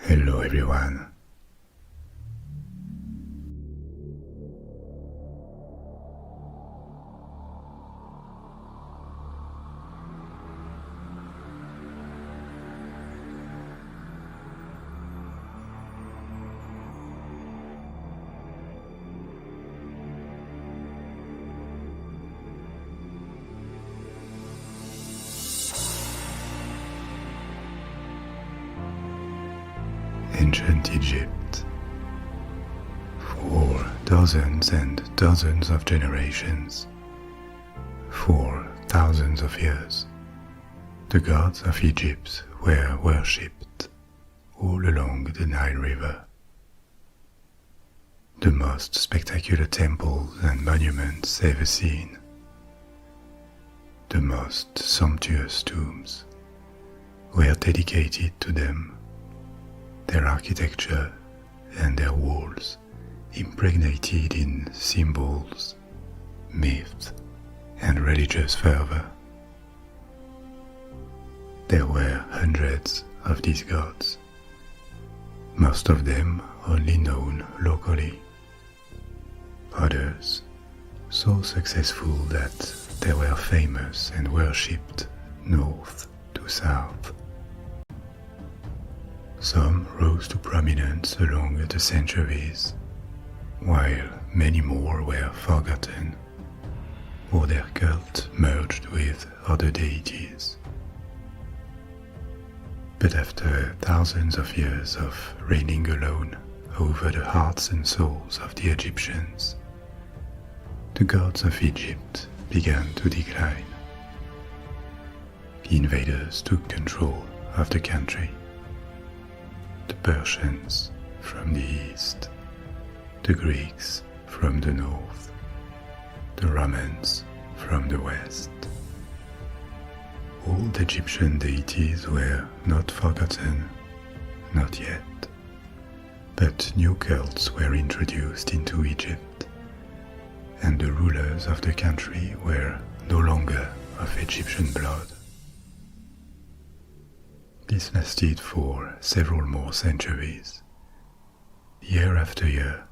Hello everyone. Ancient Egypt. For dozens and dozens of generations, for thousands of years, the gods of Egypt were worshipped all along the Nile River. The most spectacular temples and monuments ever seen, the most sumptuous tombs, were dedicated to them. Their architecture and their walls impregnated in symbols, myths, and religious fervor. There were hundreds of these gods, most of them only known locally. Others so successful that they were famous and worshipped north to south. Some rose to prominence along the centuries, while many more were forgotten, or their cult merged with other deities. But after thousands of years of reigning alone over the hearts and souls of the Egyptians, the gods of Egypt began to decline. Invaders took control of the country. The Persians from the east, the Greeks from the north, the Romans from the west. Old Egyptian deities were not forgotten, not yet, but new cults were introduced into Egypt, and the rulers of the country were no longer of Egyptian blood. This lasted for several more centuries. Year after year,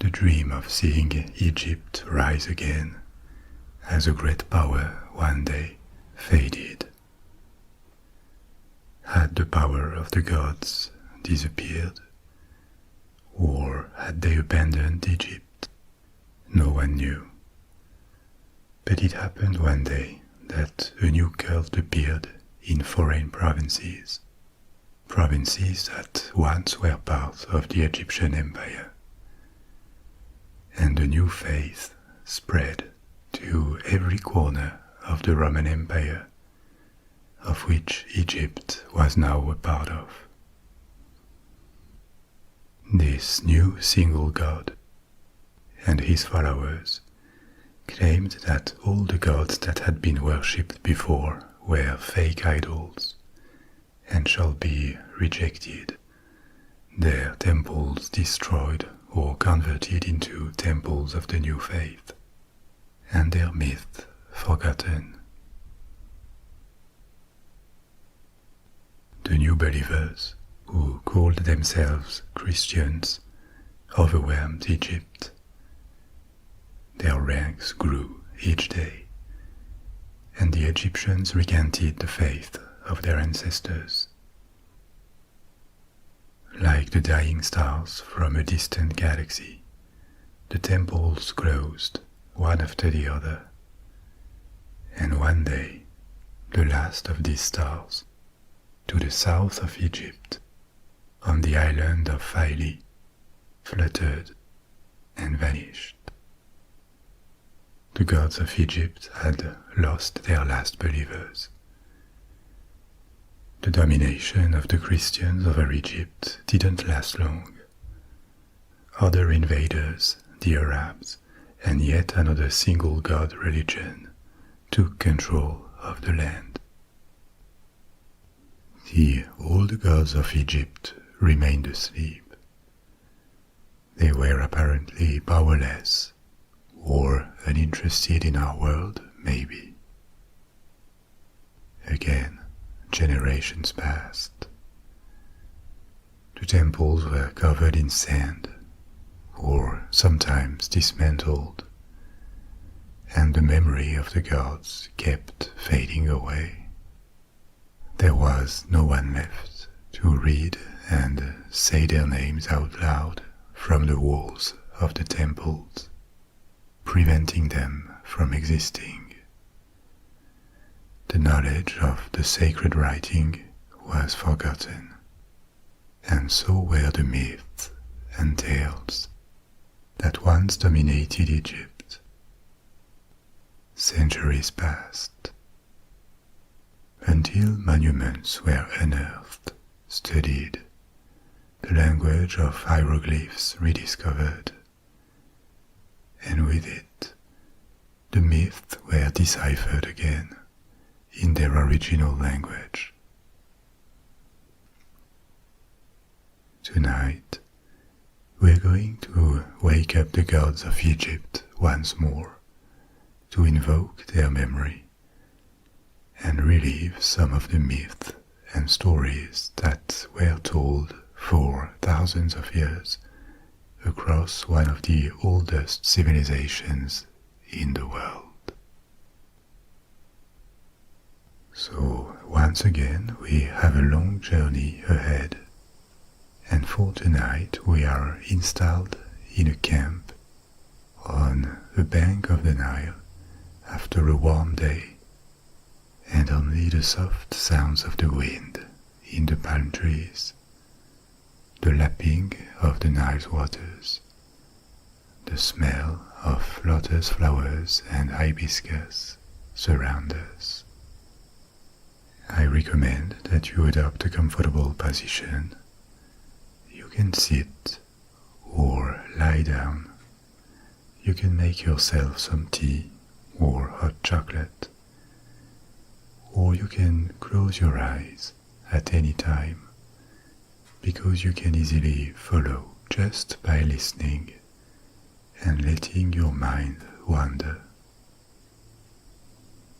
the dream of seeing Egypt rise again as a great power one day faded. Had the power of the gods disappeared, or had they abandoned Egypt? No one knew. But it happened one day that a new cult appeared in foreign provinces, provinces that once were part of the Egyptian Empire. And the new faith spread to every corner of the Roman Empire, of which Egypt was now a part of. This new single god and his followers claimed that all the gods that had been worshipped before were fake idols and shall be rejected, their temples destroyed or converted into temples of the new faith, and their myth forgotten. The new believers, who called themselves Christians, overwhelmed Egypt. Their ranks grew each day, and the Egyptians recanted the faith of their ancestors. Like the dying stars from a distant galaxy, the temples closed one after the other, and one day the last of these stars, to the south of Egypt, on the island of Philae, fluttered and vanished. The gods of Egypt had lost their last believers. The domination of the Christians over Egypt didn't last long. Other invaders, the Arabs, and yet another single god religion took control of the land. The old gods of Egypt remained asleep. They were apparently powerless, or uninterested in our world, maybe. Again, generations passed. The temples were covered in sand, or sometimes dismantled, and the memory of the gods kept fading away. There was no one left to read and say their names out loud from the walls of the temples, preventing them from existing. The knowledge of the sacred writing was forgotten, and so were the myths and tales that once dominated Egypt. Centuries passed, until monuments were unearthed, studied, the language of hieroglyphs rediscovered, and with it, the myths were deciphered again in their original language. Tonight, we're going to wake up the gods of Egypt once more, to invoke their memory and relive some of the myths and stories that were told for thousands of years across one of the oldest civilizations in the world. So once again we have a long journey ahead, and for tonight we are installed in a camp on the bank of the Nile after a warm day, and only the soft sounds of the wind in the palm trees, the lapping of the Nile's waters, the smell of lotus flowers and hibiscus surround us. I recommend that you adopt a comfortable position. You can sit or lie down. You can make yourself some tea or hot chocolate, or you can close your eyes at any time, because you can easily follow just by listening and letting your mind wander.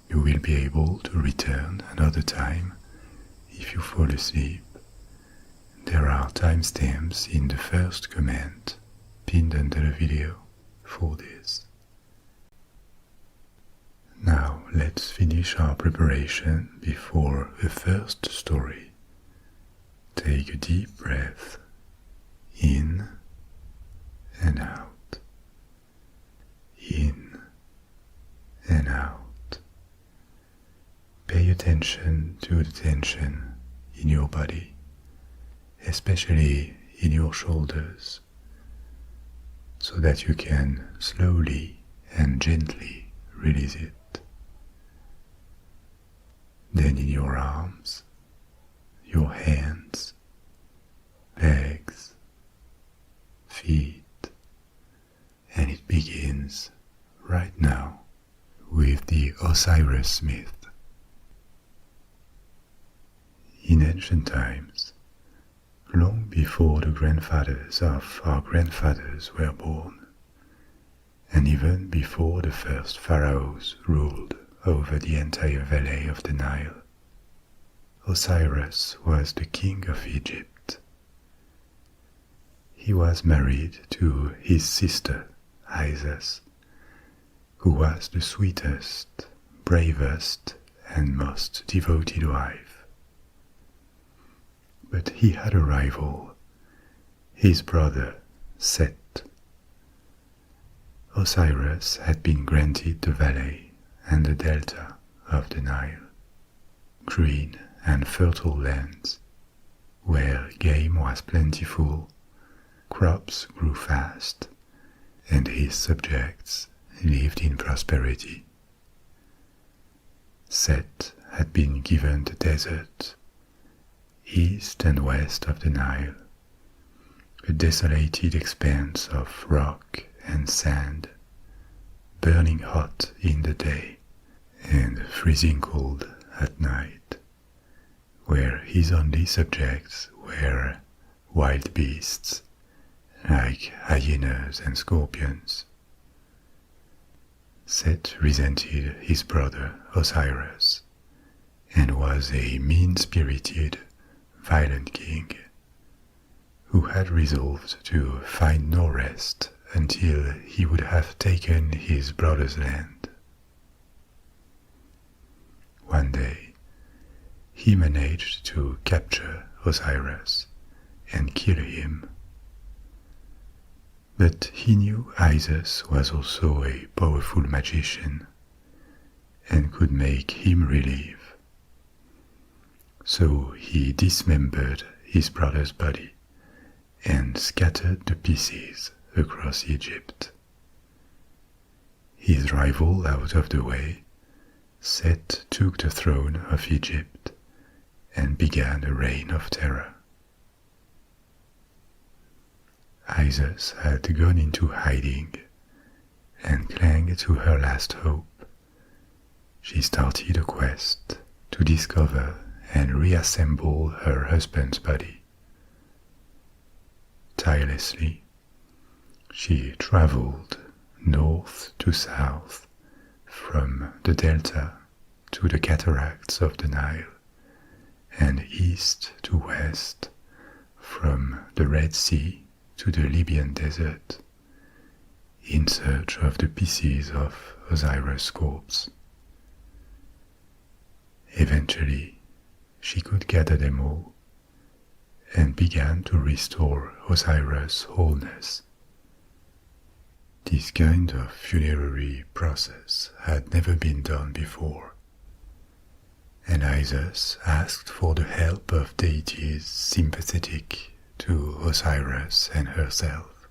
You will be able to return another time if you fall asleep. There are timestamps in the first comment pinned under the video for this. Now let's finish our preparation before the first story. Take a deep breath in and out, in and out. Pay attention to the tension in your body, especially in your shoulders, so that you can slowly and gently release it. Then in your arms, your hands, legs, feet, and it begins right now with the Osiris myth. In ancient times, long before the grandfathers of our grandfathers were born, and even before the first pharaohs ruled over the entire valley of the Nile, Osiris was the king of Egypt. He was married to his sister Isis, who was the sweetest, bravest, and most devoted wife. But he had a rival, his brother Set. Osiris had been granted the valley and the delta of the Nile, green and fertile lands, where game was plentiful, crops grew fast, and his subjects lived in prosperity. Set had been given the desert, east and west of the Nile, a desolated expanse of rock and sand, burning hot in the day and freezing cold at night, where his only subjects were wild beasts like hyenas and scorpions. Set resented his brother Osiris and was a mean-spirited, violent king. who had resolved to find no rest until he would have taken his brother's land. One day, he managed to capture Osiris and kill him. But he knew Isis was also a powerful magician and could make him relieve. So he dismembered his brother's body and scattered the pieces across Egypt. His rival out of the way, Set took the throne of Egypt and began a reign of terror. Isis had gone into hiding and clung to her last hope. She started a quest to discover and reassemble her husband's body. Tirelessly, she traveled north to south, from the delta to the cataracts of the Nile, and east to west, from the Red Sea to the Libyan desert, in search of the pieces of Osiris' corpse. Eventually, she could gather them all and began to restore Osiris' wholeness. This kind of funerary process had never been done before, and Isis asked for the help of deities sympathetic to Osiris and herself,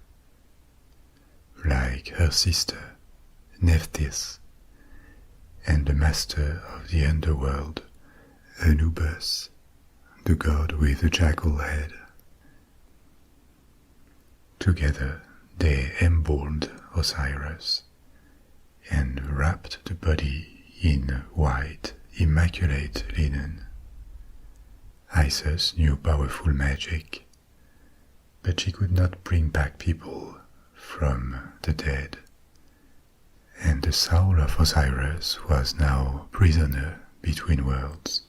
like her sister Nephthys and the master of the underworld, Anubis, the god with the jackal head. Together they embalmed Osiris and wrapped the body in white, immaculate linen. Isis knew powerful magic, but she could not bring back people from the dead, and the soul of Osiris was now prisoner between worlds,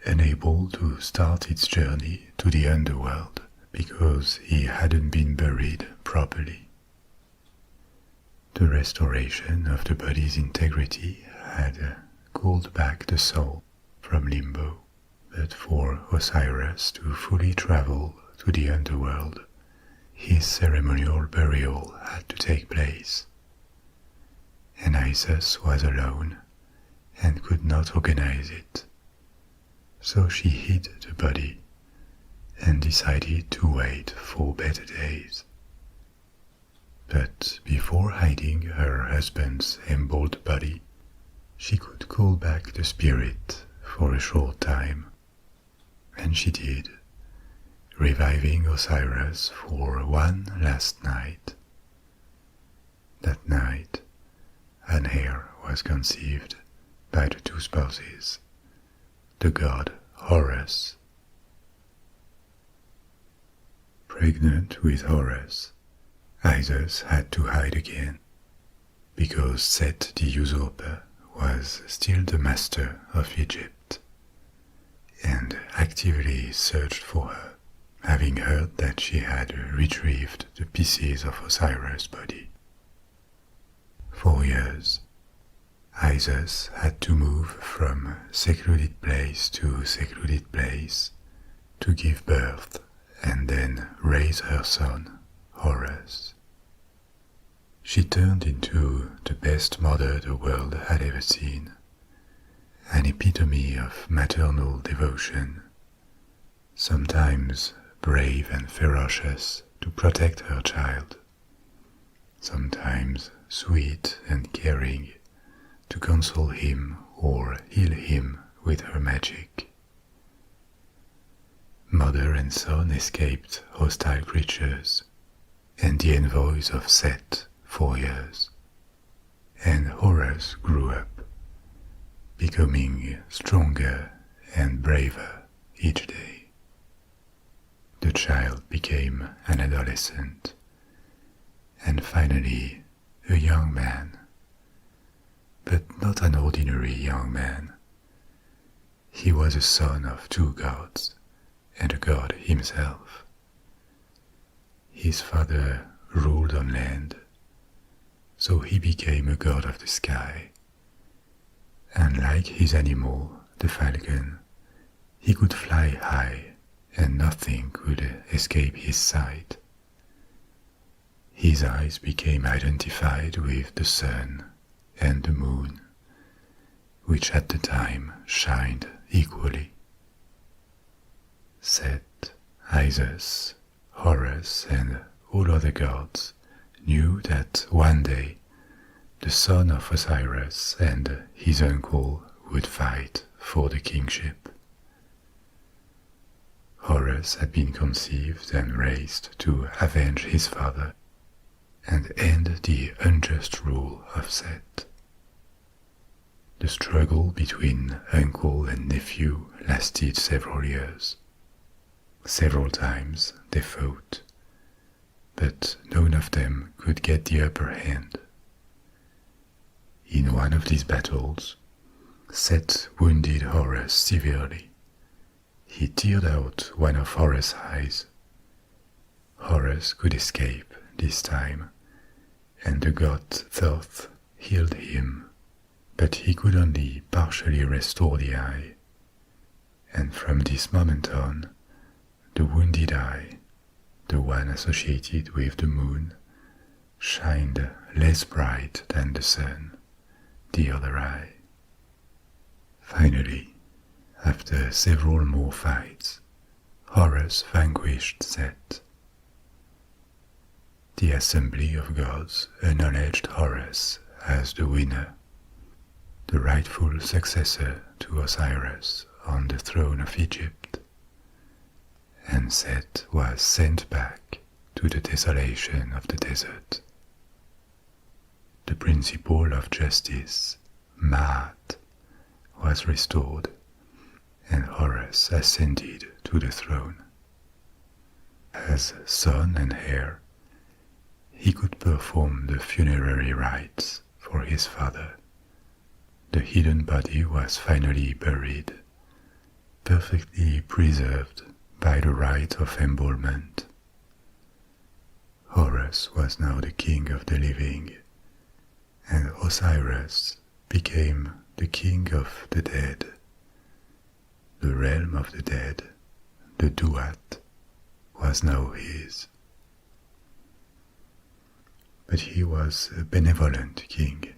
unable to start its journey to the underworld because he hadn't been buried properly. The restoration of the body's integrity had called back the soul from limbo, but for Osiris to fully travel to the underworld, his ceremonial burial had to take place. And Isis was alone and could not organize it. So she hid the body and decided to wait for better days. But before hiding her husband's embalmed body, she could call back the spirit for a short time. And she did, reviving Osiris for one last night. That night, an heir was conceived by the two spouses, the god Horus. Pregnant with Horus, Isis had to hide again, because Set the usurper was still the master of Egypt, and actively searched for her, having heard that she had retrieved the pieces of Osiris' body. For years, Isis had to move from secluded place to secluded place to give birth and then raise her son, Horus. She turned into the best mother the world had ever seen, an epitome of maternal devotion, sometimes brave and ferocious to protect her child, sometimes sweet and caring to console him or heal him with her magic. Mother and son escaped hostile creatures and the envoys of Set for years, and Horus grew up, becoming stronger and braver each day. The child became an adolescent, and finally a young man, but not an ordinary young man. He was a son of two gods and a god himself, his father ruled on land, so he became a god of the sky. And like his animal, the falcon, he could fly high and nothing could escape his sight. His eyes became identified with the sun and the moon, which at the time shined equally. Set, Isis, Horus, and all other gods knew that one day the son of Osiris and his uncle would fight for the kingship. Horus had been conceived and raised to avenge his father and end the unjust rule of Set. The struggle between uncle and nephew lasted several years. Several times they fought, but none of them could get the upper hand. In one of these battles, Set wounded Horus severely. He teared out one of Horus' eyes. Horus could escape this time, and the god Thoth healed him, but he could only partially restore the eye. And from this moment on, the wounded eye, the one associated with the moon, shined less bright than the sun, the other eye. Finally, after several more fights, Horus vanquished Set. The assembly of gods acknowledged Horus as the winner, the rightful successor to Osiris on the throne of Egypt, and Set was sent back to the desolation of the desert. The principle of justice, Ma'at, was restored, and Horus ascended to the throne. As son and heir, he could perform the funerary rites for his father. The hidden body was finally buried, perfectly preserved by the rite of embalmment. Horus was now the king of the living, and Osiris became the king of the dead. The realm of the dead, the Duat, was now his. But he was a benevolent king,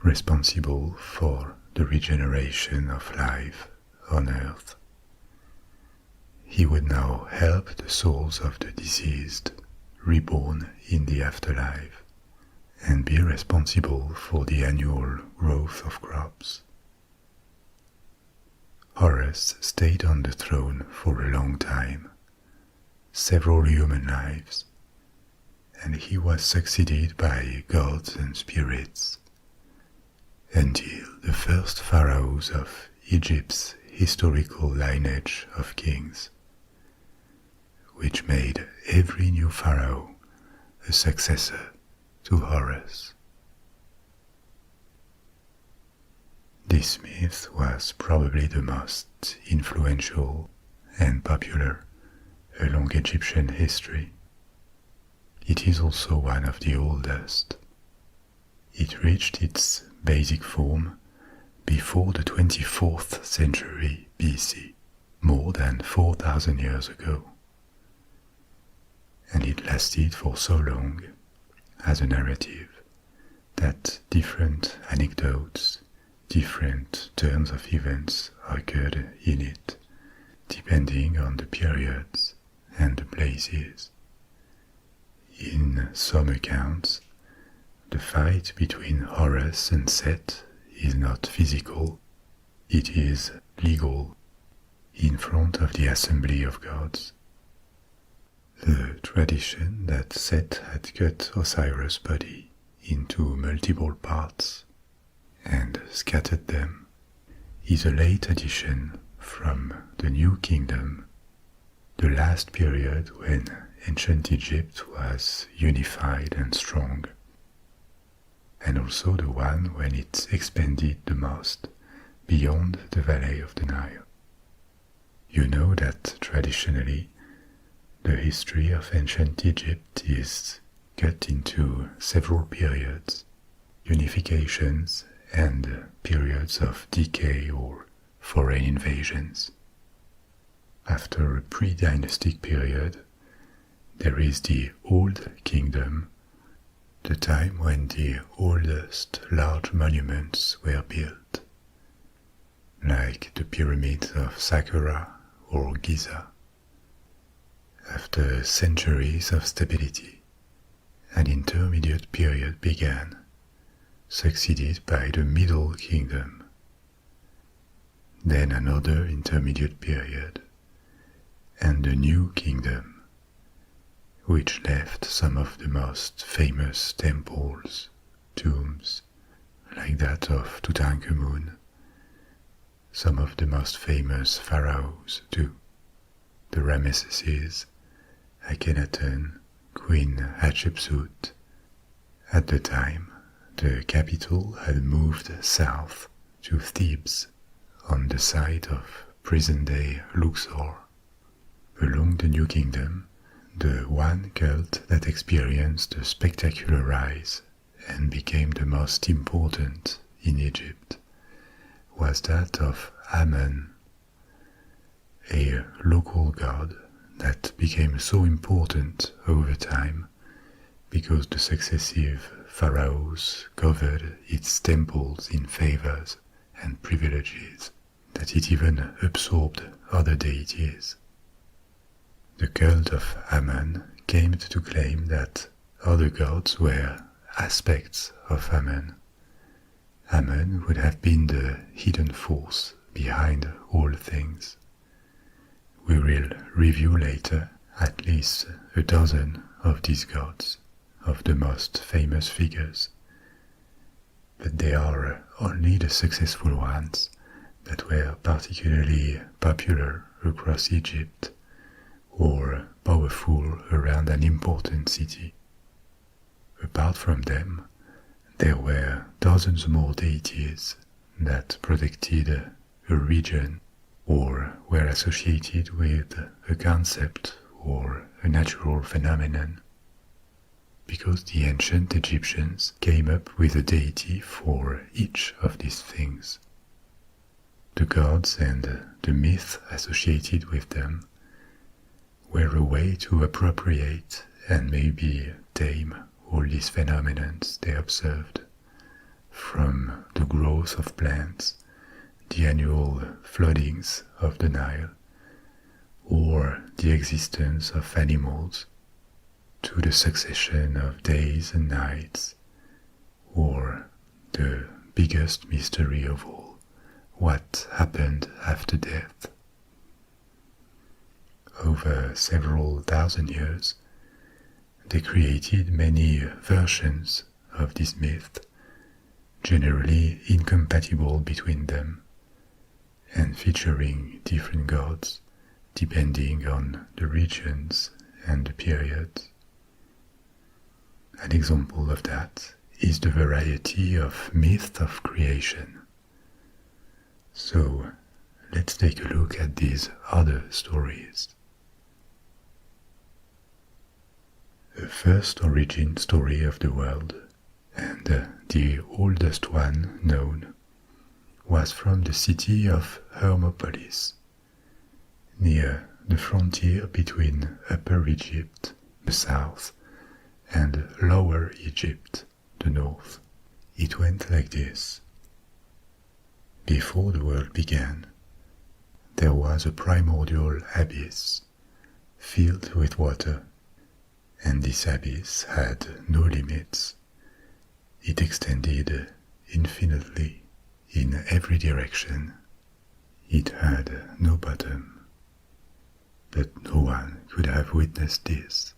responsible for the regeneration of life on earth. He would now help the souls of the deceased reborn in the afterlife and be responsible for the annual growth of crops. Horus stayed on the throne for a long time, several human lives, and he was succeeded by gods and spirits, until the first pharaohs of Egypt's historical lineage of kings, which made every new pharaoh a successor to Horus. This myth was probably the most influential and popular along Egyptian history. It is also one of the oldest. It reached its basic form before the 24th century BC, more than 4,000 years ago. And it lasted for so long as a narrative that different anecdotes, different turns of events occurred in it, depending on the periods and the places. In some accounts, the fight between Horus and Set is not physical, it is legal, in front of the assembly of gods. The tradition that Set had cut Osiris' body into multiple parts and scattered them is a late addition from the New Kingdom, the last period when ancient Egypt was unified and strong, and also the one when it expanded the most beyond the valley of the Nile. You know that traditionally The history of ancient Egypt is cut into several periods, unifications, and periods of decay or foreign invasions. After a pre-dynastic period, there is the Old Kingdom, the time when the oldest large monuments were built, like the pyramids of Saqqara or Giza. After centuries of stability, an intermediate period began, succeeded by the Middle Kingdom. Then another intermediate period, and the New Kingdom, which left some of the most famous temples, tombs, like that of Tutankhamun, some of the most famous pharaohs too, the Rameses, Akhenaten, Queen Hatshepsut. At the time, the capital had moved south to Thebes, on the site of present-day Luxor. Along the New Kingdom, the one cult that experienced a spectacular rise and became the most important in Egypt was that of Amun, a local god that became so important over time because the successive pharaohs covered its temples in favors and privileges that it even absorbed other deities. The cult of Amun came to claim that other gods were aspects of Amun. Amun would have been the hidden force behind all things. We will review later at least a dozen of these gods, of the most famous figures. But they are only the successful ones that were particularly popular across Egypt or powerful around an important city. Apart from them, there were dozens more deities that protected a region or were associated with a concept or a natural phenomenon, because the ancient Egyptians came up with a deity for each of these things. The gods and the myth associated with them were a way to appropriate and maybe tame all these phenomena they observed, from the growth of plants, the annual floodings of the Nile, or the existence of animals, to the succession of days and nights, or the biggest mystery of all, what happened after death. Over several thousand years, they created many versions of this myth, generally incompatible between them, and featuring different gods depending on the regions and the periods. An example of that is the variety of myths of creation. So let's take a look at these other stories. The first origin story of the world, and the oldest one known, was from the city of Hermopolis, near the frontier between Upper Egypt, the south, and Lower Egypt, the north. It went like this. Before the world began, there was a primordial abyss filled with water, and this abyss had no limits. It extended infinitely in every direction. It had no bottom. But no one could have witnessed this,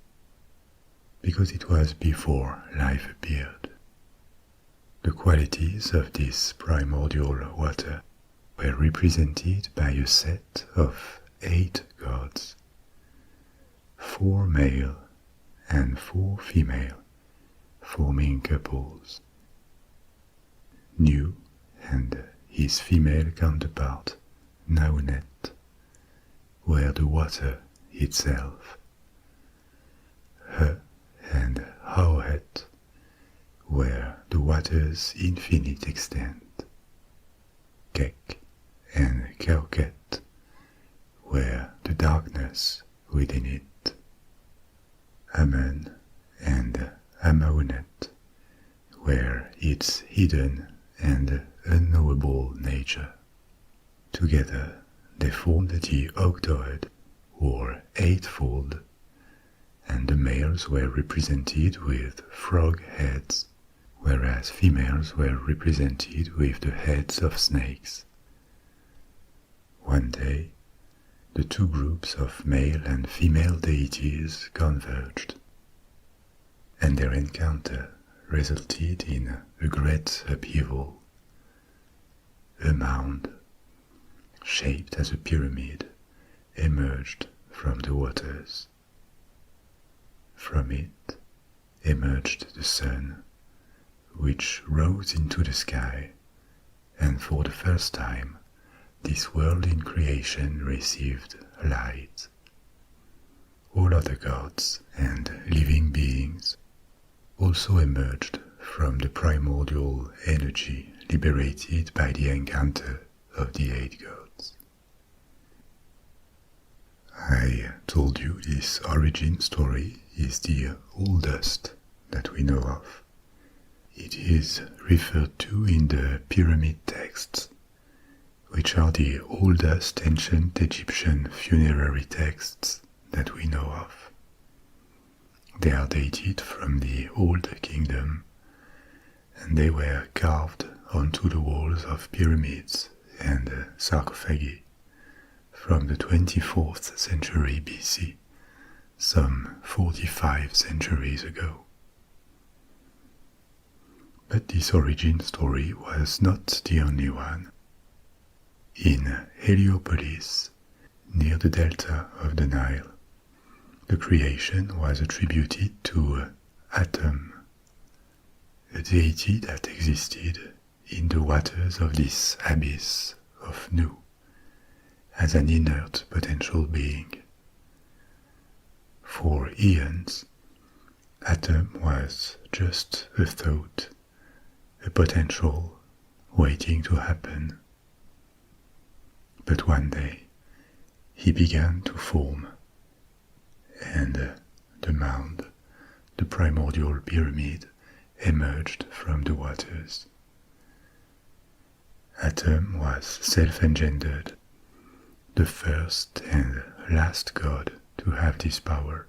because it was before life appeared. The qualities of this primordial water were represented by a set of 8 gods, 4 male and 4 female, forming couples. Nu and his female counterpart, Naunet, were the water itself, Hauhet, where the waters infinite extend, Kek and Kauket, where the darkness within it, Amen and Amaunet, where its hidden and unknowable nature. Together they formed the octoed, or eightfold, and the males were represented with frog heads, whereas females were represented with the heads of snakes. One day, the two groups of male and female deities converged, and their encounter resulted in a great upheaval. A mound, shaped as a pyramid, emerged from the waters. From it emerged the sun, which rose into the sky, and for the first time this world in creation received light. All other gods and living beings also emerged from the primordial energy liberated by the encounter of the eight gods. I told you this origin story is the oldest that we know of. It is referred to in the pyramid texts, which are the oldest ancient Egyptian funerary texts that we know of. They are dated from the Old Kingdom, and they were carved onto the walls of pyramids and sarcophagi from the 24th century BC, some 45 centuries ago. But this origin story was not the only one. In Heliopolis, near the delta of the Nile, the creation was attributed to Atum, a deity that existed in the waters of this abyss of Nu, as an inert potential being. For eons, Atum was just a thought, a potential waiting to happen. But one day, he began to form, and the mound, the primordial pyramid, emerged from the waters. Atum was self-engendered, the first and last god to have this power,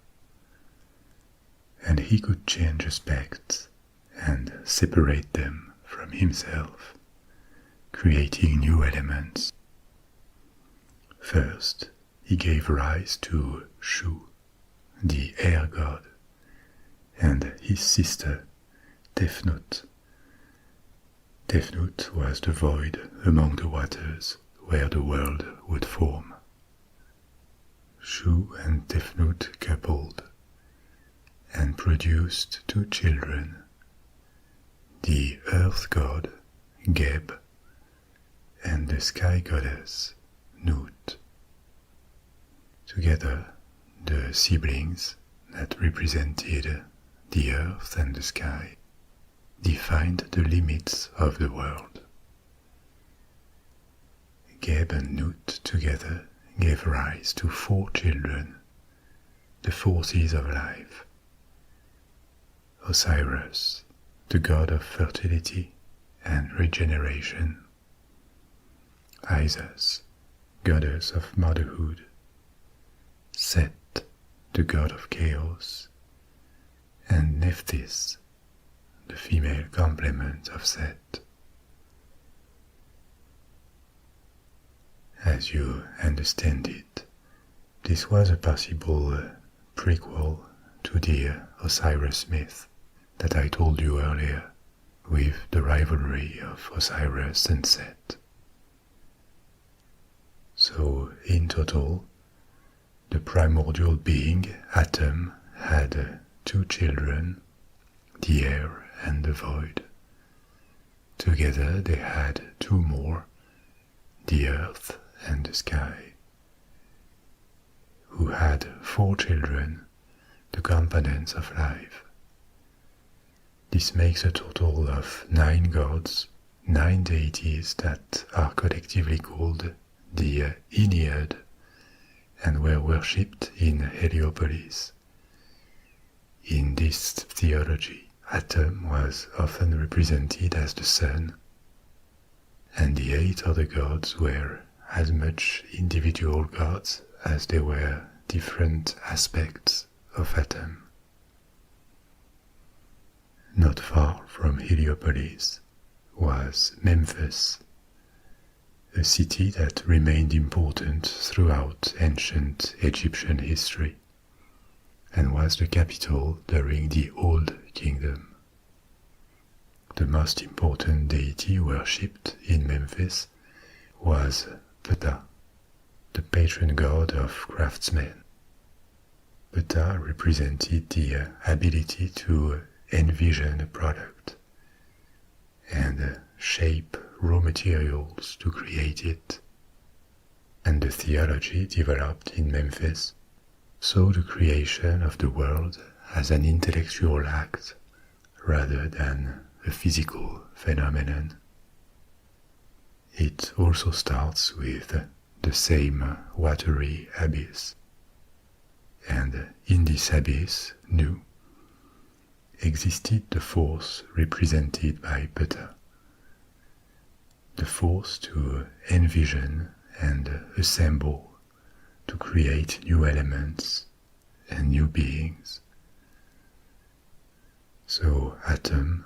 and he could change aspects and separate them from himself, creating new elements. First, he gave rise to Shu, the air god, and his sister, Tefnut. Tefnut was the void among the waters where the world would form. Shu and Tefnut coupled and produced two children, the earth god, Geb, and the sky goddess, Nut. Together, the siblings that represented the earth and the sky defined the limits of the world. Geb and Nut together gave rise to four children, the forces of life. Osiris, the god of fertility and regeneration. Isis, goddess of motherhood. Set, the god of chaos. And Nephthys, the female complement of Set. As you understand it, this was a possible prequel to the Osiris myth that I told you earlier, with the rivalry of Osiris and Set. So, in total, the primordial being, Atum, had two children, the air and the void. Together they had two more, the earth and the sky, who had four children, the components of life, This makes a total of 9 gods, 9 deities that are collectively called the Ennead and were worshipped in Heliopolis. In this theology, Atum was often represented as the sun, and the 8 other gods were as much individual gods as they were different aspects of Atum. Not far from Heliopolis was Memphis, a city that remained important throughout ancient Egyptian history and was the capital during the Old Kingdom. The most important deity worshipped in Memphis was Ptah, the patron god of craftsmen. Ptah represented the ability to envision a product and shape raw materials to create it. And the theology developed in Memphis saw the creation of the world as an intellectual act rather than a physical phenomenon. It also starts with the same watery abyss. And in this abyss, Nu, existed the force represented by Ptah, the force to envision and assemble, to create new elements and new beings. So Atum,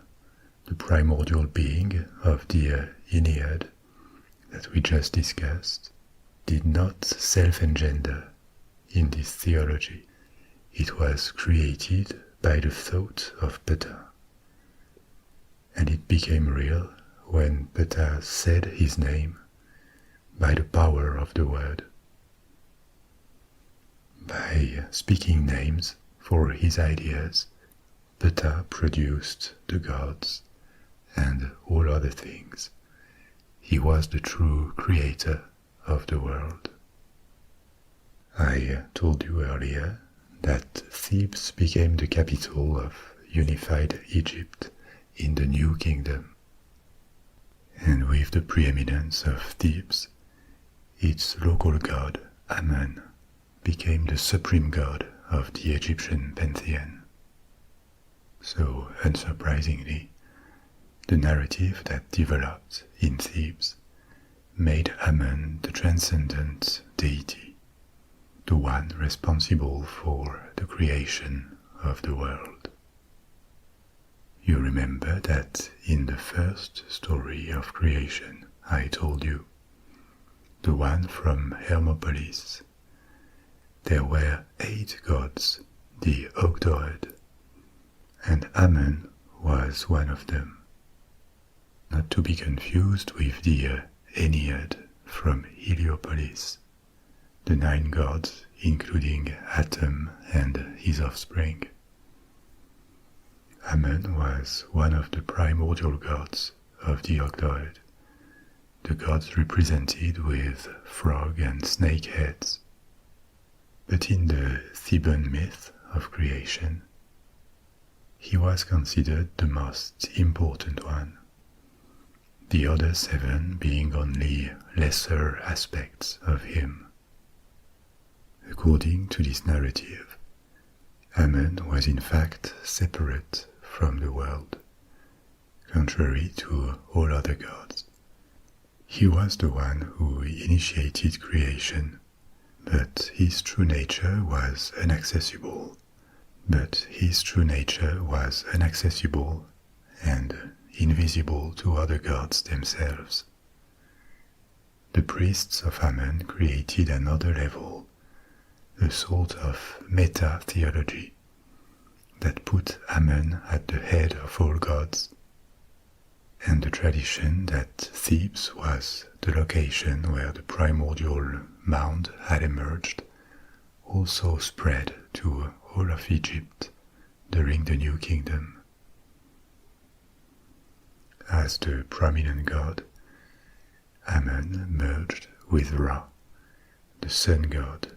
the primordial being of the Ennead that we just discussed, did not self-engender in this theology. It was created by the thought of Ptah. And it became real when Ptah said his name by the power of the word. By speaking names for his ideas, Ptah produced the gods and all other things. He was the true creator of the world. I told you earlier that Thebes became the capital of unified Egypt in the New Kingdom. And with the preeminence of Thebes, its local god, Amun, became the supreme god of the Egyptian pantheon. So, unsurprisingly, the narrative that developed in Thebes made Amun the transcendent deity, the one responsible for the creation of the world. You remember that in the first story of creation I told you, the one from Hermopolis, there were 8 gods, the Ogdoad, and Amun was one of them. Not to be confused with the Ennead from Heliopolis, the 9 gods including Atum and his offspring. Amun was one of the primordial gods of the Ogdoad, the gods represented with frog and snake heads. But in the Theban myth of creation, he was considered the most important one, the other 7 being only lesser aspects of him. According to this narrative, Amun was in fact separate from the world, contrary to all other gods. He was the one who initiated creation, but his true nature was inaccessible. And invisible to other gods themselves. The priests of Amun created another level, a sort of meta-theology that put Amun at the head of all gods, and the tradition that Thebes was the location where the primordial mound had emerged also spread to all of Egypt during the New Kingdom. As the prominent god, Amun merged with Ra, the sun god,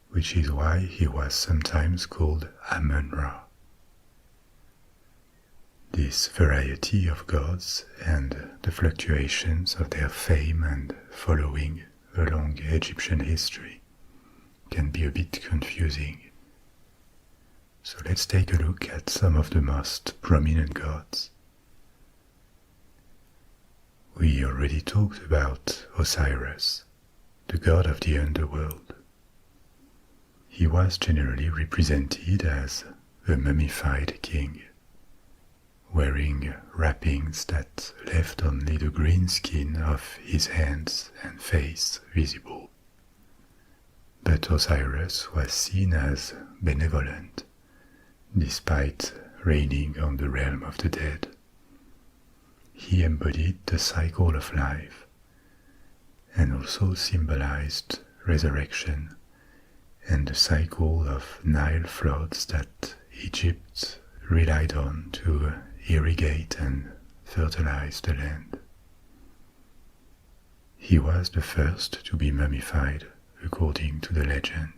which is why he was sometimes called Amun-Ra. This variety of gods and the fluctuations of their fame and following along Egyptian history can be a bit confusing. So let's take a look at some of the most prominent gods. We already talked about Osiris, the god of the underworld. He was generally represented as a mummified king, wearing wrappings that left only the green skin of his hands and face visible. But Osiris was seen as benevolent, despite reigning on the realm of the dead. He embodied the cycle of life, and also symbolized resurrection and the cycle of Nile floods that Egypt relied on to irrigate and fertilize the land. He was the first to be mummified, according to the legend,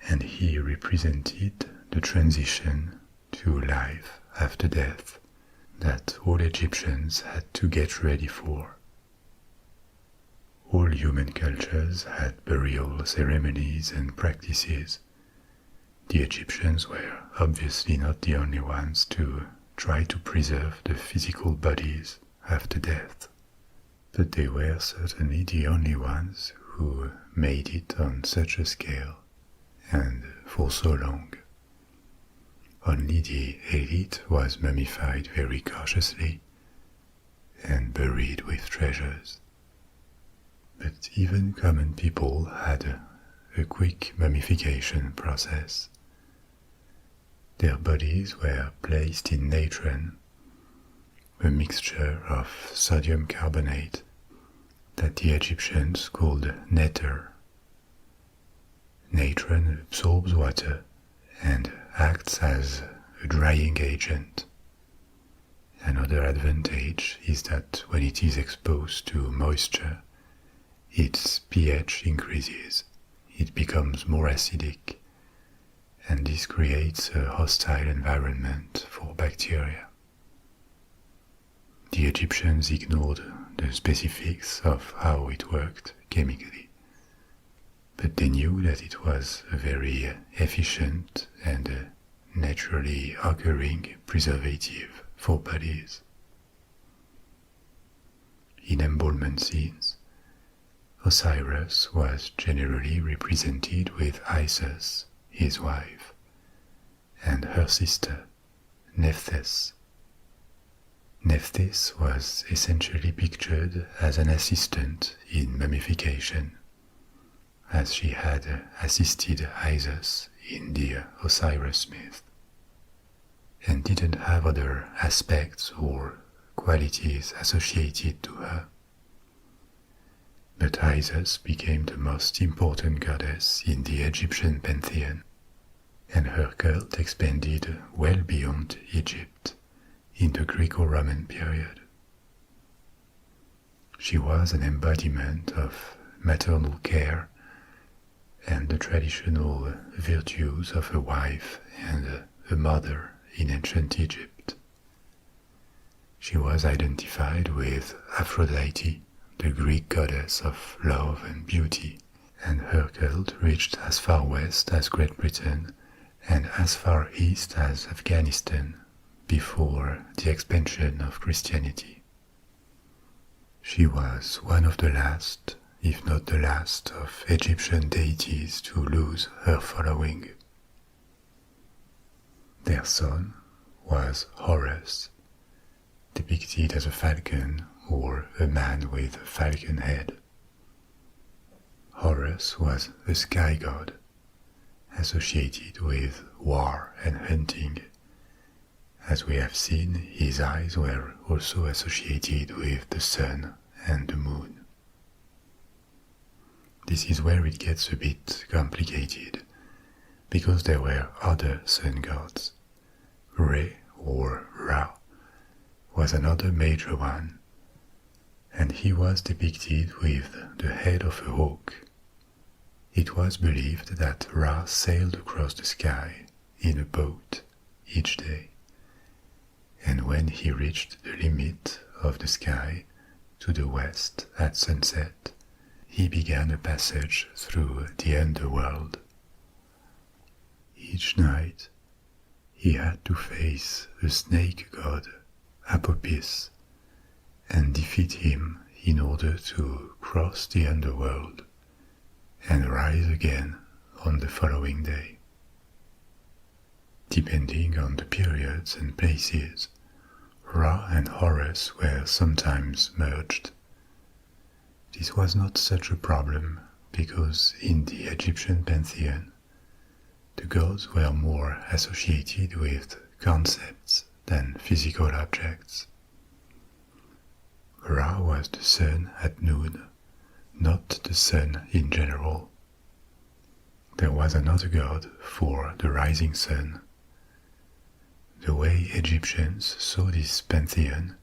and he represented the transition to life after death that all Egyptians had to get ready for. All human cultures had burial ceremonies and practices. The Egyptians were obviously not the only ones to try to preserve the physical bodies after death, but they were certainly the only ones who made it on such a scale, and for so long. Only the elite was mummified very cautiously and buried with treasures. But even common people had a quick mummification process. Their bodies were placed in natron, a mixture of sodium carbonate that the Egyptians called nether. Natron absorbs water and acts as a drying agent. Another advantage is that when it is exposed to moisture, its pH increases, it becomes more acidic, and this creates a hostile environment for bacteria. The Egyptians ignored the specifics of how it worked chemically, but they knew that it was a very efficient and naturally occurring preservative for bodies. In embalmment scenes, Osiris was generally represented with Isis, his wife, and her sister, Nephthys. Nephthys was essentially pictured as an assistant in mummification, as she had assisted Isis in the Osiris myth, and didn't have other aspects or qualities associated to her. But Isis became the most important goddess in the Egyptian pantheon, and her cult expanded well beyond Egypt in the Greco-Roman period. She was an embodiment of maternal care and the traditional virtues of a wife and a mother in ancient Egypt. She was identified with Aphrodite, the Greek goddess of love and beauty, and her cult reached as far west as Great Britain and as far east as Afghanistan before the expansion of Christianity. She was one of the last, if not the last, of Egyptian deities to lose her following. Their son was Horus, depicted as a falcon or a man with a falcon head. Horus was a sky god, associated with war and hunting. As we have seen, his eyes were also associated with the sun and the moon. This is where it gets a bit complicated, because there were other sun gods. Re or Ra was another major one, and he was depicted with the head of a hawk. It was believed that Ra sailed across the sky in a boat each day, and when he reached the limit of the sky to the west at sunset, he began a passage through the underworld. Each night, he had to face a snake god, Apopis, and defeat him in order to cross the underworld and rise again on the following day. Depending on the periods and places, Ra and Horus were sometimes merged. This was not such a problem because in the Egyptian pantheon, the gods were more associated with concepts than physical objects. Ra was the sun at noon, not the sun in general. There was another god for the rising sun. The way Egyptians saw this pantheon,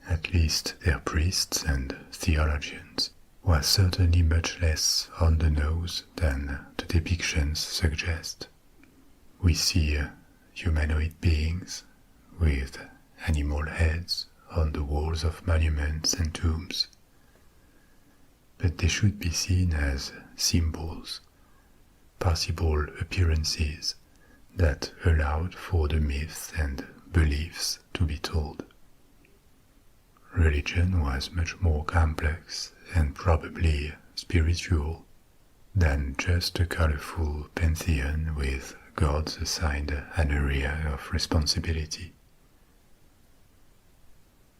at least their priests and theologians, was certainly much less on the nose than the depictions suggest. We see humanoid beings with animal heads on the walls of monuments and tombs, but they should be seen as symbols, possible appearances that allowed for the myths and beliefs to be told. Religion was much more complex and probably spiritual than just a colorful pantheon with gods assigned an area of responsibility.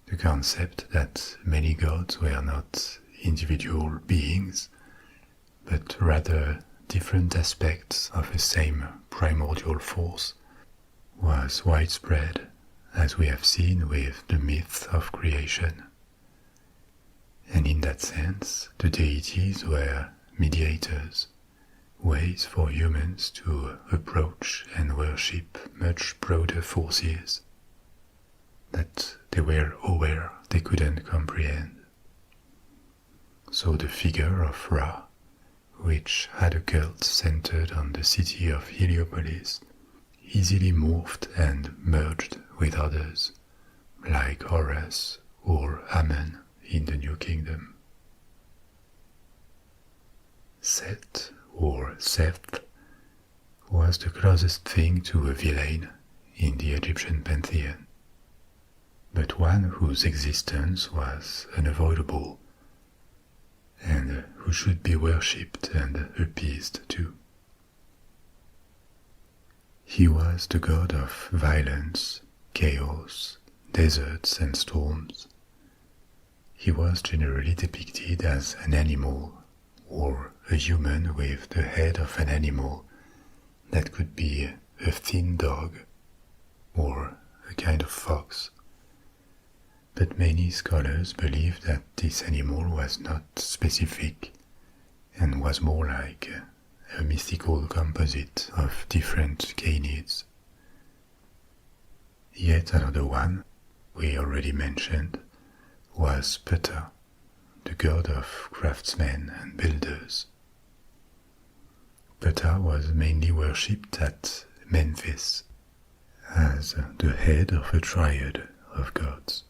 The concept that many gods were not individual beings, but rather different aspects of the same primordial force, was widespread, as we have seen with the myth of creation. And in that sense, the deities were mediators, ways for humans to approach and worship much broader forces that they were aware they couldn't comprehend. So the figure of Ra, which had a cult centered on the city of Heliopolis, easily morphed and merged with others, like Horus or Ammon in the New Kingdom. Set, or Seth, was the closest thing to a villain in the Egyptian pantheon, but one whose existence was unavoidable and who should be worshipped and appeased too. He was the god of violence, chaos, deserts and storms. He was generally depicted as an animal or a human with the head of an animal that could be a thin dog or a kind of fox. But many scholars believe that this animal was not specific and was more like a mythical composite of different canids. Yet another one, we already mentioned, was Ptah, the god of craftsmen and builders. Ptah was mainly worshipped at Memphis as the head of a triad of gods.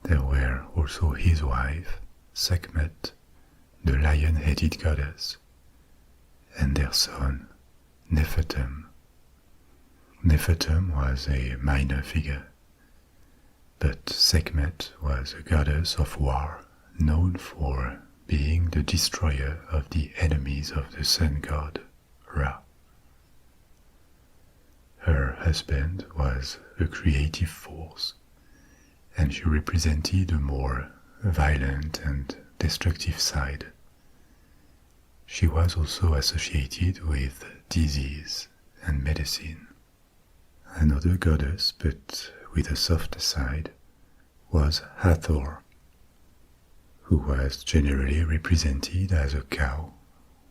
There were also his wife, Sekhmet, the lion-headed goddess, and their son, Nefertum. Nefertum was a minor figure, but Sekhmet was a goddess of war known for being the destroyer of the enemies of the sun god, Ra. Her husband was a creative force, and she represented a more violent and destructive side. She was also associated with disease and medicine. Another goddess, but with a softer side, was Hathor, who was generally represented as a cow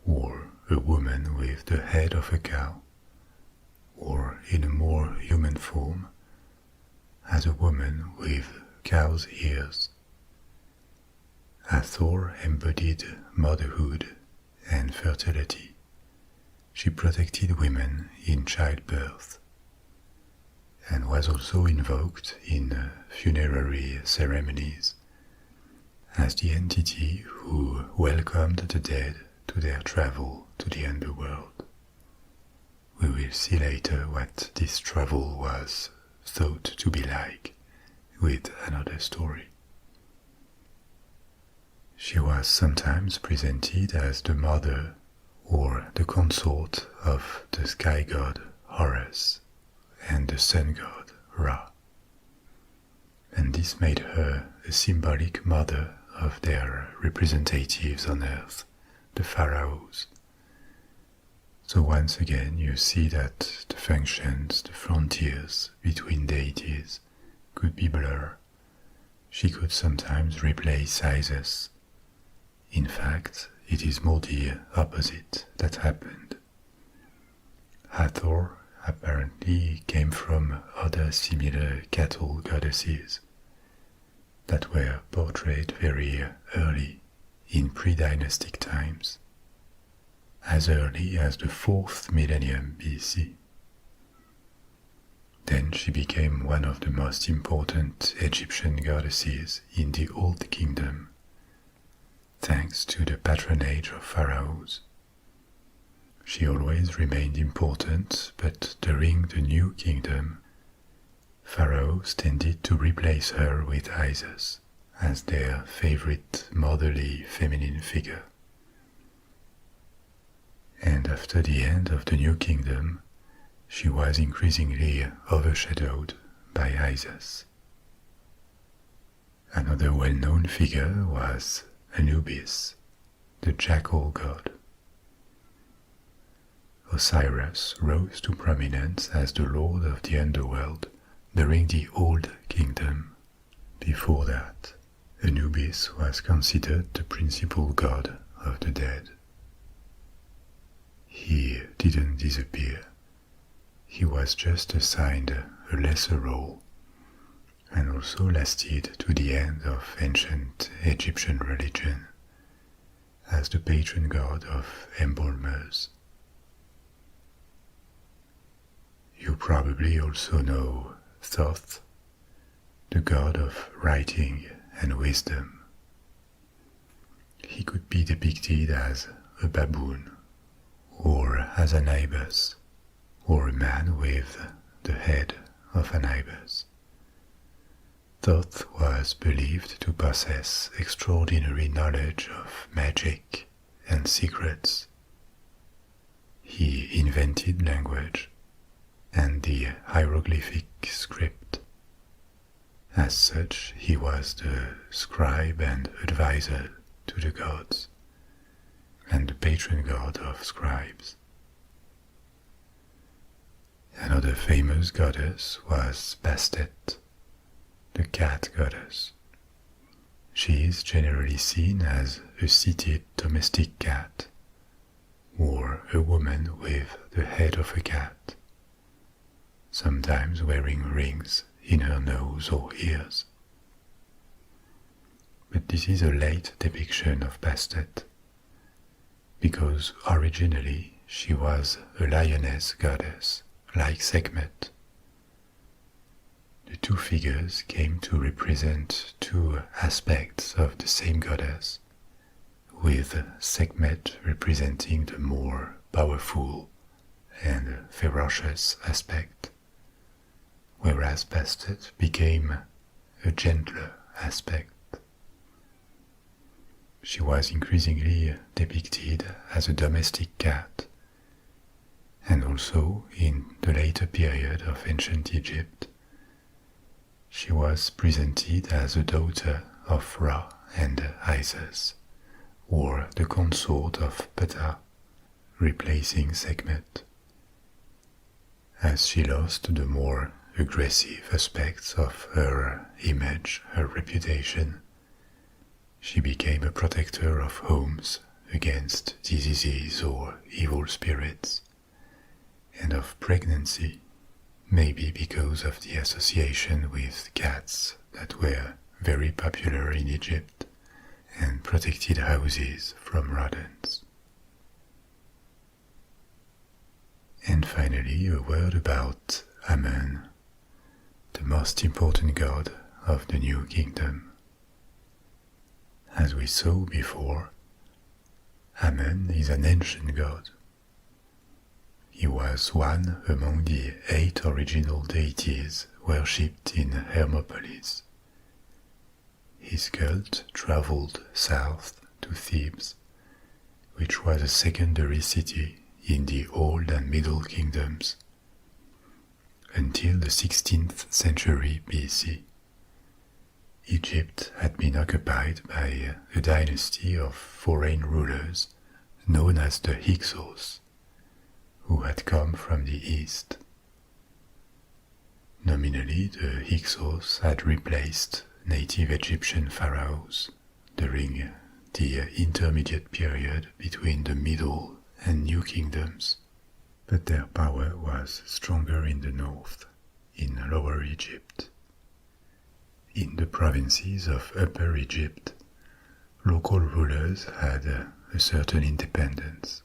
or a woman with the head of a cow, or in a more human form, as a woman with cow's ears. Hathor embodied motherhood and fertility. She protected women in childbirth. and was also invoked in funerary ceremonies as the entity who welcomed the dead to their travel to the underworld. We will see later what this travel was thought to be like with another story. She was sometimes presented as the mother or the consort of the sky god Horus and the sun god Ra, and this made her a symbolic mother of their representatives on earth, the pharaohs. So once again you see that the functions, the frontiers between deities could be blurred. She could sometimes replace Isis. In fact, it is more the opposite that happened. Hathor apparently came from other similar cattle goddesses that were portrayed very early in pre-dynastic times, as early as the 4th millennium BC. Then she became one of the most important Egyptian goddesses in the Old Kingdom, thanks to the patronage of pharaohs. She always remained important, but during the New Kingdom, pharaohs tended to replace her with Isis as their favorite motherly feminine figure. And after the end of the New Kingdom, she was increasingly overshadowed by Isis. Another well-known figure was Anubis, the jackal god. Osiris rose to prominence as the lord of the underworld during the Old Kingdom. Before that, Anubis was considered the principal god of the dead. He didn't disappear. He was just assigned a lesser role, and also lasted to the end of ancient Egyptian religion as the patron god of embalmers. You probably also know Thoth, the god of writing and wisdom. He could be depicted as a baboon, or as an ibis, or a man with the head of an ibis. Thoth was believed to possess extraordinary knowledge of magic and secrets. He invented language and the hieroglyphic script. As such, he was the scribe and advisor to the gods, and the patron god of scribes. Another famous goddess was Bastet, the cat goddess. She is generally seen as a seated domestic cat, or a woman with the head of a cat, sometimes wearing rings in her nose or ears. But this is a late depiction of Bastet, because originally she was a lioness goddess, like Sekhmet. The two figures came to represent two aspects of the same goddess, with Sekhmet representing the more powerful and ferocious aspect, whereas Bastet became a gentler aspect. She was increasingly depicted as a domestic cat, and also in the later period of ancient Egypt, she was presented as a daughter of Ra and Isis, or the consort of Ptah, replacing Sekhmet. As she lost the more aggressive aspects of her image, her reputation, she became a protector of homes against diseases or evil spirits, and of pregnancy, maybe because of the association with cats that were very popular in Egypt and protected houses from rodents. And finally, a word about Amun, the most important god of the new kingdom. As we saw before, Amun is an ancient god. He was one among the 8 original deities worshipped in Hermopolis. His cult traveled south to Thebes, which was a secondary city in the Old and Middle Kingdoms, until the 16th century BC. Egypt had been occupied by a dynasty of foreign rulers known as the Hyksos, who had come from the east. Nominally, the Hyksos had replaced native Egyptian pharaohs during the intermediate period between the Middle and New Kingdoms, but their power was stronger in the north, in Lower Egypt. In the provinces of Upper Egypt, local rulers had a certain independence.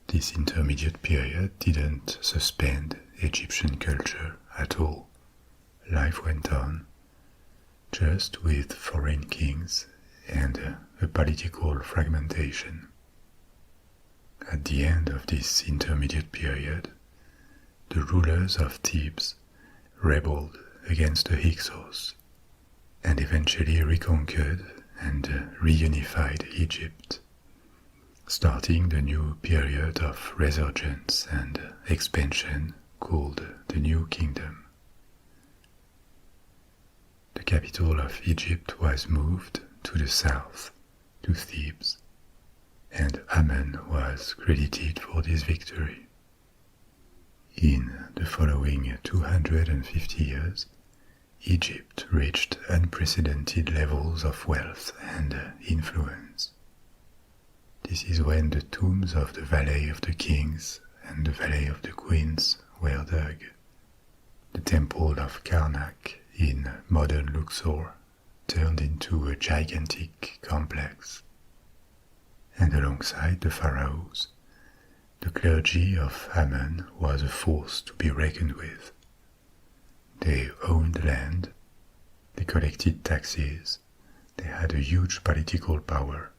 This intermediate period didn't suspend Egyptian culture at all. Life went on, just with foreign kings and a political fragmentation. At the end of this intermediate period, the rulers of Thebes rebelled against the Hyksos and eventually reconquered and reunified Egypt, starting the new period of resurgence and expansion called the New Kingdom. The capital of Egypt was moved to the south, to Thebes, and Amun was credited for this victory. In the following 250 years, Egypt reached unprecedented levels of wealth and influence. This is when the tombs of the Valley of the Kings and the Valley of the Queens were dug. The temple of Karnak in modern Luxor turned into a gigantic complex. And alongside the pharaohs, the clergy of Amun was a force to be reckoned with. They owned land, they collected taxes, they had a huge political power.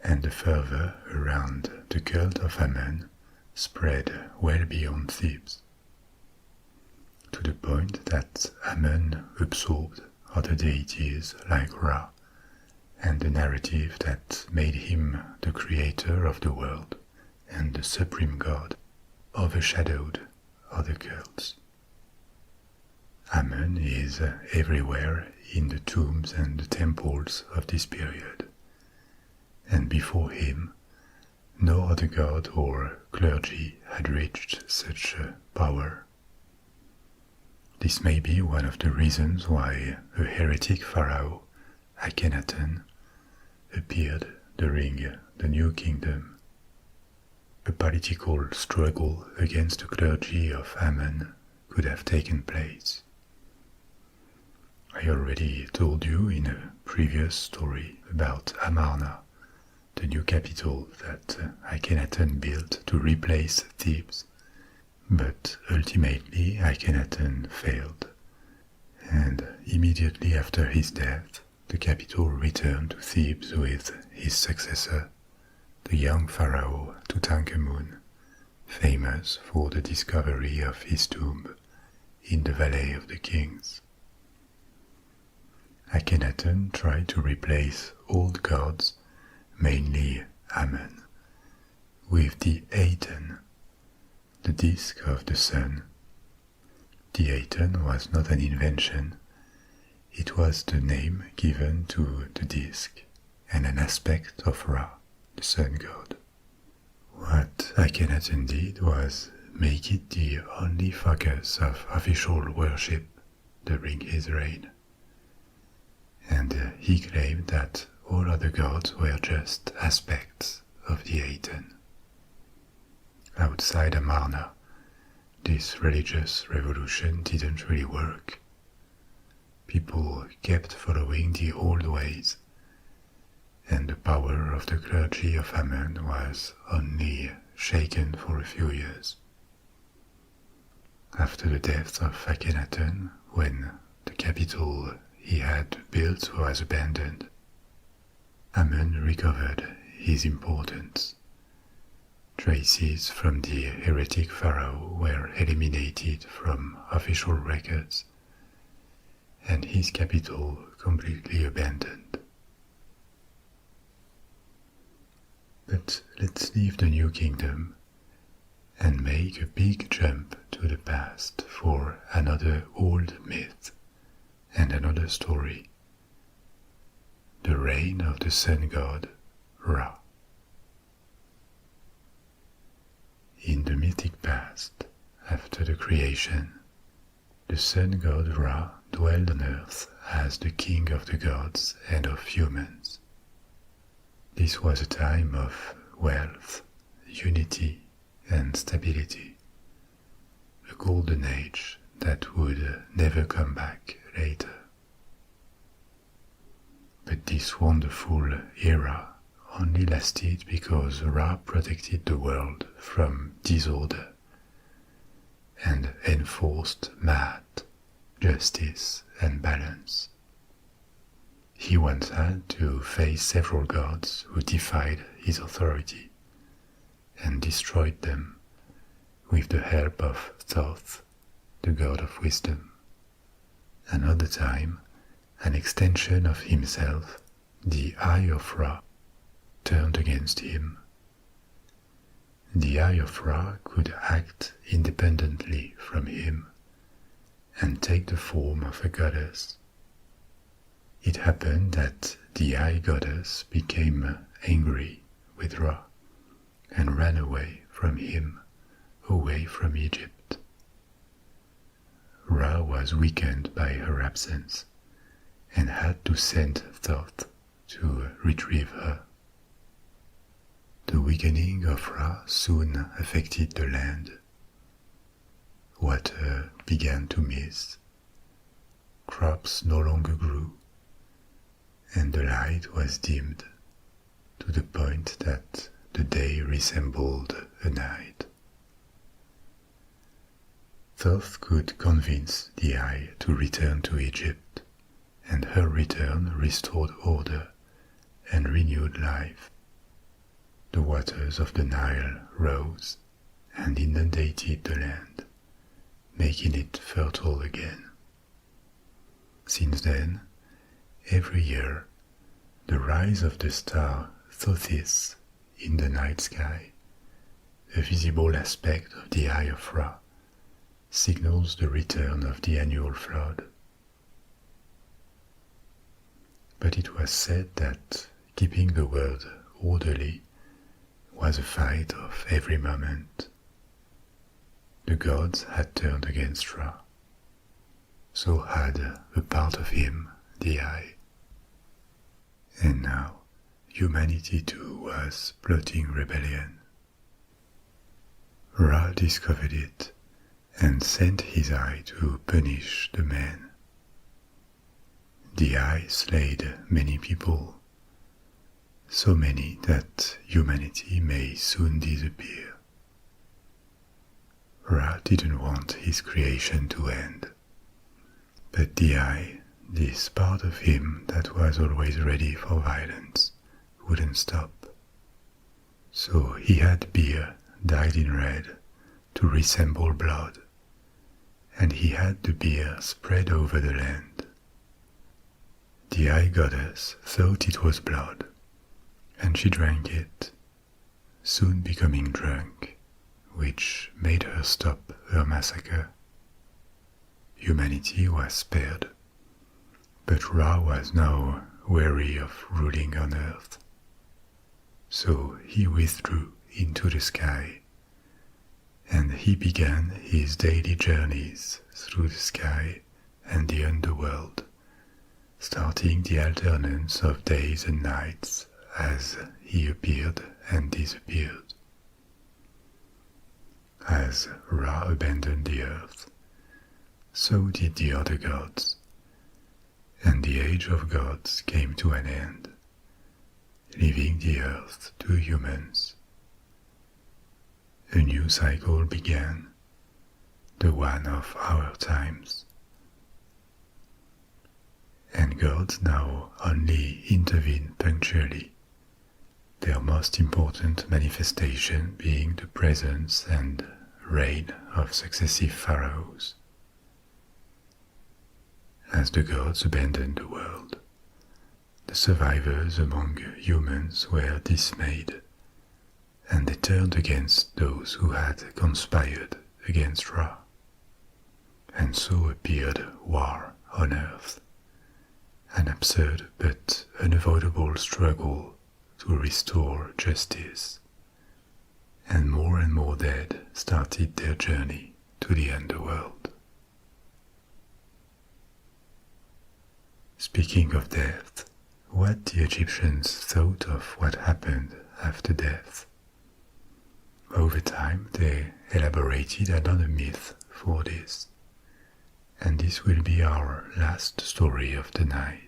And the fervor around the cult of Amun spread well beyond Thebes, to the point that Amun absorbed other deities like Ra, and the narrative that made him the creator of the world and the supreme god overshadowed other cults. Amun is everywhere in the tombs and the temples of this period, and before him no other god or clergy had reached such power. This may be one of the reasons why a heretic pharaoh, Akhenaten, appeared during the New Kingdom. A political struggle against the clergy of Amun could have taken place. I already told you in a previous story about Amarna, the new capital that Akhenaten built to replace Thebes, but ultimately Akhenaten failed, and immediately after his death, the capital returned to Thebes with his successor, the young pharaoh Tutankhamun, famous for the discovery of his tomb in the Valley of the Kings. Akhenaten tried to replace old gods, mainly Amun, with the Aten, the disk of the sun. The Aten was not an invention, it was the name given to the disk and an aspect of Ra, the sun god. What Akhenaten did was make it the only focus of official worship during his reign, and he claimed that all other gods were just aspects of the Aten. Outside Amarna, this religious revolution didn't really work. People kept following the old ways, and the power of the clergy of Amun was only shaken for a few years. after the death of Akhenaten, when the capital he had built was abandoned, Amun recovered his importance. Traces from the heretic pharaoh were eliminated from official records, and his capital completely abandoned. But let's leave the New Kingdom and make a big jump to the past for another old myth and another story. The reign of the sun god Ra. In the mythic past, after the creation, the sun god Ra dwelled on earth as the king of the gods and of humans. This was a time of wealth, unity, and stability, a golden age that would never come back later. But this wonderful era only lasted because Ra protected the world from disorder and enforced math, justice, and balance. He once had to face several gods who defied his authority and destroyed them with the help of Thoth, the god of wisdom. Another time, an extension of himself, the Eye of Ra, turned against him. The Eye of Ra could act independently from him and take the form of a goddess. It happened that the Eye goddess became angry with Ra and ran away from him, away from Egypt. Ra was weakened by her absence and had to send Thoth to retrieve her. The weakening of Ra soon affected the land. Water began to miss, crops no longer grew, and the light was dimmed to the point that the day resembled a night. Thoth could convince the Eye to return to Egypt, and her return restored order and renewed life. The waters of the Nile rose and inundated the land, making it fertile again. Since then, every year, the rise of the star Thothis in the night sky, a visible aspect of the Eye of Ra, signals the return of the annual flood. But it was said that keeping the world orderly was a fight of every moment. The gods had turned against Ra, so had a part of him, the Eye. And now humanity too was plotting rebellion. Ra discovered it and sent his Eye to punish the man. The Eye slayed many people, so many that humanity may soon disappear. Ra didn't want his creation to end, but the Eye, this part of him that was always ready for violence, wouldn't stop. So he had beer dyed in red to resemble blood, and he had the beer spread over the land. The Eye goddess thought it was blood, and she drank it, soon becoming drunk, which made her stop her massacre. Humanity was spared, but Ra was now weary of ruling on earth. So he withdrew into the sky, and he began his daily journeys through the sky and the underworld, starting the alternance of days and nights as he appeared and disappeared. As Ra abandoned the earth, so did the other gods, and the age of gods came to an end, leaving the earth to humans. A new cycle began, the one of our times. And gods now only intervene punctually, their most important manifestation being the presence and reign of successive pharaohs. As the gods abandoned the world, the survivors among humans were dismayed, and they turned against those who had conspired against Ra. And so appeared war on earth, an absurd but unavoidable struggle to restore justice, and more dead started their journey to the underworld. Speaking of death, what the Egyptians thought of what happened after death. Over time, they elaborated another myth for this, and this will be our last story of the night.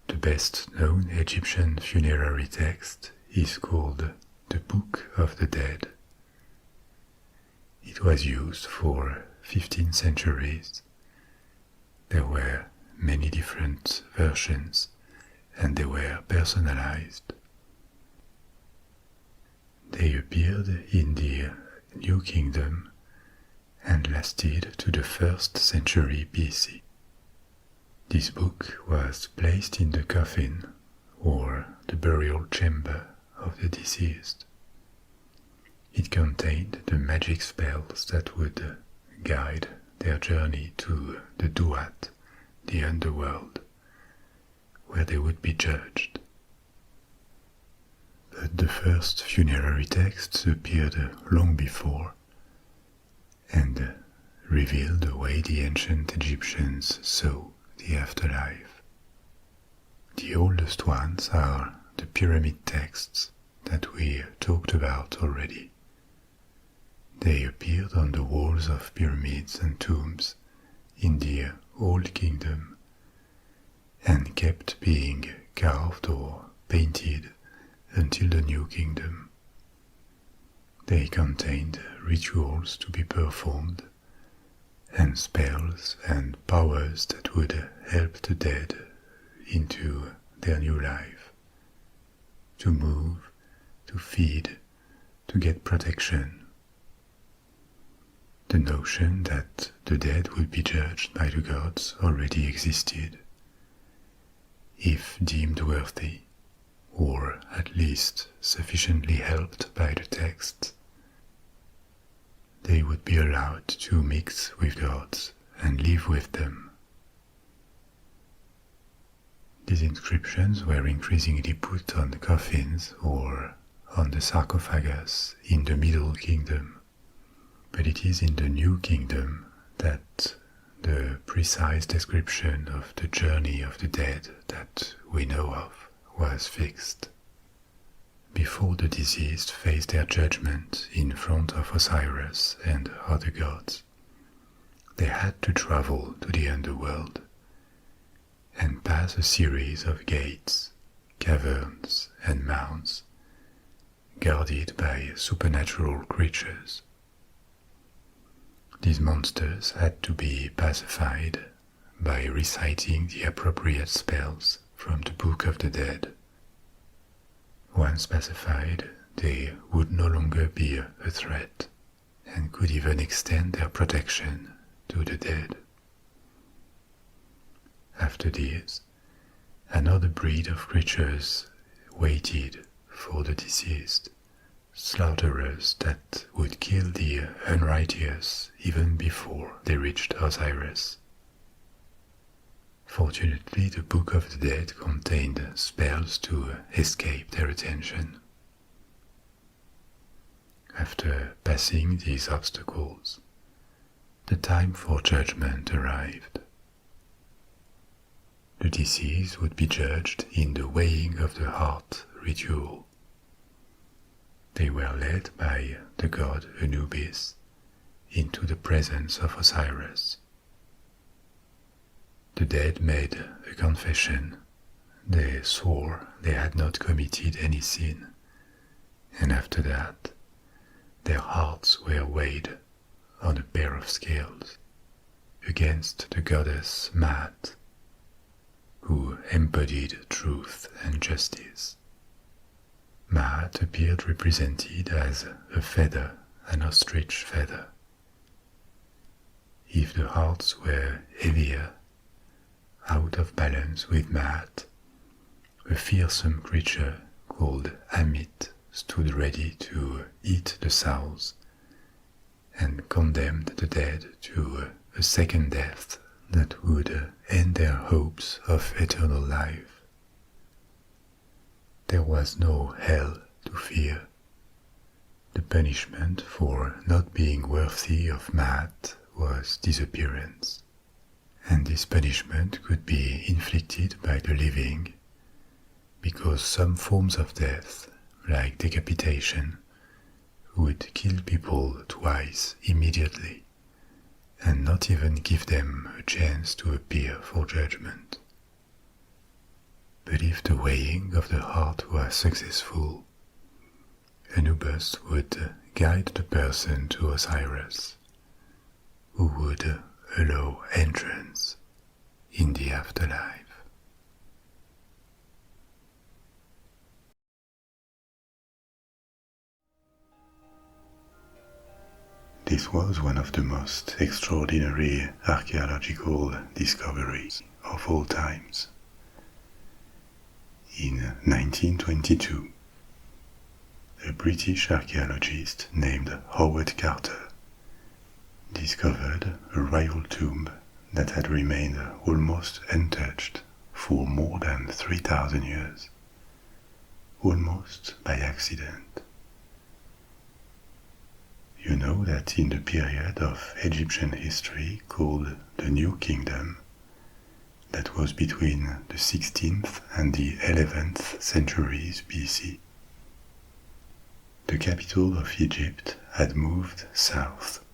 The best known Egyptian funerary text is called the Book of the Dead. It was used for 15 centuries. There were many different versions, and they were personalized. They appeared in the New Kingdom and lasted to the 1st century BC. This book was placed in the coffin or the burial chamber of the deceased. It contained the magic spells that would guide their journey to the Duat, the underworld, where they would be judged. But the first funerary texts appeared long before and revealed the way the ancient Egyptians saw the afterlife. The oldest ones are the pyramid texts that we talked about already. They appeared on the walls of pyramids and tombs in the Old Kingdom and kept being carved or painted until the New Kingdom. They contained rituals to be performed and spells and powers that would help the dead into their new life, to move, to feed, to get protection. The notion that the dead would be judged by the gods already existed. If deemed worthy, or at least sufficiently helped by the texts, they would be allowed to mix with gods and live with them. These inscriptions were increasingly put on the coffins or on the sarcophagus in the Middle Kingdom, but it is in the New Kingdom that the precise description of the journey of the dead that we know of was fixed. Before the deceased faced their judgment in front of Osiris and other gods, they had to travel to the underworld and pass a series of gates, caverns, and mounds, guarded by supernatural creatures. These monsters had to be pacified by reciting the appropriate spells from the Book of the Dead. Once pacified, they would no longer be a threat and could even extend their protection to the dead. After this, another breed of creatures waited for the deceased, slaughterers that would kill the unrighteous even before they reached Osiris. Fortunately, the Book of the Dead contained spells to escape their attention. After passing these obstacles, the time for judgment arrived. The deceased would be judged in the weighing of the heart ritual. They were led by the god Anubis into the presence of Osiris. The dead made a confession. They swore they had not committed any sin, and after that, their hearts were weighed on a pair of scales against the goddess Maat, who embodied truth and justice. Maat appeared represented as a feather, an ostrich feather. If the hearts were heavier, out of balance with Maat, a fearsome creature called Amit stood ready to eat the souls and condemned the dead to a second death that would end their hopes of eternal life. There was no hell to fear. The punishment for not being worthy of Maat was disappearance, and this punishment could be inflicted by the living, because some forms of death, like decapitation, would kill people twice immediately, and not even give them a chance to appear for judgment. But if the weighing of the heart was successful, Anubis would guide the person to Osiris, who would allow entrance in the afterlife. This was one of the most extraordinary archaeological discoveries of all times. In 1922, a British archaeologist named Howard Carter discovered a rival tomb that had remained almost untouched for more than 3,000 years, almost by accident. You know that in the period of Egyptian history called the New Kingdom, that was between the 16th and the 11th centuries BC, the capital of Egypt had moved south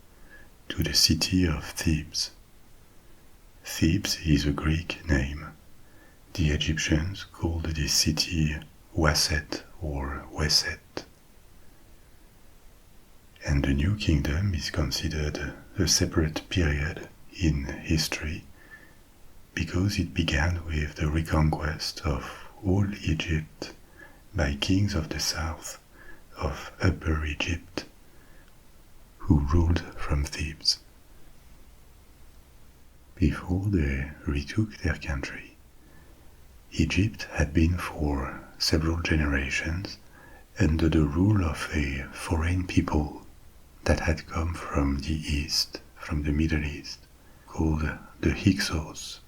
to the city of Thebes. Thebes is a Greek name. The Egyptians called this city Waset or Weset. And the New Kingdom is considered a separate period in history because it began with the reconquest of all Egypt by kings of the south of Upper Egypt, who ruled from Thebes. Before they retook their country, Egypt had been for several generations under the rule of a foreign people that had come from the East, from the Middle East, called the Hyksos.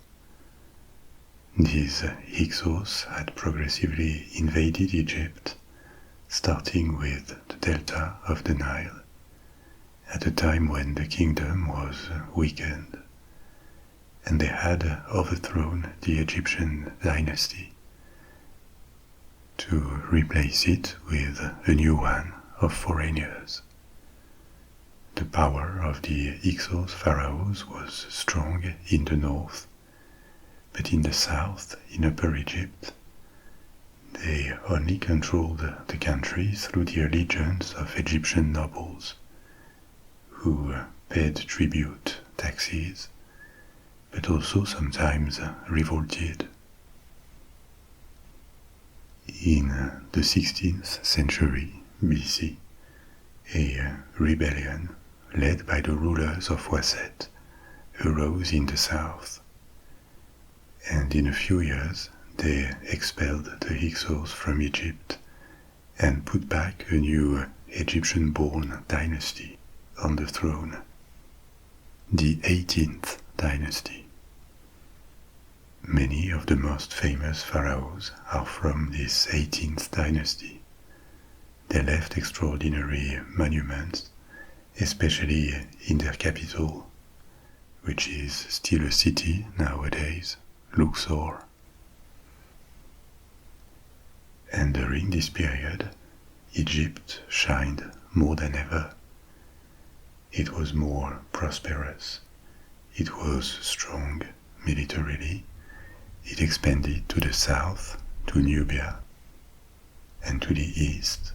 These Hyksos had progressively invaded Egypt, starting with the delta of the Nile, at a time when the kingdom was weakened, and they had overthrown the Egyptian dynasty to replace it with a new one of foreigners. The power of the Hyksos pharaohs was strong in the north, but in the south, in Upper Egypt, they only controlled the country through the allegiance of Egyptian nobles, who paid tribute, taxes, but also sometimes revolted. In the 16th century BC, a rebellion led by the rulers of Waset arose in the south, and in a few years they expelled the Hyksos from Egypt and put back a new Egyptian-born dynasty on the throne, the 18th dynasty. Many of the most famous pharaohs are from this 18th dynasty. They left extraordinary monuments, especially in their capital, which is still a city nowadays, Luxor. And during this period, Egypt shined more than ever. It was more prosperous. It was strong militarily. It expanded to the south, to Nubia, and to the east.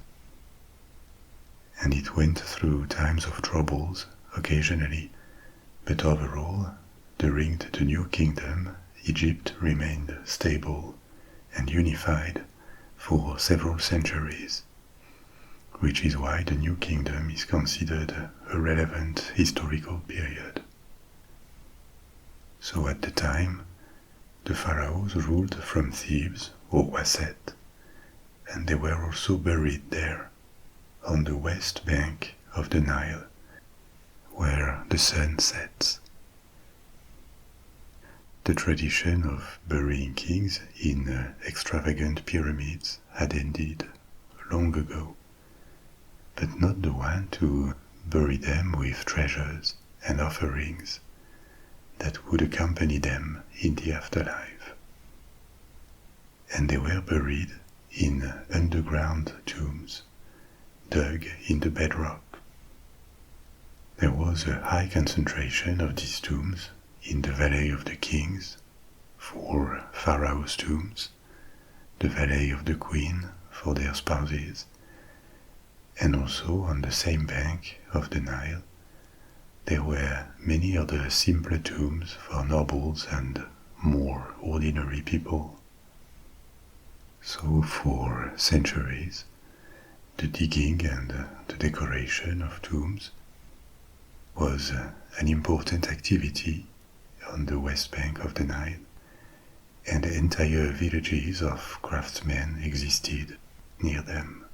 and it went through times of troubles occasionally, but overall, during the New Kingdom, Egypt remained stable and unified for several centuries, which is why the New Kingdom is considered a relevant historical period. So at the time, the pharaohs ruled from Thebes or Waset, and they were also buried there, on the west bank of the Nile, where the sun sets. The tradition of burying kings in extravagant pyramids had ended long ago, but not the one to bury them with treasures and offerings that would accompany them in the afterlife. And they were buried in underground tombs, dug in the bedrock. There was a high concentration of these tombs in the Valley of the Kings for Pharaoh's tombs, the Valley of the Queen for their spouses, and also on the same bank of the Nile there were many other simpler tombs for nobles and more ordinary people. So for centuries, the digging and the decoration of tombs was an important activity on the west bank of the Nile, and entire villages of craftsmen existed near them.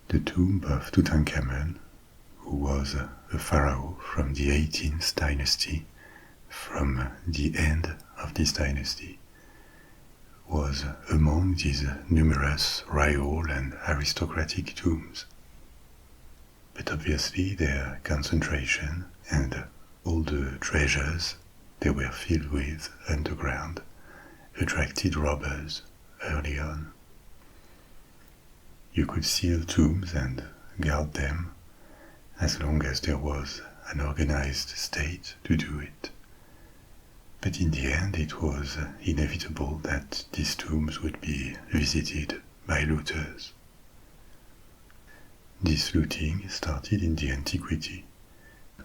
The tomb of Tutankhamun, who was a pharaoh from the 18th dynasty, from the end of this dynasty, was among these numerous royal and aristocratic tombs. But obviously their concentration and all the treasures they were filled with underground attracted robbers early on. You could seal tombs and guard them as long as there was an organized state to do it. But in the end it was inevitable that these tombs would be visited by looters. This looting started in the antiquity,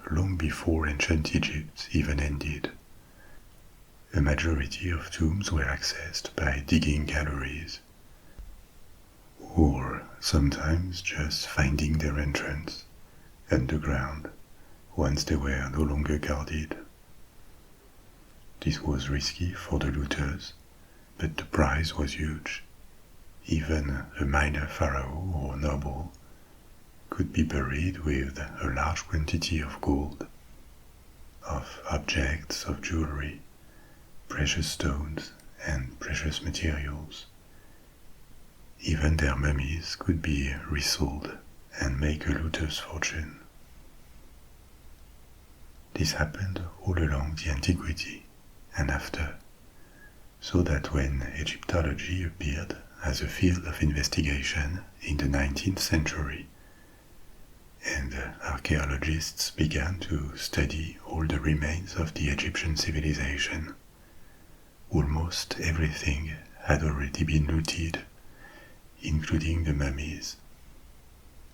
long before ancient Egypt even ended. A majority of tombs were accessed by digging galleries, or sometimes just finding their entrance underground once they were no longer guarded. This was risky for the looters, but the prize was huge. Even a minor pharaoh or noble could be buried with a large quantity of gold, of objects of jewelry, precious stones, and precious materials. Even their mummies could be resold and make a looter's fortune. This happened all along the antiquity and after, so that when Egyptology appeared as a field of investigation in the 19th century, and archaeologists began to study all the remains of the Egyptian civilization, almost everything had already been looted, including the mummies,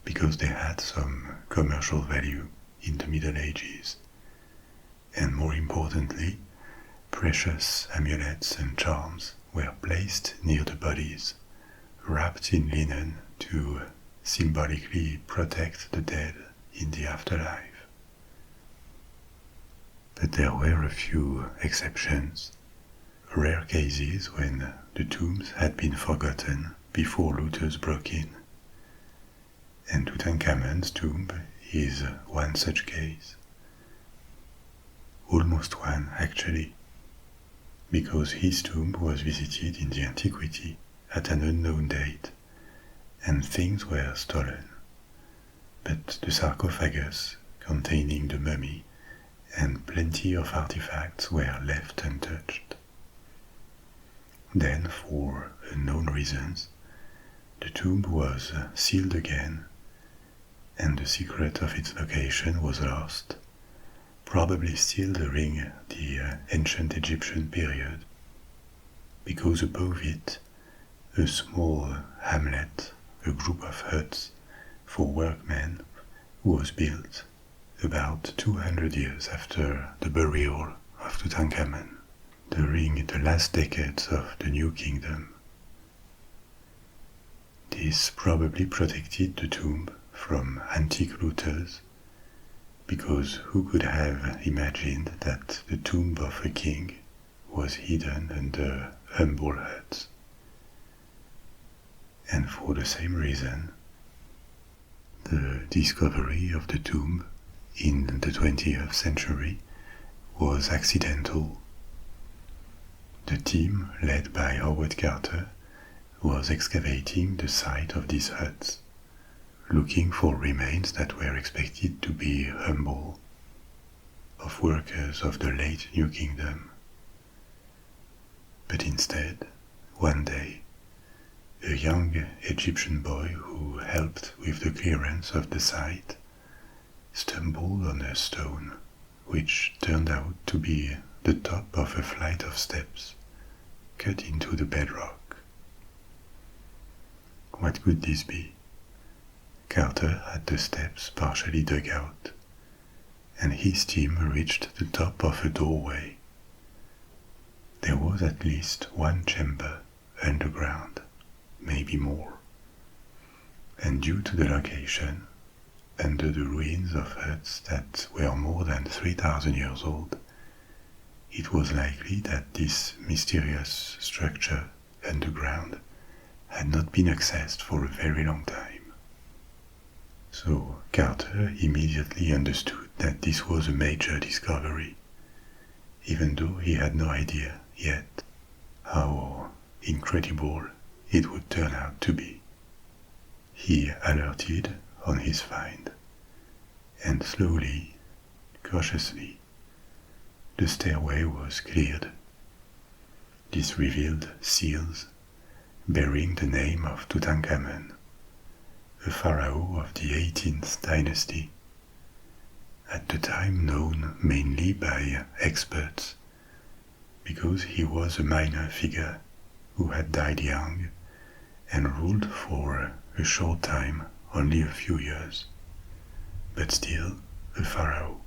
because they had some commercial value in the Middle Ages, and more importantly, precious amulets and charms were placed near the bodies, wrapped in linen to symbolically protect the dead in the afterlife. But there were a few exceptions, rare cases when the tombs had been forgotten before looters broke in. And Tutankhamun's tomb is one such case. Almost one, actually, because his tomb was visited in the antiquity at an unknown date, and things were stolen, but the sarcophagus containing the mummy and plenty of artifacts were left untouched. Then, for unknown reasons, the tomb was sealed again, and the secret of its location was lost, probably still during the ancient Egyptian period, because above it a small hamlet, a group of huts for workmen was built about 200 years after the burial of Tutankhamun, during the last decades of the New Kingdom. This probably protected the tomb from antique looters, because who could have imagined that the tomb of a king was hidden under humble huts? And for the same reason, the discovery of the tomb in the 20th century was accidental. The team, led by Howard Carter, was excavating the site of these huts, looking for remains that were expected to be humble, of workers of the late New Kingdom. But instead, one day, a young Egyptian boy who helped with the clearance of the site stumbled on a stone which turned out to be the top of a flight of steps cut into the bedrock. What could this be? Carter had the steps partially dug out, and his team reached the top of a doorway. There was at least one chamber underground, maybe more, and due to the location, under the ruins of huts that were more than 3,000 years old, it was likely that this mysterious structure underground had not been accessed for a very long time. So Carter immediately understood that this was a major discovery, even though he had no idea yet how incredible it would turn out to be. He alerted on his find, and slowly, cautiously, the stairway was cleared. This revealed seals bearing the name of Tutankhamun, a pharaoh of the 18th dynasty, at the time known mainly by experts because he was a minor figure who had died young and ruled for a short time, only a few years, but still a pharaoh.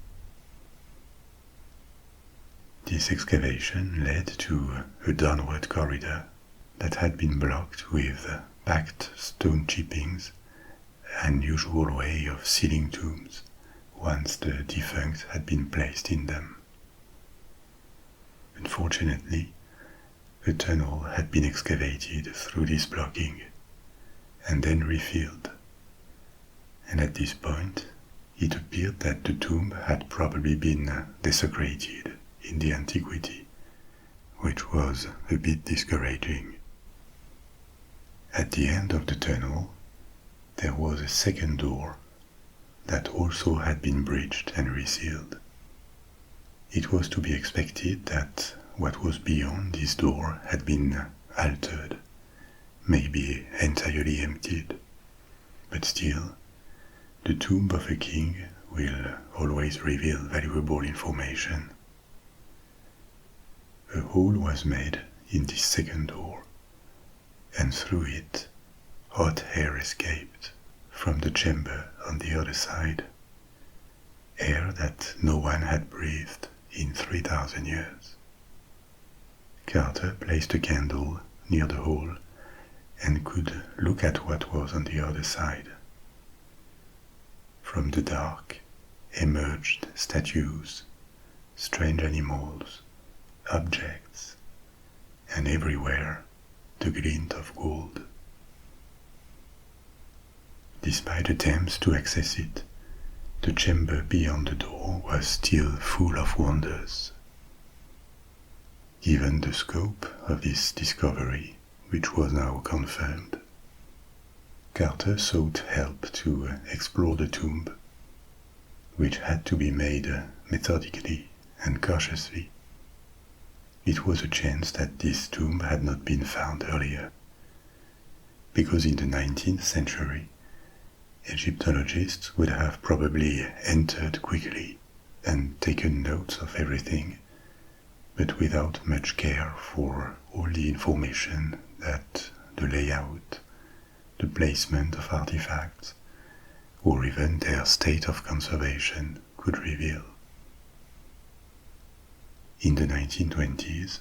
This excavation led to a downward corridor that had been blocked with packed stone chippings, an usual way of sealing tombs once the defunct had been placed in them. Unfortunately, a tunnel had been excavated through this blocking and then refilled, and at this point it appeared that the tomb had probably been desecrated in the antiquity, which was a bit discouraging. At the end of the tunnel, there was a second door that also had been breached and resealed. It was to be expected that what was beyond this door had been altered, maybe entirely emptied, but still, the tomb of a king will always reveal valuable information. A hole was made in this second door, and through it, hot air escaped from the chamber on the other side, air that no one had breathed in 3,000 years. Carter placed a candle near the hole and could look at what was on the other side. From the dark emerged statues, strange animals, objects, and everywhere the glint of gold. Despite attempts to access it, the chamber beyond the door was still full of wonders. Given the scope of this discovery, which was now confirmed, Carter sought help to explore the tomb, which had to be made methodically and cautiously. It was a chance that this tomb had not been found earlier, because in the 19th century, Egyptologists would have probably entered quickly and taken notes of everything, but without much care for all the information that the layout, the placement of artifacts, or even their state of conservation could reveal. In the 1920s,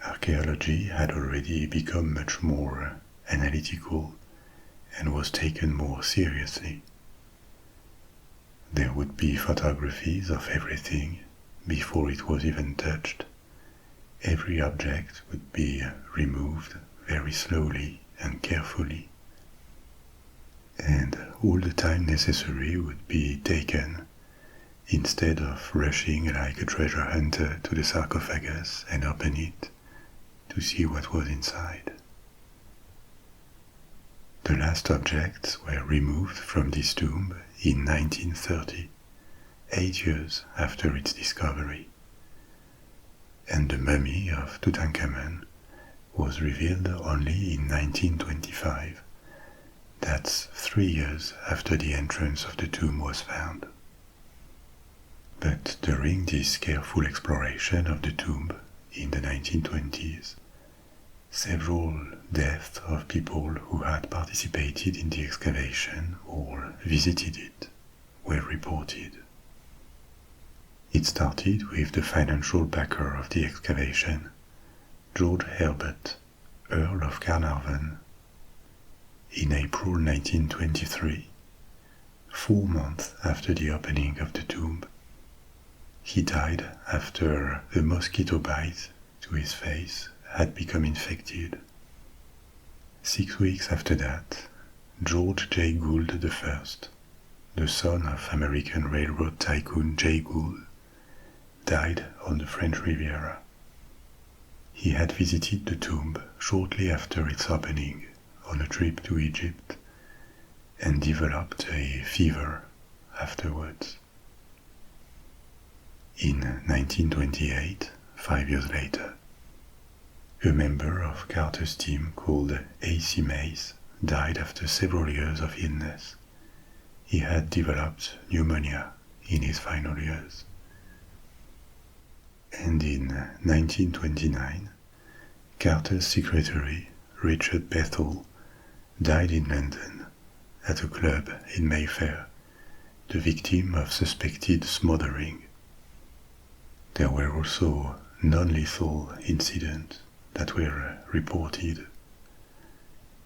archaeology had already become much more analytical and was taken more seriously. There would be photographies of everything before it was even touched. Every object would be removed very slowly and carefully, and all the time necessary would be taken instead of rushing like a treasure hunter to the sarcophagus and open it to see what was inside. The last objects were removed from this tomb in 1930, 8 years after its discovery, and the mummy of Tutankhamun was revealed only in 1925. That's 3 years after the entrance of the tomb was found. But during this careful exploration of the tomb in the 1920s, several deaths of people who had participated in the excavation or visited it were reported. It started with the financial backer of the excavation, George Herbert, Earl of Carnarvon. In April 1923, 4 months after the opening of the tomb, he died after a mosquito bite to his face had become infected. 6 weeks after that, George J. Gould I, the son of American railroad tycoon Jay Gould, died on the French Riviera. He had visited the tomb shortly after its opening on a trip to Egypt and developed a fever afterwards. In 1928, 5 years later, a member of Carter's team called A.C. Mace died after several years of illness. He had developed pneumonia in his final years. And in 1929, Carter's secretary, Richard Bethel, died in London at a club in Mayfair, the victim of suspected smothering. There were also non-lethal incidents that were reported.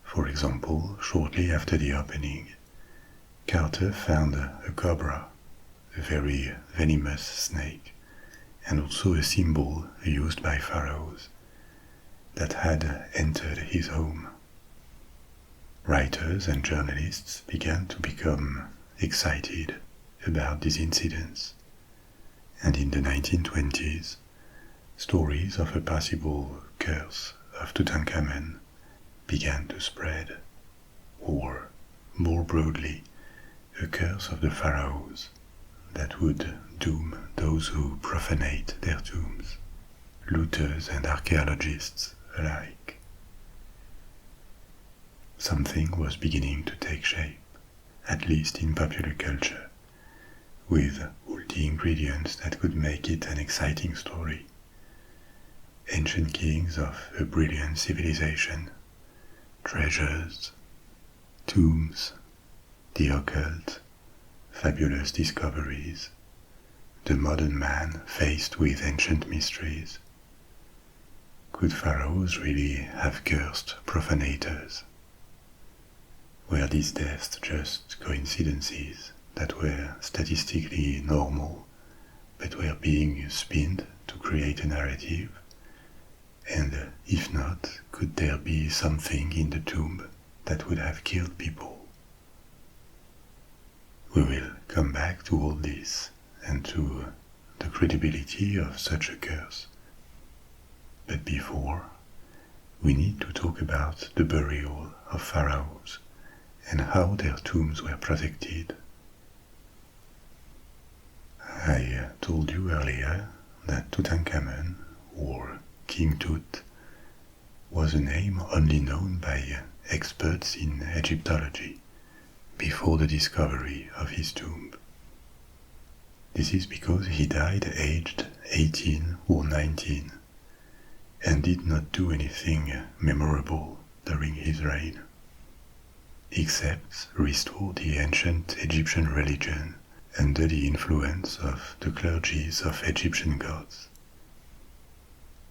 For example, shortly after the opening, Carter found a cobra, a very venomous snake, and also a symbol used by pharaohs that had entered his home. Writers and journalists began to become excited about these incidents, and in the 1920s, stories of a possible curse of Tutankhamun began to spread, or, more broadly, a curse of the pharaohs that would doom those who profanate their tombs, looters and archaeologists alike. Something was beginning to take shape, at least in popular culture, with all the ingredients that could make it an exciting story. Ancient kings of a brilliant civilization, treasures, tombs, the occult, fabulous discoveries, the modern man faced with ancient mysteries. Could pharaohs really have cursed profanators? Were these deaths just coincidences that were statistically normal, but were being spinned to create a narrative? And if not, could there be something in the tomb that would have killed people? We will come back to all this and to the credibility of such a curse. But before, we need to talk about the burial of pharaohs and how their tombs were protected. I told you earlier that Tutankhamun, or King Tut, was a name only known by experts in Egyptology before the discovery of his tomb. This is because he died aged 18 or 19 and did not do anything memorable during his reign. except restore the ancient Egyptian religion under the influence of the clergies of Egyptian gods.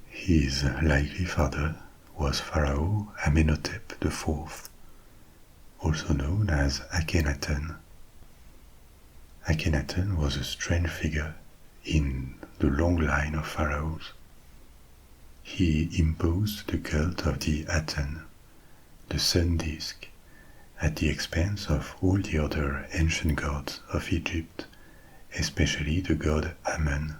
His likely father was Pharaoh Amenhotep IV, also known as Akhenaten. Akhenaten was a strange figure in the long line of pharaohs. He imposed the cult of the Aten, the sun disk, at the expense of all the other ancient gods of Egypt, especially the god Amun,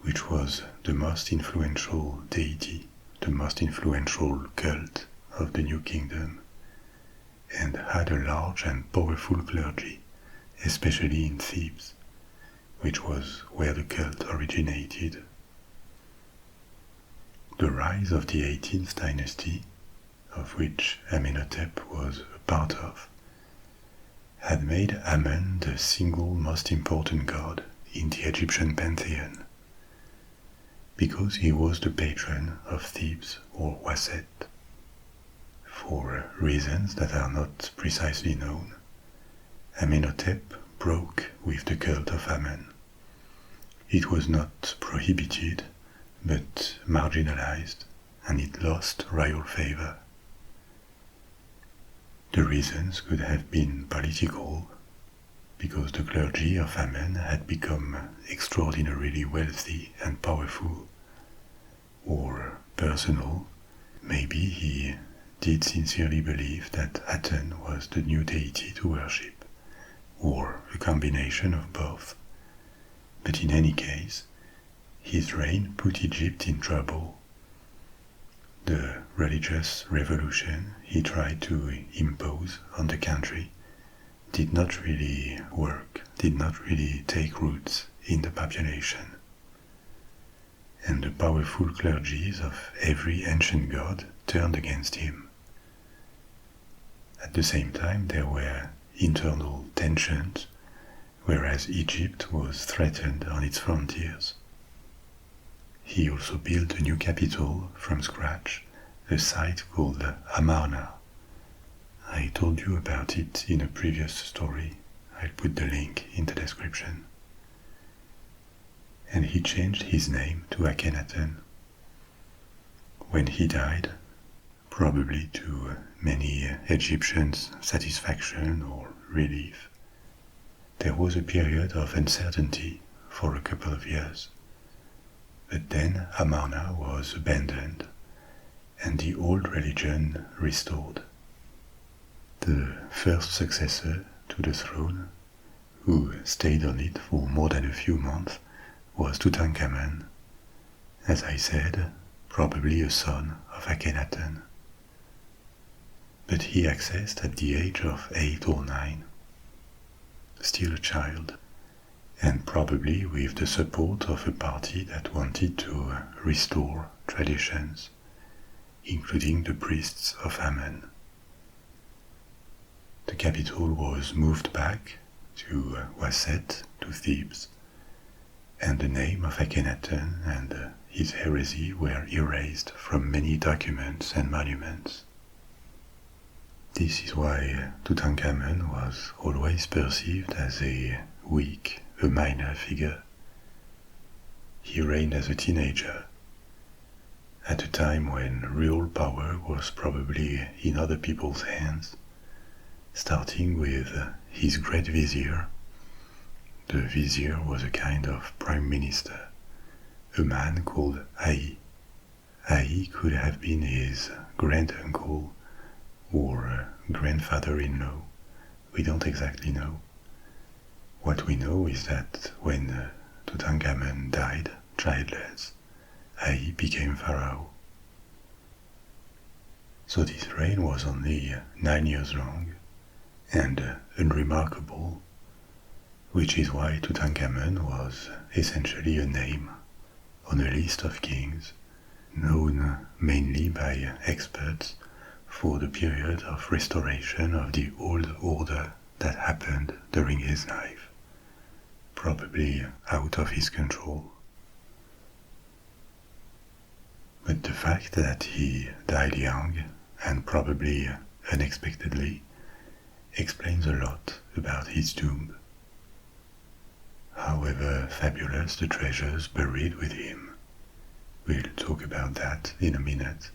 which was the most influential deity, the most influential cult of the New Kingdom, and had a large and powerful clergy, especially in Thebes, which was where the cult originated. The rise of the 18th dynasty, of which Amenhotep was a part of, had made Amun the single most important god in the Egyptian pantheon, because he was the patron of Thebes or Waset. For reasons that are not precisely known, Amenhotep broke with the cult of Amun. It was not prohibited, but marginalized, and it lost royal favor. The reasons could have been political, because the clergy of Amun had become extraordinarily wealthy and powerful, or personal. Maybe he did sincerely believe that Aten was the new deity to worship, or a combination of both. But in any case, his reign put Egypt in trouble. The religious revolution he tried to impose on the country did not really work, did not really take roots in the population. And the powerful clergies of every ancient god turned against him. At the same time, there were internal tensions, whereas Egypt was threatened on its frontiers. He also built a new capital from scratch, a site called Amarna. I told you about it in a previous story. I'll put the link in the description. And he changed his name to Akhenaten. When he died, probably to many Egyptians' satisfaction or relief, there was a period of uncertainty for a couple of years. But then Amarna was abandoned and the old religion restored. The first successor to the throne, who stayed on it for more than a few months, was Tutankhamun, as I said, probably a son of Akhenaten. But he accessed at the age of 8 or 9, still a child, and probably with the support of a party that wanted to restore traditions, including the priests of Amun. The capital was moved back to Waset, to Thebes, and the name of Akhenaten and his heresy were erased from many documents and monuments. This is why Tutankhamun was always perceived as a weak, a minor figure. He reigned as a teenager, at a time when real power was probably in other people's hands, starting with his great vizier. The vizier was a kind of prime minister, a man called Ai. Ai could have been his granduncle or grandfather-in-law. We don't exactly know. What we know is that when Tutankhamun died childless, Ai became pharaoh. So this reign was only 9 years long and unremarkable, which is why Tutankhamun was essentially a name on a list of kings, known mainly by experts for the period of restoration of the old order that happened during his life, probably out of his control. But the fact that he died young, and probably unexpectedly, explains a lot about his tomb. However fabulous the treasures buried with him, we'll talk about that in a minute,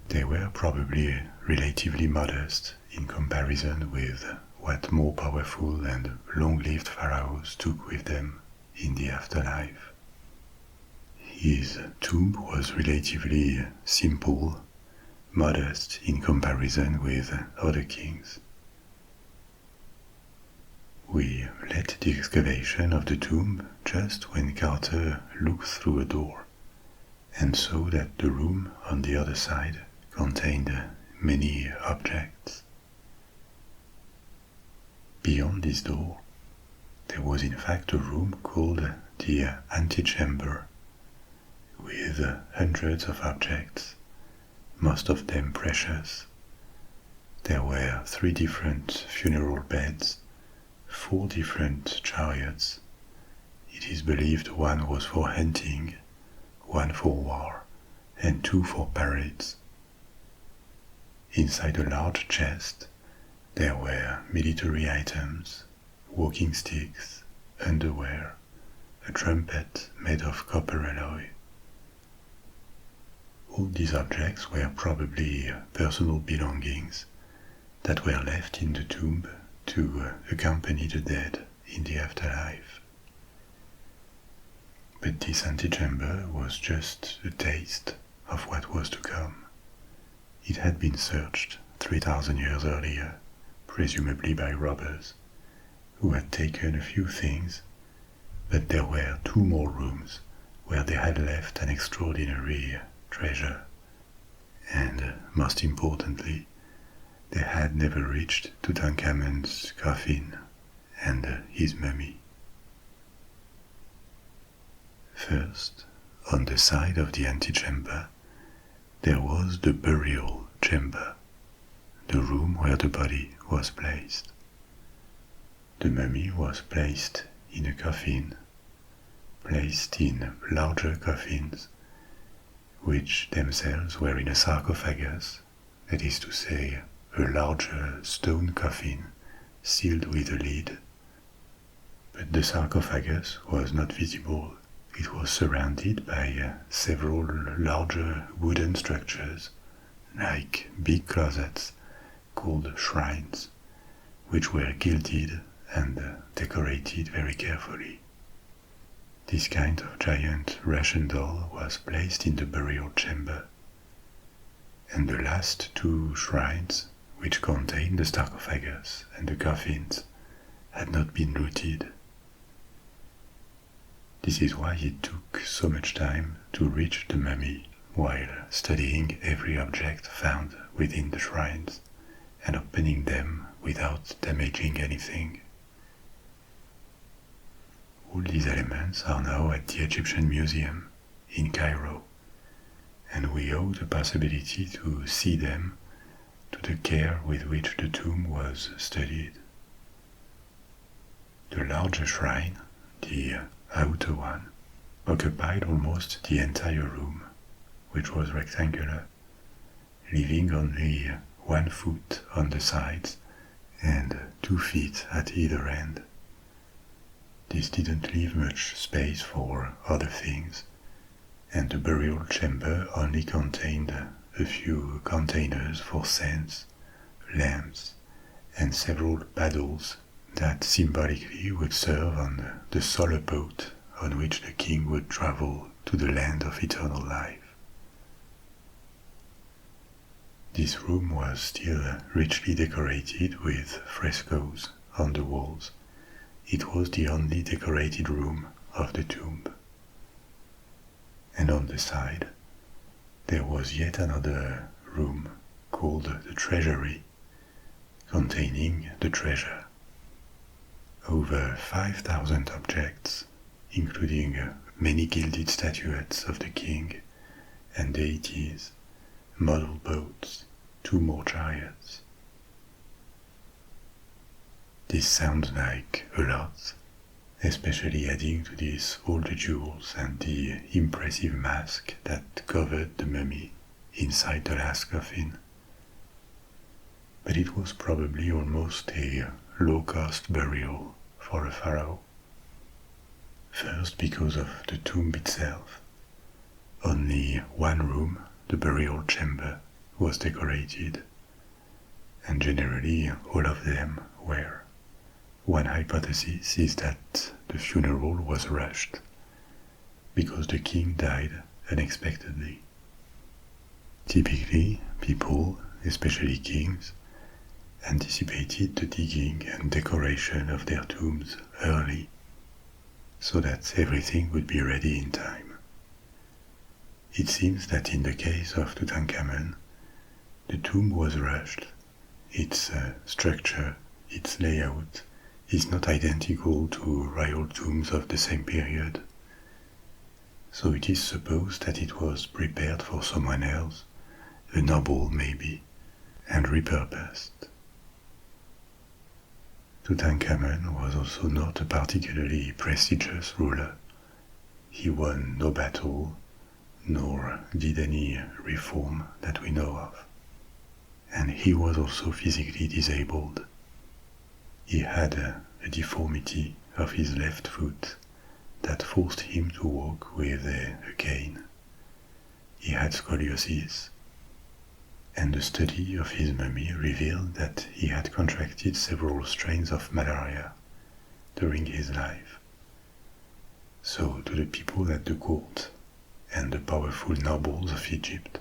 they were probably relatively modest in comparison with what more powerful and long-lived pharaohs took with them in the afterlife. His tomb was relatively simple, modest in comparison with other kings. We led the excavation of the tomb just when Carter looked through a door and saw that the room on the other side contained many objects. Beyond this door, there was in fact a room called the antechamber, with hundreds of objects, most of them precious. There were 3 different funeral beds, 4 different chariots. It is believed one was for hunting, 1 for war, and 2 for parades. Inside a large chest, there were military items, walking sticks, underwear, a trumpet made of copper alloy. All these objects were probably personal belongings that were left in the tomb to accompany the dead in the afterlife. But this antechamber was just a taste of what was to come. It had been searched 3,000 years earlier, presumably by robbers, who had taken a few things, but there were 2 more rooms where they had left an extraordinary treasure, and most importantly, they had never reached Tutankhamun's coffin and his mummy. First, on the side of the antechamber, there was the burial chamber, the room where the body was placed. The mummy was placed in a coffin, placed in larger coffins, which themselves were in a sarcophagus, that is to say, a larger stone coffin sealed with a lid. But the sarcophagus was not visible. It was surrounded by several larger wooden structures, like big closets called shrines, which were gilded and decorated very carefully. This kind of giant Russian doll was placed in the burial chamber, and the last 2 shrines, which contained the sarcophagus and the coffins, had not been looted. This is why it took so much time to reach the mummy while studying every object found within the shrines and opening them without damaging anything. All these elements are now at the Egyptian Museum in Cairo, and we owe the possibility to see them to the care with which the tomb was studied. The larger shrine, the outer one, occupied almost the entire room, which was rectangular, leaving only 1 foot on the sides and 2 feet at either end. This didn't leave much space for other things, and the burial chamber only contained a few containers for scents, lamps, and several paddles that symbolically would serve on the solar boat on which the king would travel to the land of eternal life. This room was still richly decorated with frescoes on the walls. It was the only decorated room of the tomb. And on the side, there was yet another room called the treasury, containing the treasure. Over 5,000 objects, including many gilded statuettes of the king and deities, model boats, 2 more chariots. This sounds like a lot, especially adding to this all the jewels and the impressive mask that covered the mummy inside the last coffin. but it was probably almost a low-cost burial for a pharaoh. First, because of the tomb itself. Only one room, the burial chamber, was decorated, and generally all of them were. One hypothesis is that the funeral was rushed because the king died unexpectedly. Typically, people, especially kings, anticipated the digging and decoration of their tombs early so that everything would be ready in time. It seems that in the case of Tutankhamun, the tomb was rushed. Its structure, its layout, is not identical to royal tombs of the same period. So it is supposed that it was prepared for someone else, a noble maybe, and repurposed. Tutankhamun was also not a particularly prestigious ruler. He won no battle, nor did any reform that we know of. And he was also physically disabled. He had a deformity of his left foot that forced him to walk with a cane. He had scoliosis, and the study of his mummy revealed that he had contracted several strains of malaria during his life. So to the people at the court and the powerful nobles of Egypt,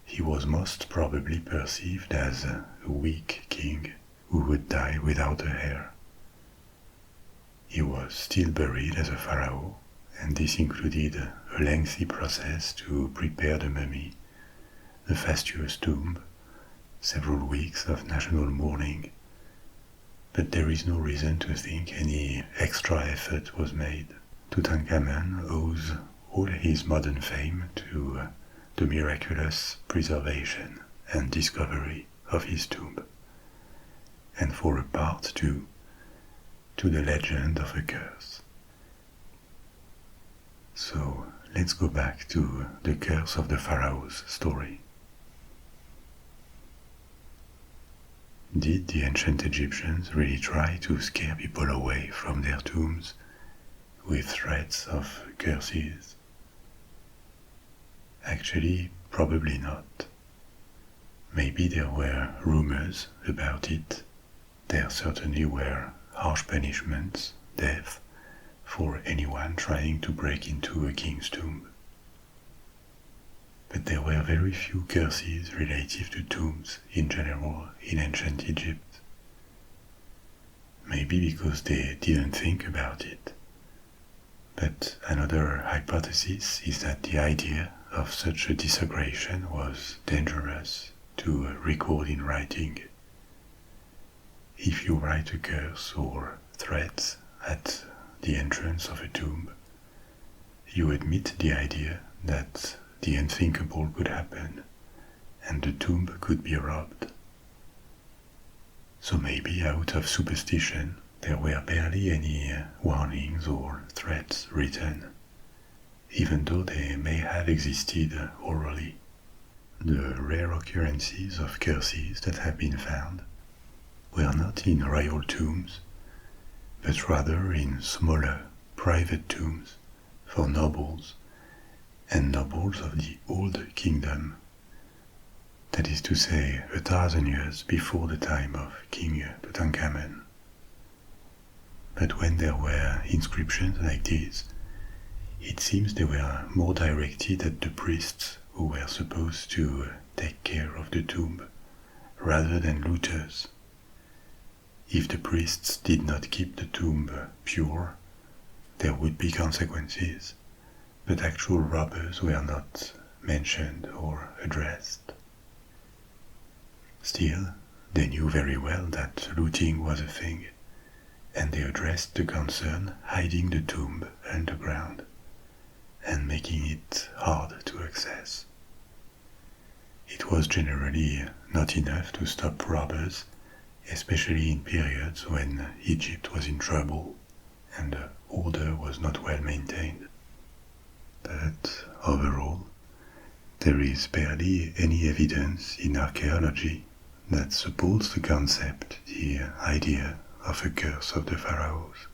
he was most probably perceived as a weak king who would die without a heir. He was still buried as a pharaoh, and this included a lengthy process to prepare the mummy, the fastuous tomb, several weeks of national mourning, but there is no reason to think any extra effort was made. Tutankhamun owes all his modern fame to the miraculous preservation and discovery of his tomb, and for a part too, to the legend of a curse. So let's go back to the curse of the pharaohs story. Did the ancient Egyptians really try to scare people away from their tombs with threats of curses? Actually, probably not. Maybe there were rumors about it. There certainly were harsh punishments, death, for anyone trying to break into a king's tomb. But there were very few curses relative to tombs in general in ancient Egypt. Maybe because they didn't think about it. But another hypothesis is that the idea of such a desecration was dangerous to record in writing. If you write a curse or threats at the entrance of a tomb, you admit the idea that the unthinkable could happen and the tomb could be robbed. So maybe out of superstition there were barely any warnings or threats written, even though they may have existed orally. The rare occurrences of curses that have been found were not in royal tombs, but rather in smaller, private tombs for nobles, and nobles of the Old Kingdom, that is to say 1,000 years before the time of King Tutankhamun. But when there were inscriptions like these, it seems they were more directed at the priests who were supposed to take care of the tomb, rather than looters. If the priests did not keep the tomb pure, there would be consequences, but actual robbers were not mentioned or addressed. Still, they knew very well that looting was a thing, and they addressed the concern hiding the tomb underground and making it hard to access. It was generally not enough to stop robbers, especially in periods when Egypt was in trouble and order was not well maintained. But overall, there is barely any evidence in archaeology that supports the concept, the idea of a curse of the pharaohs.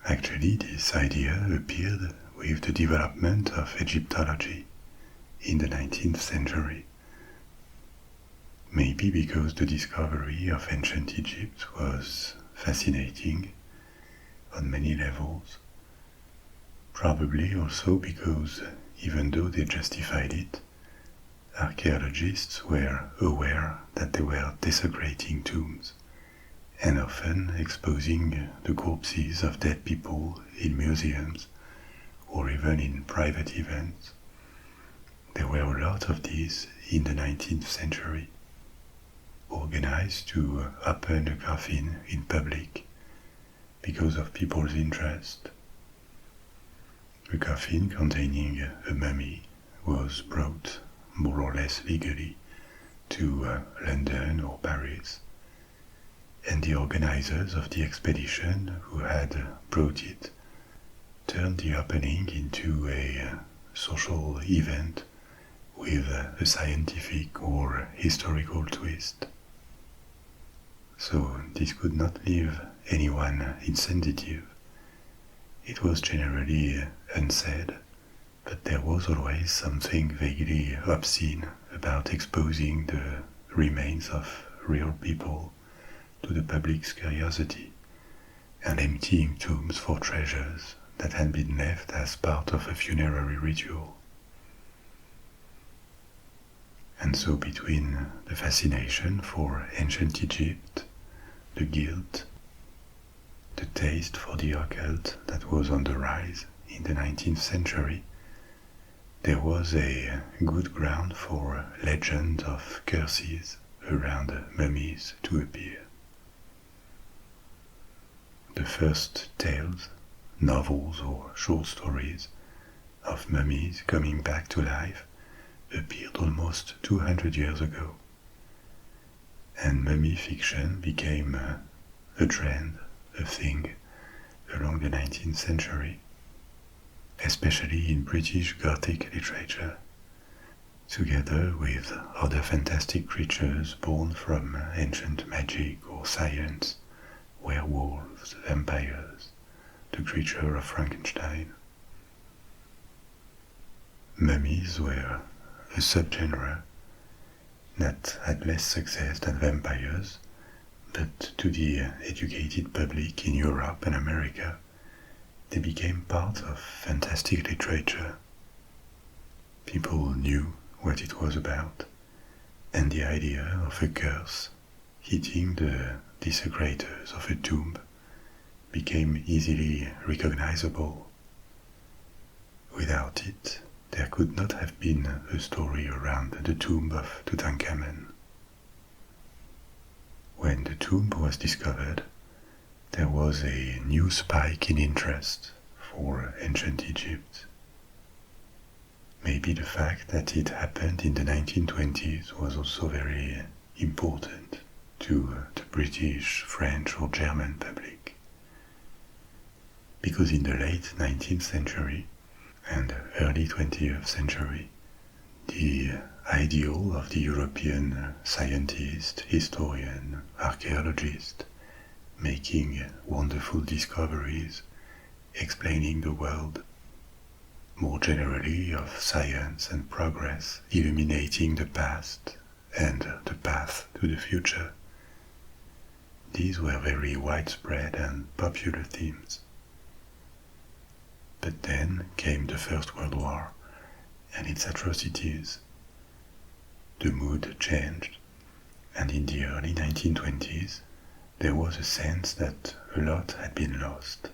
Actually, this idea appeared with the development of Egyptology in the 19th century. Maybe because the discovery of ancient Egypt was fascinating on many levels. Probably also because, even though they justified it, archaeologists were aware that they were desecrating tombs and often exposing the corpses of dead people in museums or even in private events. There were a lot of these in the 19th century, organized to open a coffin in public because of people's interest. A coffin containing a mummy was brought more or less legally to London or Paris, and the organizers of the expedition who had brought it turned the opening into a social event with a scientific or historical twist. So this could not leave anyone insensitive. It was generally unsaid, but there was always something vaguely obscene about exposing the remains of real people to the public's curiosity and emptying tombs for treasures that had been left as part of a funerary ritual. And so between the fascination for ancient Egypt, the guilt, the taste for the occult that was on the rise in the 19th century, there was a good ground for legend of curses around mummies to appear. The first tales, novels or short stories of mummies coming back to life appeared almost 200 years ago, and mummy fiction became a trend, a thing, along the 19th century, especially in British Gothic literature, together with other fantastic creatures born from ancient magic or science, werewolves, vampires, the creature of Frankenstein. Mummies were a subgenre that had less success than vampires, but to the educated public in Europe and America, they became part of fantastic literature. People knew what it was about, and the idea of a curse hitting the desecrators of a tomb became easily recognizable. Without it, there could not have been a story around the tomb of Tutankhamun. When the tomb was discovered, there was a new spike in interest for ancient Egypt. Maybe the fact that it happened in the 1920s was also very important to the British, French or German public. Because in the late 19th century and early 20th century, the ideal of the European scientist, historian, archaeologist, making wonderful discoveries, explaining the world, more generally of science and progress, illuminating the past and the path to the future. These were very widespread and popular themes. But then came the First World War and its atrocities. The mood changed, and in the early 1920s there was a sense that a lot had been lost.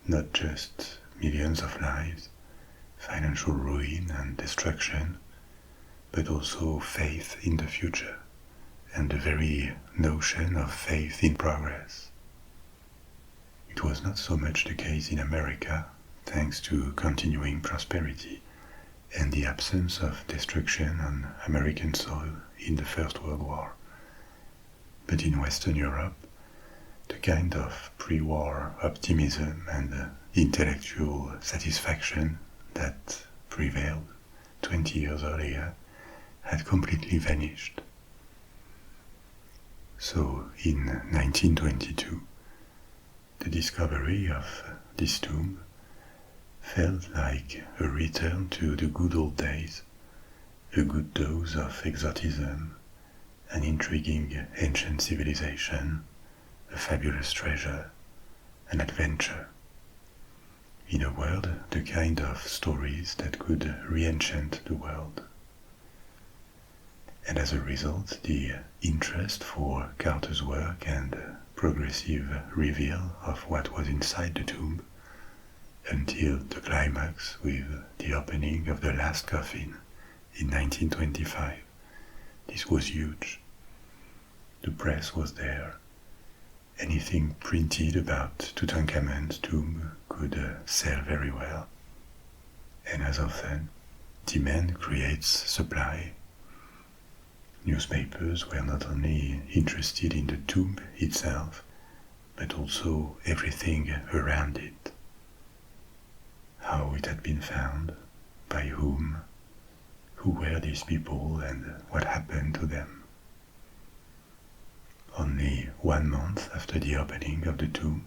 Not just millions of lives, financial ruin and destruction, but also faith in the future and the very notion of faith in progress. It was not so much the case in America, thanks to continuing prosperity and the absence of destruction on American soil in the First World War. But in Western Europe, the kind of pre-war optimism and intellectual satisfaction that prevailed 20 years earlier had completely vanished. So in 1922, the discovery of this tomb felt like a return to the good old days, a good dose of exotism, an intriguing ancient civilization, a fabulous treasure, an adventure. In a word, the kind of stories that could re-enchant the world. And as a result, the interest for Carter's work and progressive reveal of what was inside the tomb, until the climax with the opening of the last coffin in 1925. This was huge. The press was there. Anything printed about Tutankhamun's tomb could sell very well. And as often, demand creates supply. Newspapers were not only interested in the tomb itself, but also everything around it. How it had been found, by whom, who were these people, and what happened to them. Only 1 month after the opening of the tomb,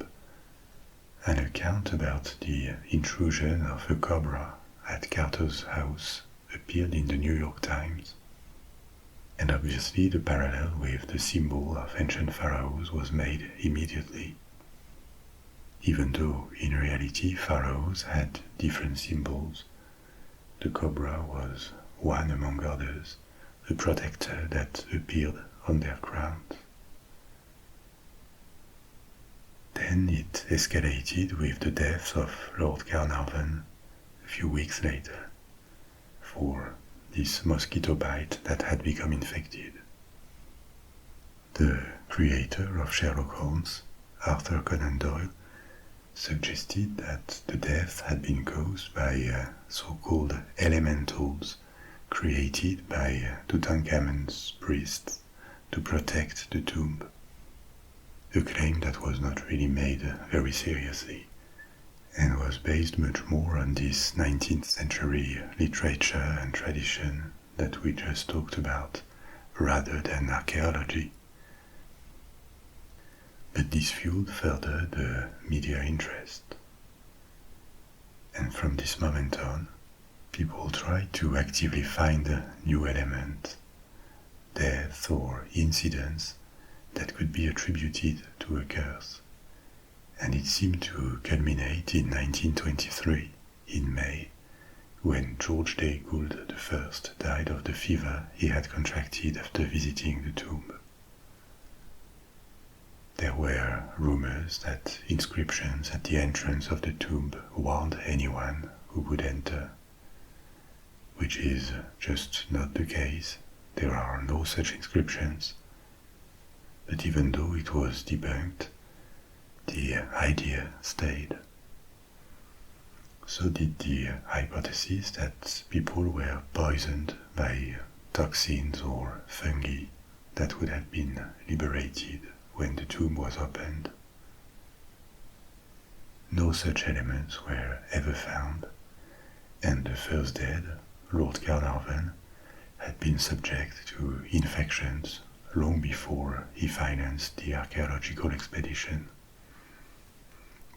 an account about the intrusion of a cobra at Carter's house appeared in the New York Times. And obviously the parallel with the symbol of ancient pharaohs was made immediately. Even though in reality pharaohs had different symbols, the cobra was one among others, a protector that appeared on their crowns. Then it escalated with the death of Lord Carnarvon a few weeks later, for this mosquito bite that had become infected. The creator of Sherlock Holmes, Arthur Conan Doyle, suggested that the death had been caused by so-called elementals created by Tutankhamun's priests to protect the tomb, a claim that was not really made very seriously and was based much more on this 19th century literature and tradition that we just talked about, rather than archaeology. But this fueled further the media interest. And from this moment on, people tried to actively find new elements, deaths or incidents that could be attributed to a curse. And it seemed to culminate in 1923, in May, when George Day Gould I died of the fever he had contracted after visiting the tomb. There were rumors that inscriptions at the entrance of the tomb warned anyone who would enter, which is just not the case. There are no such inscriptions. But even though it was debunked, the idea stayed. So did the hypothesis that people were poisoned by toxins or fungi that would have been liberated when the tomb was opened. No such elements were ever found, and the first dead, Lord Carnarvon, had been subject to infections long before he financed the archaeological expedition.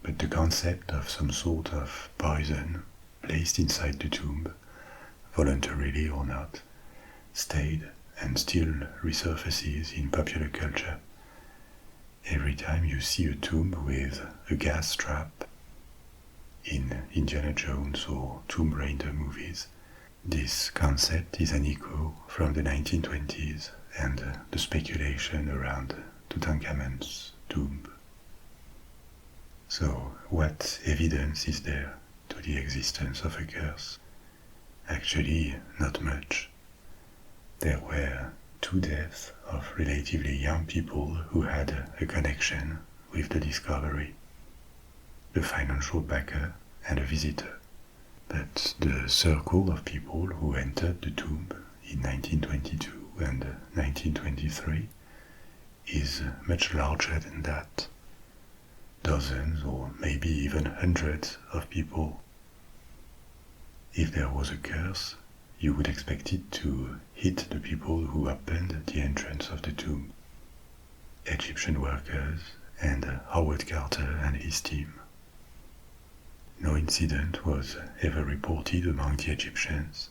But the concept of some sort of poison placed inside the tomb, voluntarily or not, stayed and still resurfaces in popular culture. Every time you see a tomb with a gas trap in Indiana Jones or Tomb Raider movies, this concept is an echo from the 1920s and the speculation around Tutankhamun's tomb. So, what evidence is there to the existence of a curse? Actually, not much. There were 2 deaths of relatively young people who had a connection with the discovery, a financial backer and a visitor. But the circle of people who entered the tomb in 1922 and 1923 is much larger than that. Dozens or maybe even hundreds of people. If there was a curse, you would expect it to hit the people who opened the entrance of the tomb, Egyptian workers and Howard Carter and his team. No incident was ever reported among the Egyptians,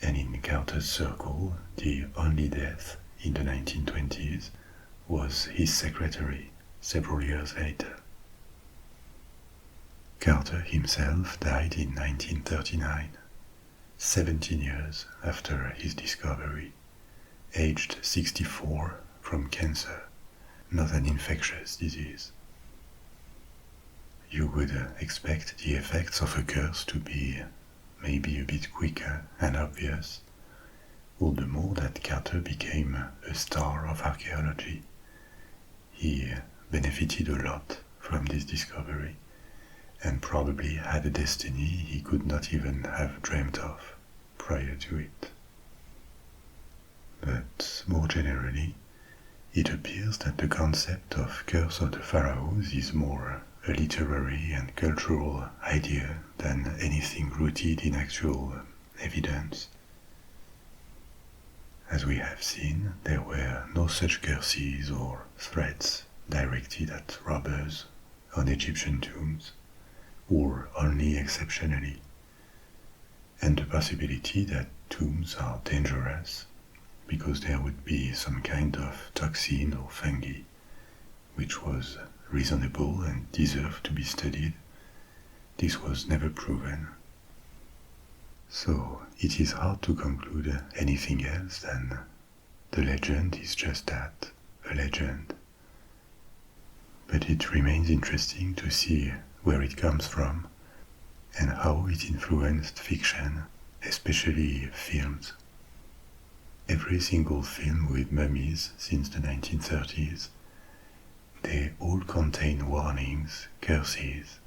and in Carter's circle, the only death in the 1920s was his secretary several years later. Carter himself died in 1939, 17 years after his discovery, aged 64 from cancer, not an infectious disease. You would expect the effects of a curse to be maybe a bit quicker and obvious, all the more that Carter became a star of archaeology. He benefited a lot from this discovery, and probably had a destiny he could not even have dreamt of prior to it. But more generally, it appears that the concept of Curse of the Pharaohs is more a literary and cultural idea than anything rooted in actual evidence. As we have seen, there were no such curses or threats directed at robbers on Egyptian tombs, or only exceptionally, and the possibility that tombs are dangerous because there would be some kind of toxin or fungi, which was reasonable and deserved to be studied, this was never proven. So it is hard to conclude anything else than the legend is just that, a legend. But it remains interesting to see where it comes from and how it influenced fiction, especially films. Every single film with mummies since the 1930s, they all contain warnings, curses,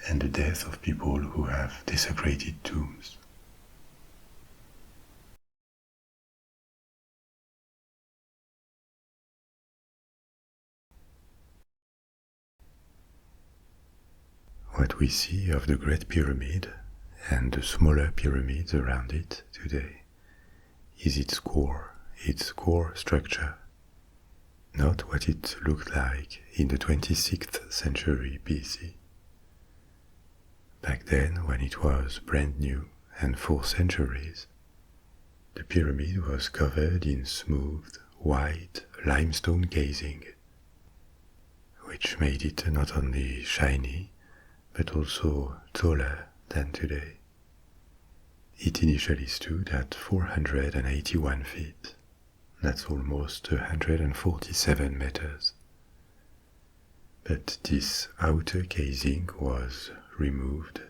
and the death of people who have desecrated tombs. What we see of the Great Pyramid and the smaller pyramids around it today is its core structure, not what it looked like in the 26th century BC. Back then, when it was brand new and for centuries, the pyramid was covered in smooth, white limestone casing, which made it not only shiny, but also taller than today. It initially stood at 481 feet. That's almost 147 meters. But this outer casing was removed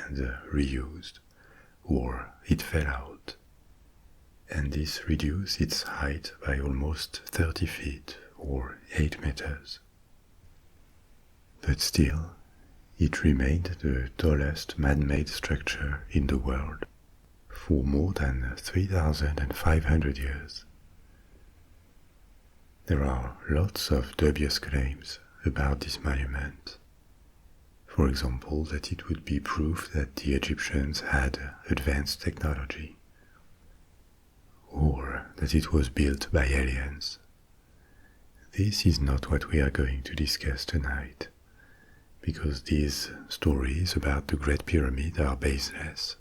and reused, or it fell out, and this reduced its height by almost 30 feet or 8 meters. But still, it remained the tallest man-made structure in the world for more than 3,500 years. There are lots of dubious claims about this monument. For example, that it would be proof that the Egyptians had advanced technology, or that it was built by aliens. This is not what we are going to discuss tonight, because these stories about the Great Pyramid are baseless.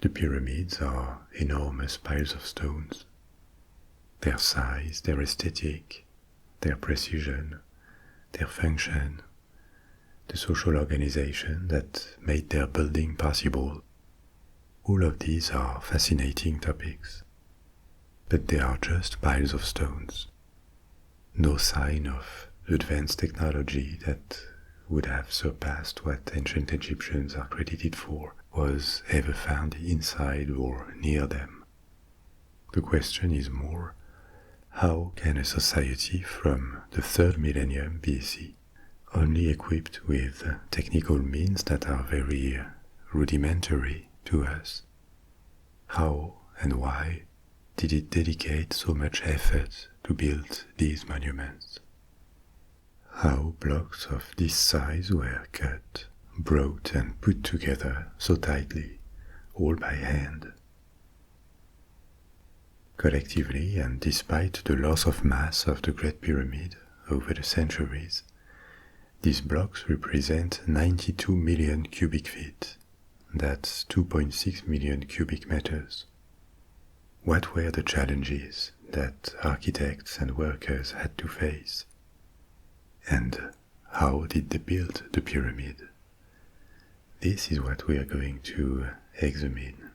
The pyramids are enormous piles of stones. Their size, their aesthetic, their precision, their function, the social organization that made their building possible, all of these are fascinating topics. But they are just piles of stones. No sign of advanced technology that would have surpassed what ancient Egyptians are credited for was ever found inside or near them. The question is more, how can a society from the 3rd millennium BC, only equipped with technical means that are very rudimentary to us, how and why did it dedicate so much effort to build these monuments? How blocks of this size were cut, brought and put together so tightly, all by hand. Collectively, and despite the loss of mass of the Great Pyramid over the centuries, these blocks represent 92 million cubic feet. That's 2.6 million cubic meters. What were the challenges that architects and workers had to face? And how did they build the pyramid? This is what we are going to examine.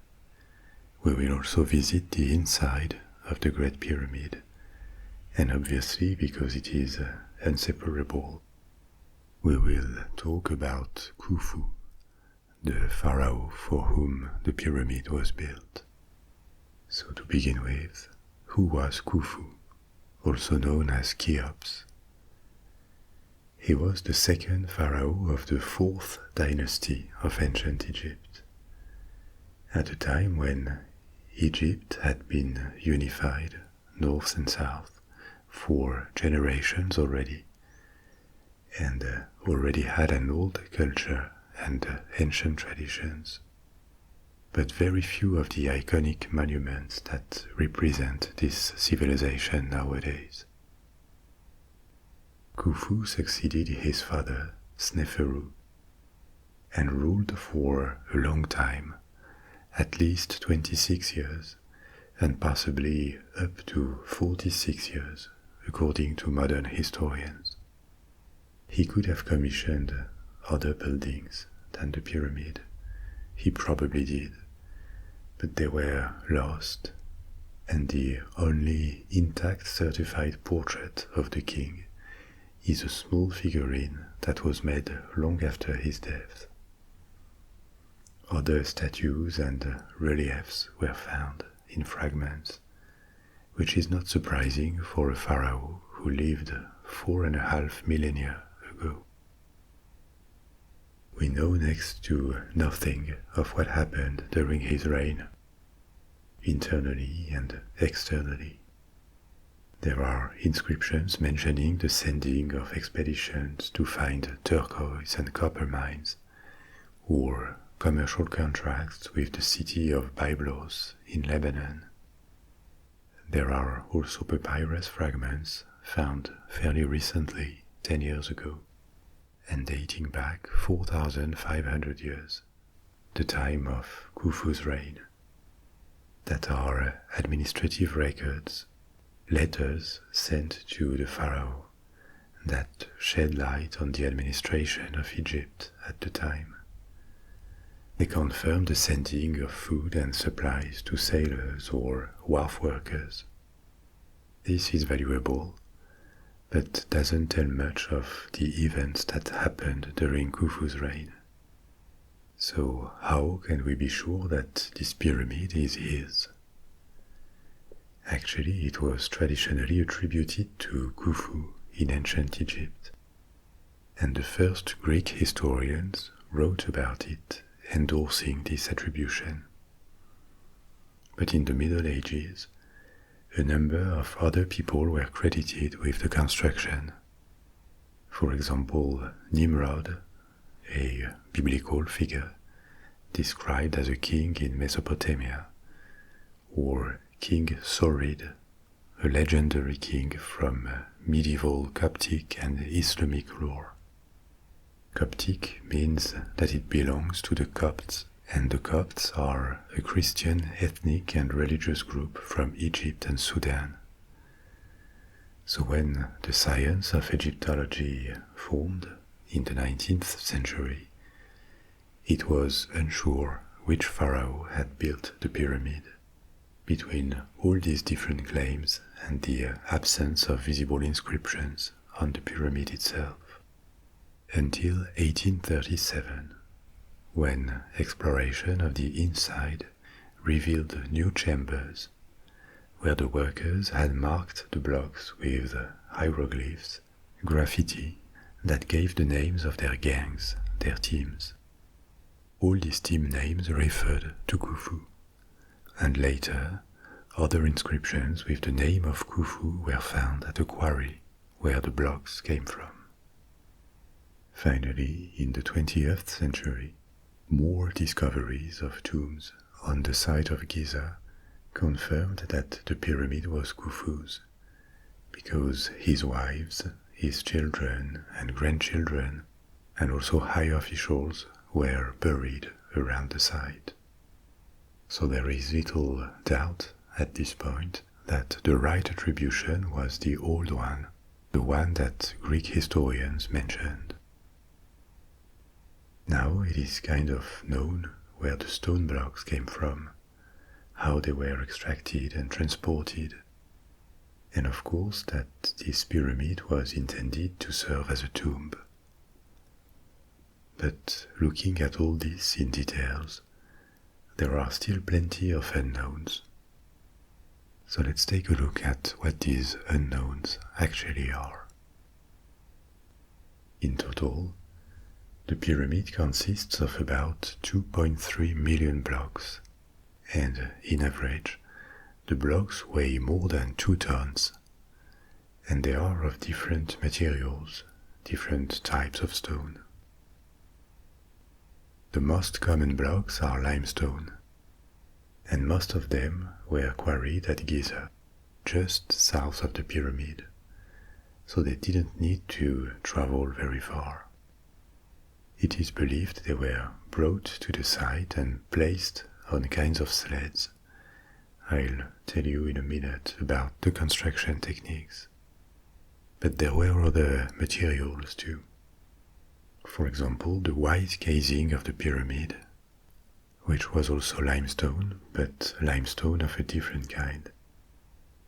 We will also visit the inside of the Great Pyramid, and obviously, because it is inseparable, we will talk about Khufu, the pharaoh for whom the pyramid was built. So to begin with, who was Khufu, also known as Cheops? He was the second pharaoh of the fourth dynasty of ancient Egypt, at a time when Egypt had been unified, north and south, for generations already, and already had an old culture and ancient traditions, but very few of the iconic monuments that represent this civilization nowadays. Khufu succeeded his father, Sneferu, and ruled for a long time, at least 26 years, and possibly up to 46 years, according to modern historians. He could have commissioned other buildings than the pyramid. He probably did, but they were lost, and the only intact certified portrait of the king is a small figurine that was made long after his death. Other statues and reliefs were found in fragments, which is not surprising for a pharaoh who lived 4.5 millennia ago. We know next to nothing of what happened during his reign, internally and externally. There are inscriptions mentioning the sending of expeditions to find turquoise and copper mines, or commercial contracts with the city of Byblos in Lebanon. There are also papyrus fragments found fairly recently, 10 years ago, and dating back 4,500 years, the time of Khufu's reign, that are administrative records, letters sent to the pharaoh that shed light on the administration of Egypt at the time. They confirm the sending of food and supplies to sailors or wharf workers. This is valuable, but doesn't tell much of the events that happened during Khufu's reign. So how can we be sure that this pyramid is his? Actually, it was traditionally attributed to Khufu in ancient Egypt, and the first Greek historians wrote about it, endorsing this attribution. But in the Middle Ages, a number of other people were credited with the construction. For example, Nimrod, a biblical figure described as a king in Mesopotamia, or King Sorid, a legendary king from medieval Coptic and Islamic lore. Coptic means that it belongs to the Copts, and the Copts are a Christian ethnic and religious group from Egypt and Sudan. So when the science of Egyptology formed in the 19th century, it was unsure which pharaoh had built the pyramid, between all these different claims and the absence of visible inscriptions on the pyramid itself, until 1837, when exploration of the inside revealed new chambers where the workers had marked the blocks with hieroglyphs, graffiti, that gave the names of their gangs, their teams. All these team names referred to Khufu, and later other inscriptions with the name of Khufu were found at a quarry where the blocks came from. Finally, in the 20th century, more discoveries of tombs on the site of Giza confirmed that the pyramid was Khufu's, because his wives, his children and grandchildren, and also high officials were buried around the site. So there is little doubt at this point that the right attribution was the old one, the one that Greek historians mentioned. Now it is kind of known where the stone blocks came from, how they were extracted and transported, and of course that this pyramid was intended to serve as a tomb. But looking at all this in details, there are still plenty of unknowns. So let's take a look at what these unknowns actually are. In total, the pyramid consists of about 2.3 million blocks, and in average, the blocks weigh more than 2 tons, and they are of different materials, different types of stone. The most common blocks are limestone, and most of them were quarried at Giza, just south of the pyramid, so they didn't need to travel very far. It is believed they were brought to the site and placed on kinds of sleds. I'll tell you in a minute about the construction techniques. But there were other materials too. For example, the white casing of the pyramid, which was also limestone, but limestone of a different kind.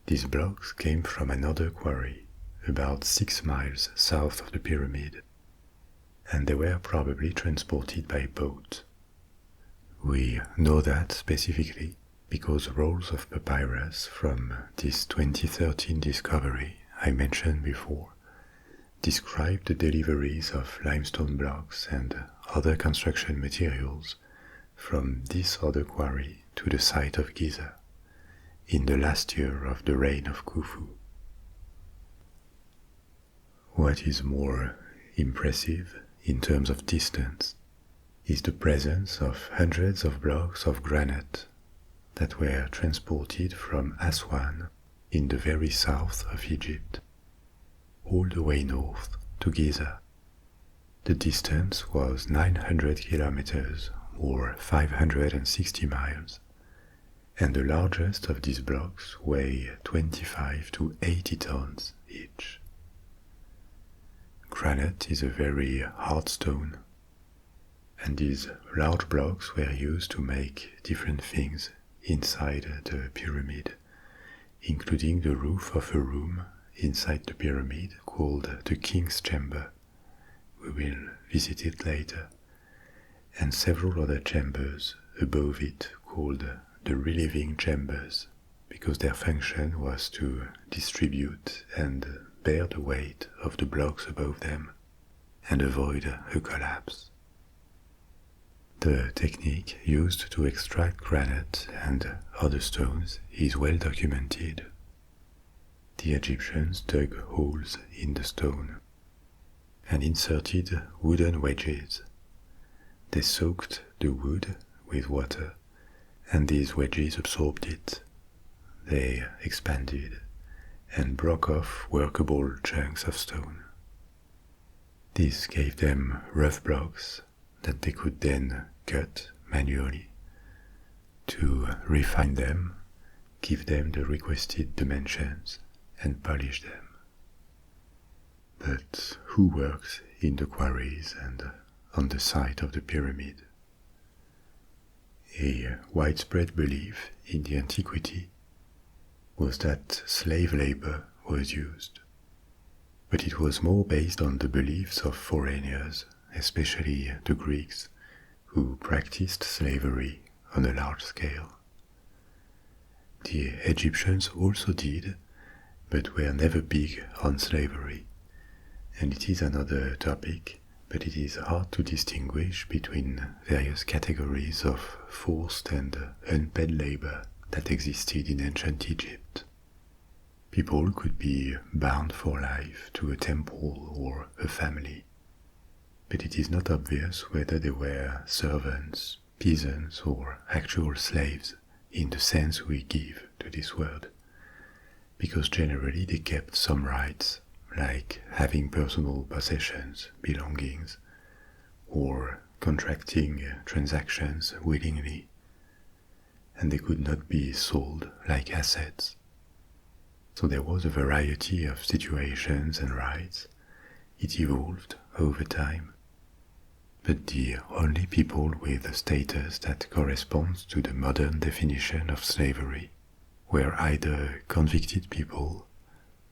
These blocks came from another quarry, about 6 miles south of the pyramid, and they were probably transported by boat. We know that specifically because rolls of papyrus from this 2013 discovery I mentioned before describe the deliveries of limestone blocks and other construction materials from this other quarry to the site of Giza in the last year of the reign of Khufu. What is more impressive in terms of distance is the presence of hundreds of blocks of granite that were transported from Aswan in the very south of Egypt, all the way north to Giza. The distance was 900 kilometers or 560 miles, and the largest of these blocks weigh 25 to 80 tons each. Granite is a very hard stone, and these large blocks were used to make different things inside the pyramid, including the roof of a room inside the pyramid called the King's Chamber. We will visit it later, and several other chambers above it called the relieving chambers, because their function was to distribute and bear the weight of the blocks above them and avoid a collapse. The technique used to extract granite and other stones is well documented. The Egyptians dug holes in the stone and inserted wooden wedges. They soaked the wood with water, and these wedges absorbed it. They expanded and broke off workable chunks of stone. This gave them rough blocks that they could then cut manually to refine them, give them the requested dimensions, and polish them. But who works in the quarries and on the site of the pyramid? A widespread belief in the antiquity was that slave labor was used, but it was more based on the beliefs of foreigners, especially the Greeks, who practiced slavery on a large scale. The Egyptians also did, but were never big on slavery, and it is another topic, but it is hard to distinguish between various categories of forced and unpaid labor that existed in ancient Egypt. People could be bound for life to a temple or a family, but it is not obvious whether they were servants, peasants or actual slaves in the sense we give to this word, because generally they kept some rights, like having personal possessions, belongings, or contracting transactions willingly, and they could not be sold like assets. So there was a variety of situations and rights. It evolved over time. But the only people with a status that corresponds to the modern definition of slavery were either convicted people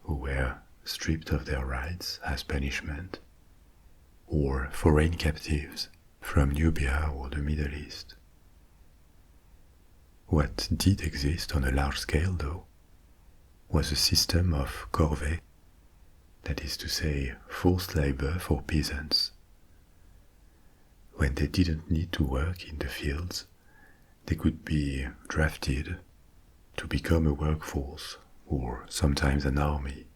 who were stripped of their rights as punishment, or foreign captives from Nubia or the Middle East. What did exist on a large scale, though, was a system of corvée, that is to say, forced labor for peasants. When they didn't need to work in the fields, they could be drafted to become a workforce or sometimes an army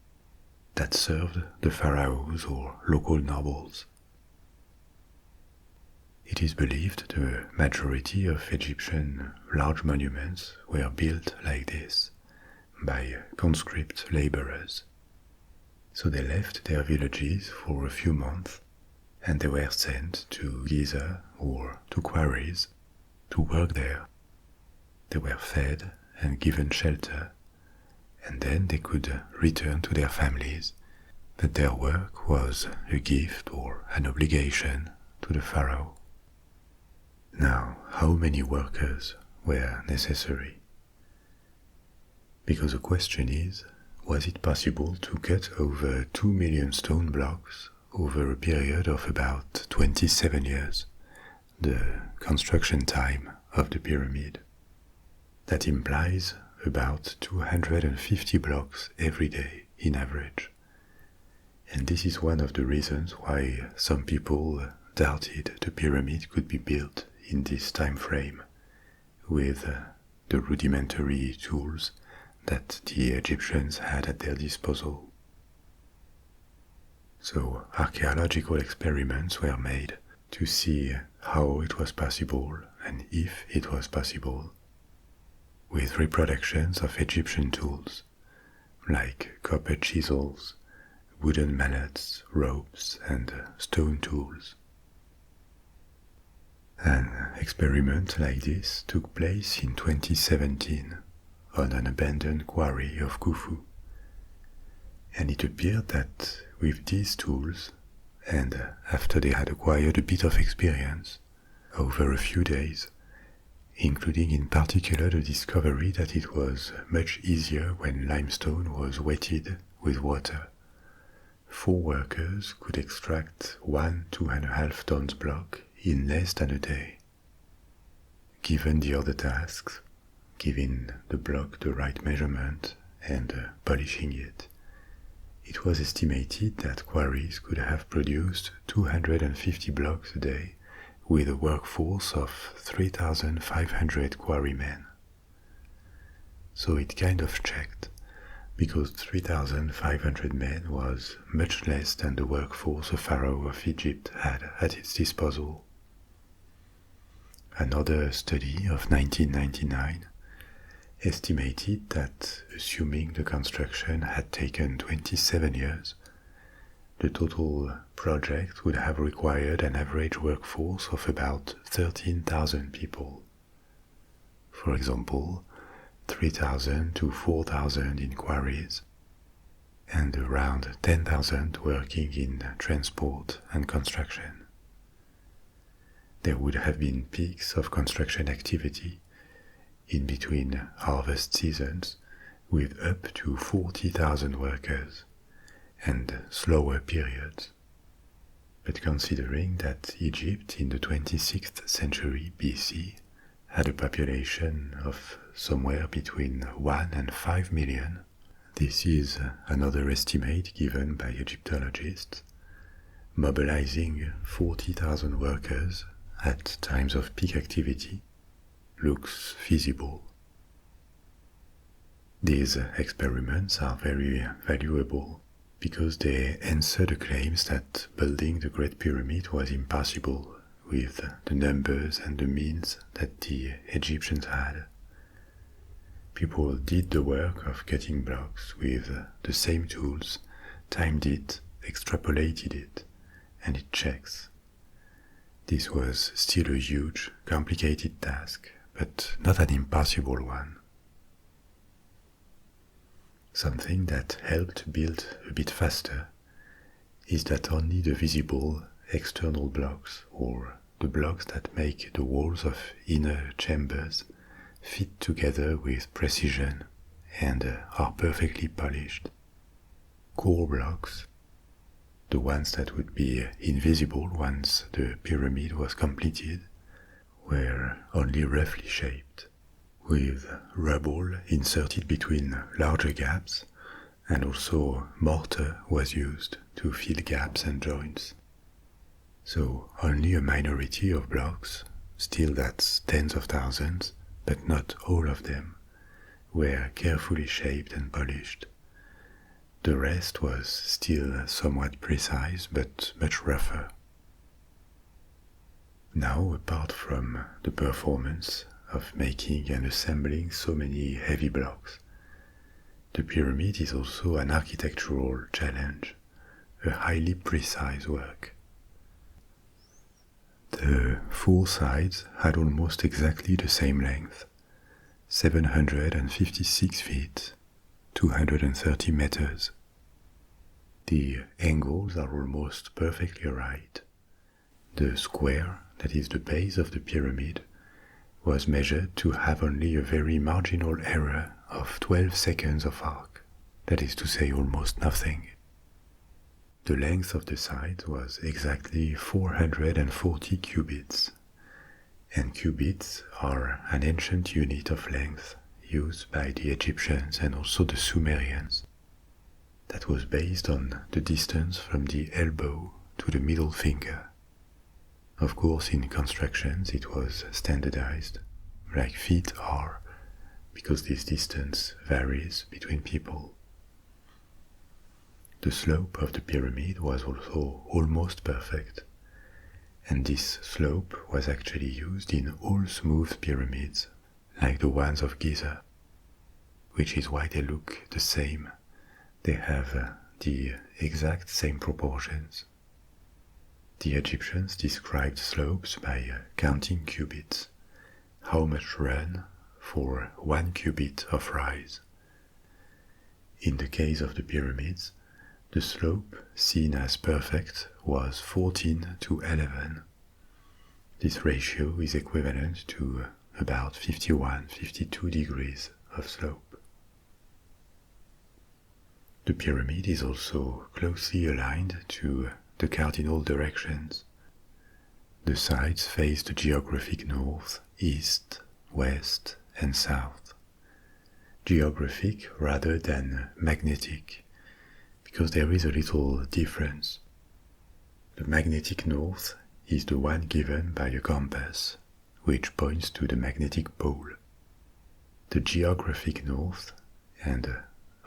that served the pharaohs or local nobles. It is believed the majority of Egyptian large monuments were built like this by conscript laborers. So they left their villages for a few months and they were sent to Giza or to quarries to work there. They were fed and given shelter, and then they could return to their families, but their work was a gift or an obligation to the pharaoh. Now, how many workers were necessary? Because the question is, was it possible to cut over 2 million stone blocks over a period of about 27 years, the construction time of the pyramid? That implies about 250 blocks every day in average. And this is one of the reasons why some people doubted the pyramid could be built in this time frame with the rudimentary tools that the Egyptians had at their disposal. So archaeological experiments were made to see how it was possible and if it was possible, with reproductions of Egyptian tools like copper chisels, wooden mallets, ropes, and stone tools. An experiment like this took place in 2017 on an abandoned quarry of Khufu, and it appeared that with these tools, and after they had acquired a bit of experience over a few days, including in particular the discovery that it was much easier when limestone was wetted with water, 4 workers could extract 1 2.5 tons block in less than a day. Given the other tasks, giving the block the right measurement and polishing it, it was estimated that quarries could have produced 250 blocks a day with a workforce of 3,500 quarrymen. So it kind of checked, because 3,500 men was much less than the workforce a pharaoh of Egypt had at its disposal. Another study of 1999 estimated that, assuming the construction had taken 27 years, the total project would have required an average workforce of about 13,000 people. For example, 3,000 to 4,000 in quarries, and around 10,000 working in transport and construction. There would have been peaks of construction activity in between harvest seasons with up to 40,000 workers, and slower periods. But considering that Egypt in the 26th century BC had a population of somewhere between 1 and 5 million, this is another estimate given by Egyptologists, mobilizing 40,000 workers at times of peak activity looks feasible. These experiments are very valuable because they answer the claims that building the Great Pyramid was impossible with the numbers and the means that the Egyptians had. People did the work of cutting blocks with the same tools, timed it, extrapolated it, and it checks. This was still a huge, complicated task, but not an impossible one. Something that helped build a bit faster is that only the visible external blocks, or the blocks that make the walls of inner chambers, fit together with precision and are perfectly polished. Core blocks, the ones that would be invisible once the pyramid was completed, were only roughly shaped, with rubble inserted between larger gaps, and also mortar was used to fill gaps and joints. So only a minority of blocks, still that's tens of thousands, but not all of them, were carefully shaped and polished. The rest was still somewhat precise, but much rougher. Now, apart from the performance of making and assembling so many heavy blocks, the pyramid is also an architectural challenge, a highly precise work. The four sides had almost exactly the same length, 756 feet, 230 meters. The angles are almost perfectly right. The square, that is the base of the pyramid, was measured to have only a very marginal error of 12 seconds of arc, that is to say almost nothing. The length of the sides was exactly 440 cubits, and cubits are an ancient unit of length used by the Egyptians and also the Sumerians. That was based on the distance from the elbow to the middle finger. Of course, in constructions it was standardized, like feet are, because this distance varies between people. The slope of the pyramid was also almost perfect, and this slope was actually used in all smooth pyramids, like the ones of Giza, which is why they look the same. They have the exact same proportions. The Egyptians described slopes by counting cubits, how much run for 1 cubit of rise. In the case of the pyramids, the slope seen as perfect was 14 to 11. This ratio is equivalent to about 51-52 degrees of slope. The pyramid is also closely aligned to the cardinal directions. The sides face the geographic north, east, west, and south. Geographic rather than magnetic, because there is a little difference. The magnetic north is the one given by a compass, which points to the magnetic pole. The geographic north and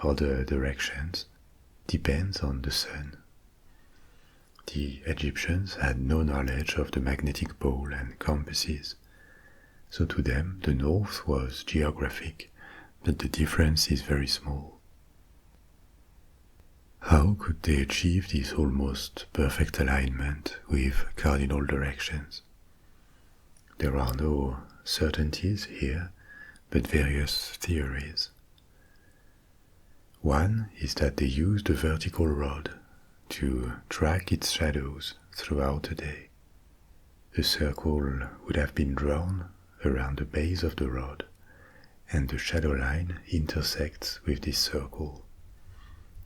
other directions depends on the sun. The Egyptians had no knowledge of the magnetic pole and compasses, so to them the north was geographic, but the difference is very small. How could they achieve this almost perfect alignment with cardinal directions? There are no certainties here, but various theories. One is that they used a vertical rod to track its shadows throughout the day. A circle would have been drawn around the base of the rod, and the shadow line intersects with this circle.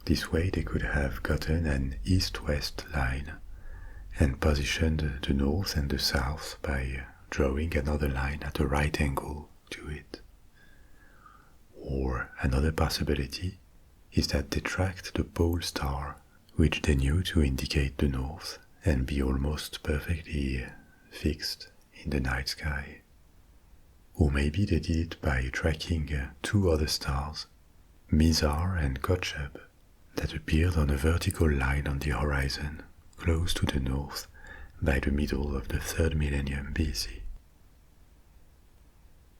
This way they could have gotten an east-west line and positioned the north and the south by drawing another line at a right angle to it. Or another possibility is that they tracked the pole star, which they knew to indicate the north and be almost perfectly fixed in the night sky. Or maybe they did it by tracking two other stars, Mizar and Cheops, that appeared on a vertical line on the horizon, close to the north, by the middle of the 3rd millennium BC.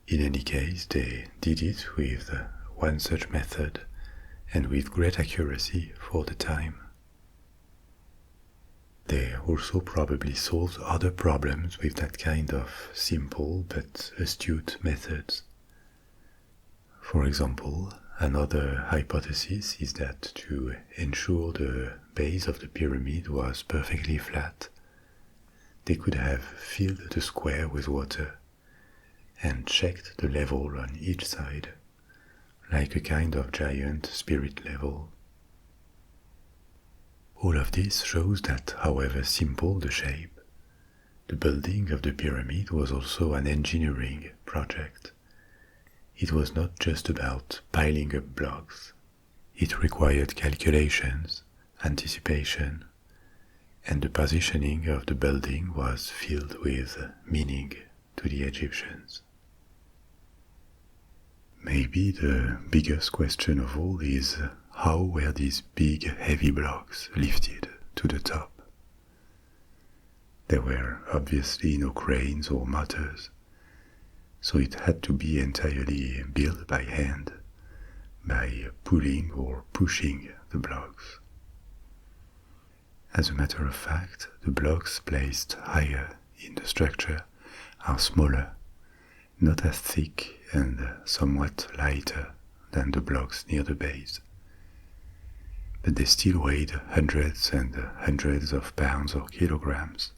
In any case, they did it with one such method and with great accuracy for the time. They also probably solved other problems with that kind of simple but astute methods. For example, another hypothesis is that to ensure the base of the pyramid was perfectly flat, they could have filled the square with water and checked the level on each side, like a kind of giant spirit level. All of this shows that, however simple the shape, the building of the pyramid was also an engineering project. It was not just about piling up blocks. It required calculations, anticipation, and the positioning of the building was filled with meaning to the Egyptians. Maybe the biggest question of all is how were these big heavy blocks lifted to the top? There were obviously no cranes or motors, so it had to be entirely built by hand, by pulling or pushing the blocks. As a matter of fact, the blocks placed higher in the structure are smaller, not as thick and somewhat lighter than the blocks near the base. But they still weighed hundreds and hundreds of pounds or kilograms.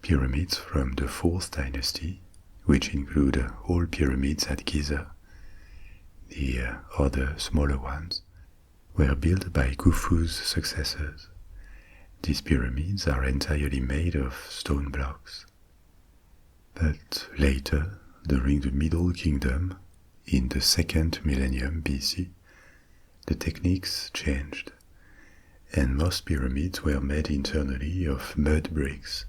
Pyramids from the 4th dynasty, which include all pyramids at Giza, the other smaller ones, were built by Khufu's successors. These pyramids are entirely made of stone blocks. But later, during the Middle Kingdom, in the 2nd millennium BC, the techniques changed, and most pyramids were made internally of mud bricks.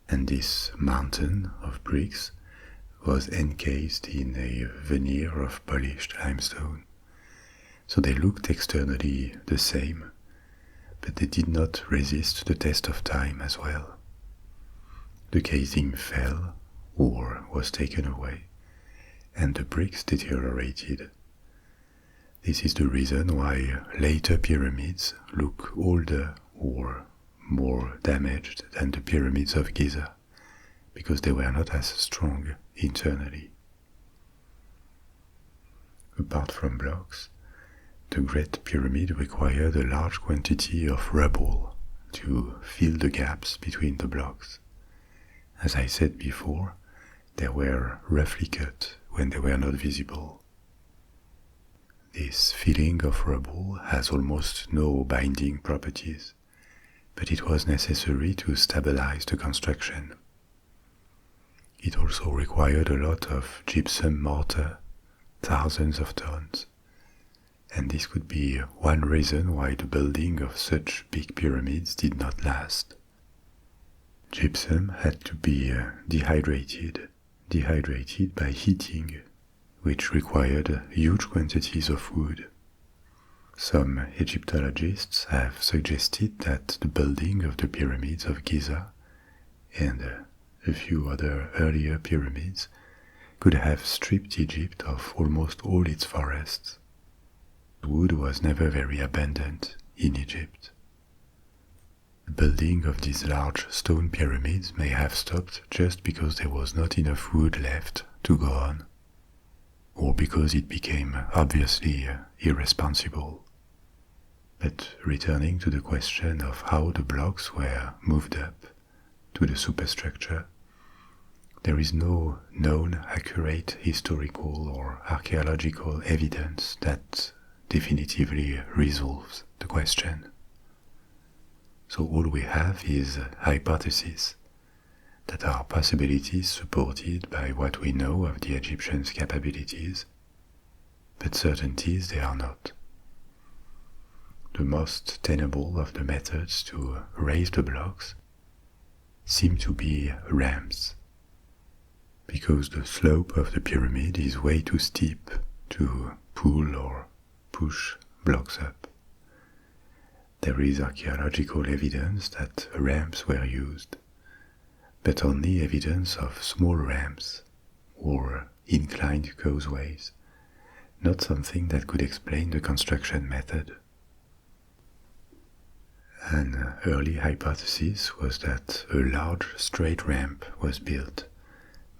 And this mountain of bricks was encased in a veneer of polished limestone. So they looked externally the same, but they did not resist the test of time as well. The casing fell or was taken away, and the bricks deteriorated. This is the reason why later pyramids look older or more damaged than the pyramids of Giza, because they were not as strong internally. Apart from blocks, the Great Pyramid required a large quantity of rubble to fill the gaps between the blocks. As I said before, they were roughly cut when they were not visible. This filling of rubble has almost no binding properties, but it was necessary to stabilize the construction. It also required a lot of gypsum mortar, thousands of tons, and this could be one reason why the building of such big pyramids did not last. Gypsum had to be dehydrated by heating, which required huge quantities of wood. Some Egyptologists have suggested that the building of the pyramids of Giza and a few other earlier pyramids could have stripped Egypt of almost all its forests. Wood was never very abundant in Egypt. The building of these large stone pyramids may have stopped just because there was not enough wood left to go on, or because it became obviously irresponsible. But returning to the question of how the blocks were moved up to the superstructure, there is no known accurate historical or archaeological evidence that definitively resolves the question. So all we have is hypotheses that are possibilities supported by what we know of the Egyptians' capabilities, but certainties they are not. The most tenable of the methods to raise the blocks seem to be ramps, because the slope of the pyramid is way too steep to pull or push blocks up. There is archaeological evidence that ramps were used, but only evidence of small ramps or inclined causeways, not something that could explain the construction method. An early hypothesis was that a large straight ramp was built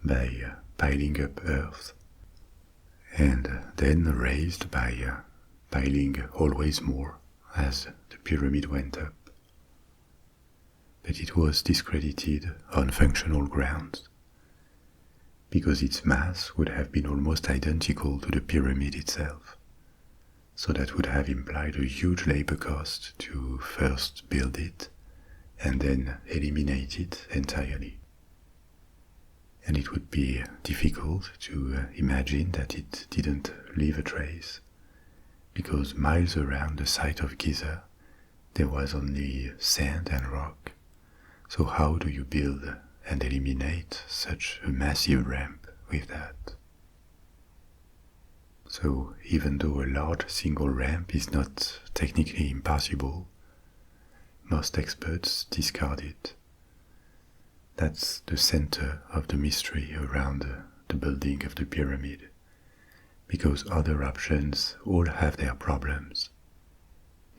by piling up earth, and then raised by piling always more as the pyramid went up. But it was discredited on functional grounds, because its mass would have been almost identical to the pyramid itself. So that would have implied a huge labor cost to first build it and then eliminate it entirely. And it would be difficult to imagine that it didn't leave a trace, because miles around the site of Giza there was only sand and rock. So how do you build and eliminate such a massive ramp with that? So even though a large single ramp is not technically impossible, most experts discard it. That's the center of the mystery around the building of the pyramid, because other options all have their problems.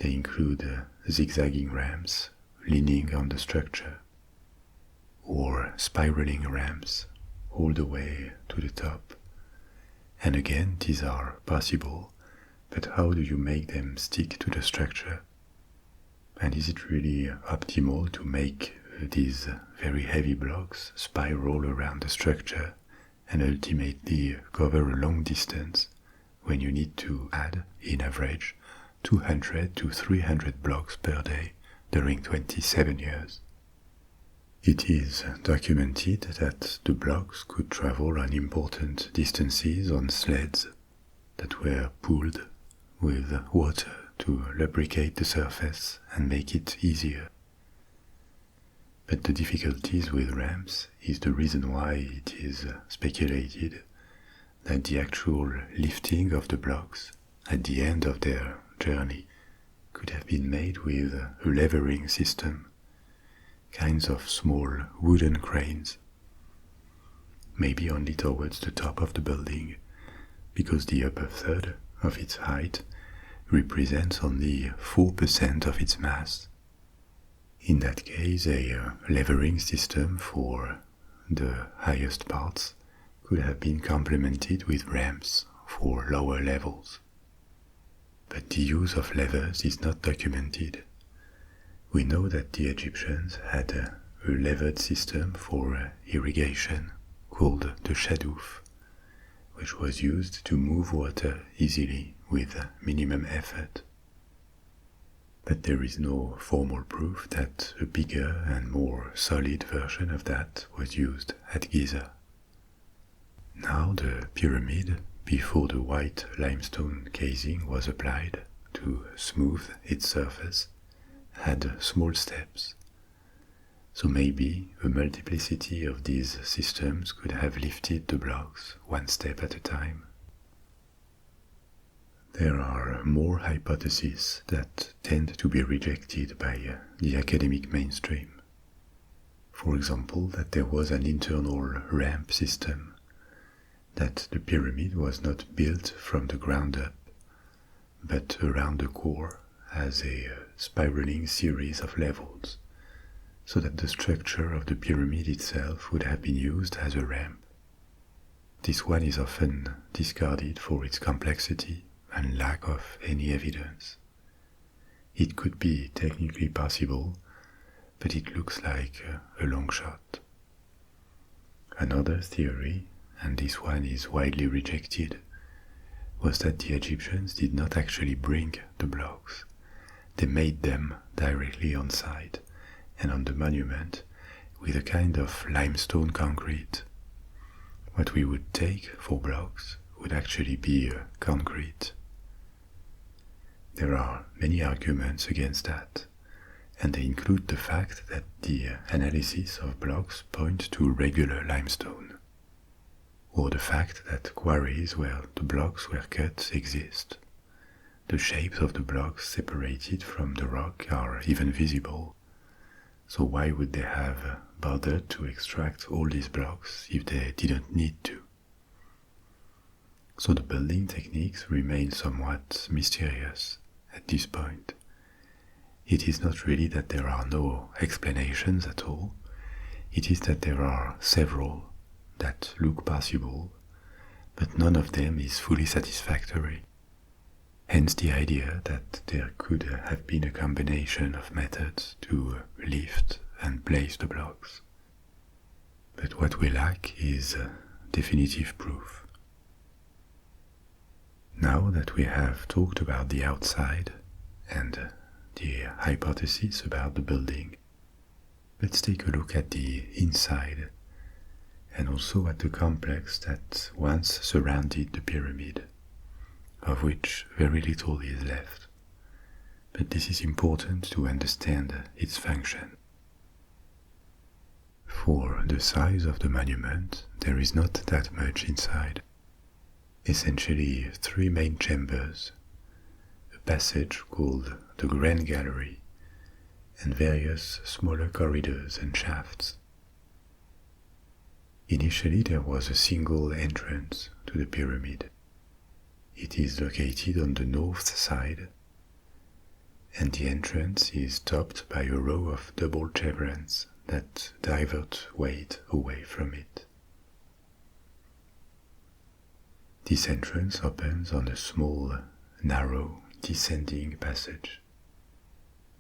They include zigzagging ramps leaning on the structure, or spiraling ramps all the way to the top. And again, these are possible, but how do you make them stick to the structure? And is it really optimal to make these very heavy blocks spiral around the structure and ultimately cover a long distance when you need to add, in average, 200 to 300 blocks per day during 27 years? It is documented that the blocks could travel on important distances on sleds that were pulled with water to lubricate the surface and make it easier. But the difficulties with ramps is the reason why it is speculated that the actual lifting of the blocks at the end of their journey could have been made with a levering system, kinds of small wooden cranes, maybe only towards the top of the building, because the upper third of its height represents only 4% of its mass. In that case, a levering system for the highest parts could have been complemented with ramps for lower levels. But the use of levers is not documented. We know that the Egyptians had a levered system for irrigation called the shadouf, which was used to move water easily with minimum effort. But there is no formal proof that a bigger and more solid version of that was used at Giza. Now the pyramid, before the white limestone casing was applied to smooth its surface, had small steps. So maybe a multiplicity of these systems could have lifted the blocks one step at a time. There are more hypotheses that tend to be rejected by the academic mainstream. For example, that there was an internal ramp system, that the pyramid was not built from the ground up, but around the core as a spiraling series of levels, so that the structure of the pyramid itself would have been used as a ramp. This one is often discarded for its complexity and lack of any evidence. It could be technically possible, but it looks like a long shot. Another theory, and this one is widely rejected, was that the Egyptians did not actually bring the blocks. They made them directly on site and on the monument with a kind of limestone concrete. What we would take for blocks would actually be concrete. There are many arguments against that, and they include the fact that the analysis of blocks point to regular limestone, or the fact that quarries where the blocks were cut exist, the shapes of the blocks separated from the rock are even visible. So why would they have bothered to extract all these blocks if they didn't need to? So the building techniques remain somewhat mysterious at this point. It is not really that there are no explanations at all, it is that there are several that look possible, but none of them is fully satisfactory. Hence the idea that there could have been a combination of methods to lift and place the blocks. But what we lack is definitive proof. Now that we have talked about the outside and the hypothesis about the building, let's take a look at the inside and also at the complex that once surrounded the pyramid, of which very little is left. But this is important to understand its function. For the size of the monument, there is not that much inside. Essentially 3 main chambers, a passage called the Grand Gallery, and various smaller corridors and shafts. Initially there was a single entrance to the pyramid. It is located on the north side, and the entrance is topped by a row of double chevrons that divert weight away from it. This entrance opens on a small, narrow, descending passage.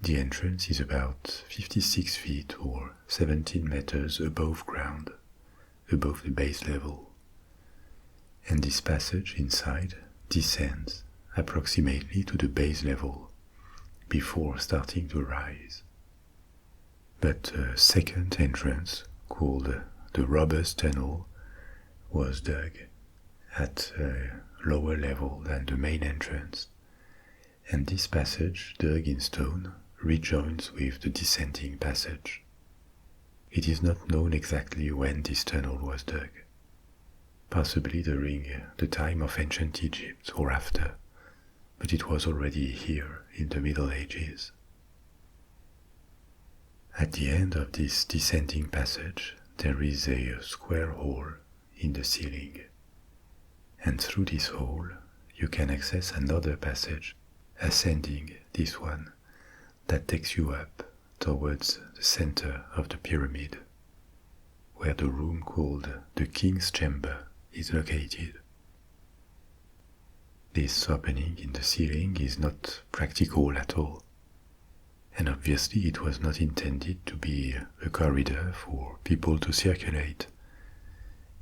The entrance is about 56 feet or 17 meters above ground, above the base level, and this passage inside descends approximately to the base level before starting to rise. But a second entrance, called the Robber's Tunnel, was dug at a lower level than the main entrance, and this passage, dug in stone, rejoins with the descending passage. It is not known exactly when this tunnel was dug, possibly during the time of ancient Egypt or after, but it was already here in the Middle Ages. At the end of this descending passage, there is a square hole in the ceiling, and through this hole you can access another passage, ascending this one, that takes you up towards the center of the pyramid, where the room called the King's Chamber is located. This opening in the ceiling is not practical at all, and obviously it was not intended to be a corridor for people to circulate.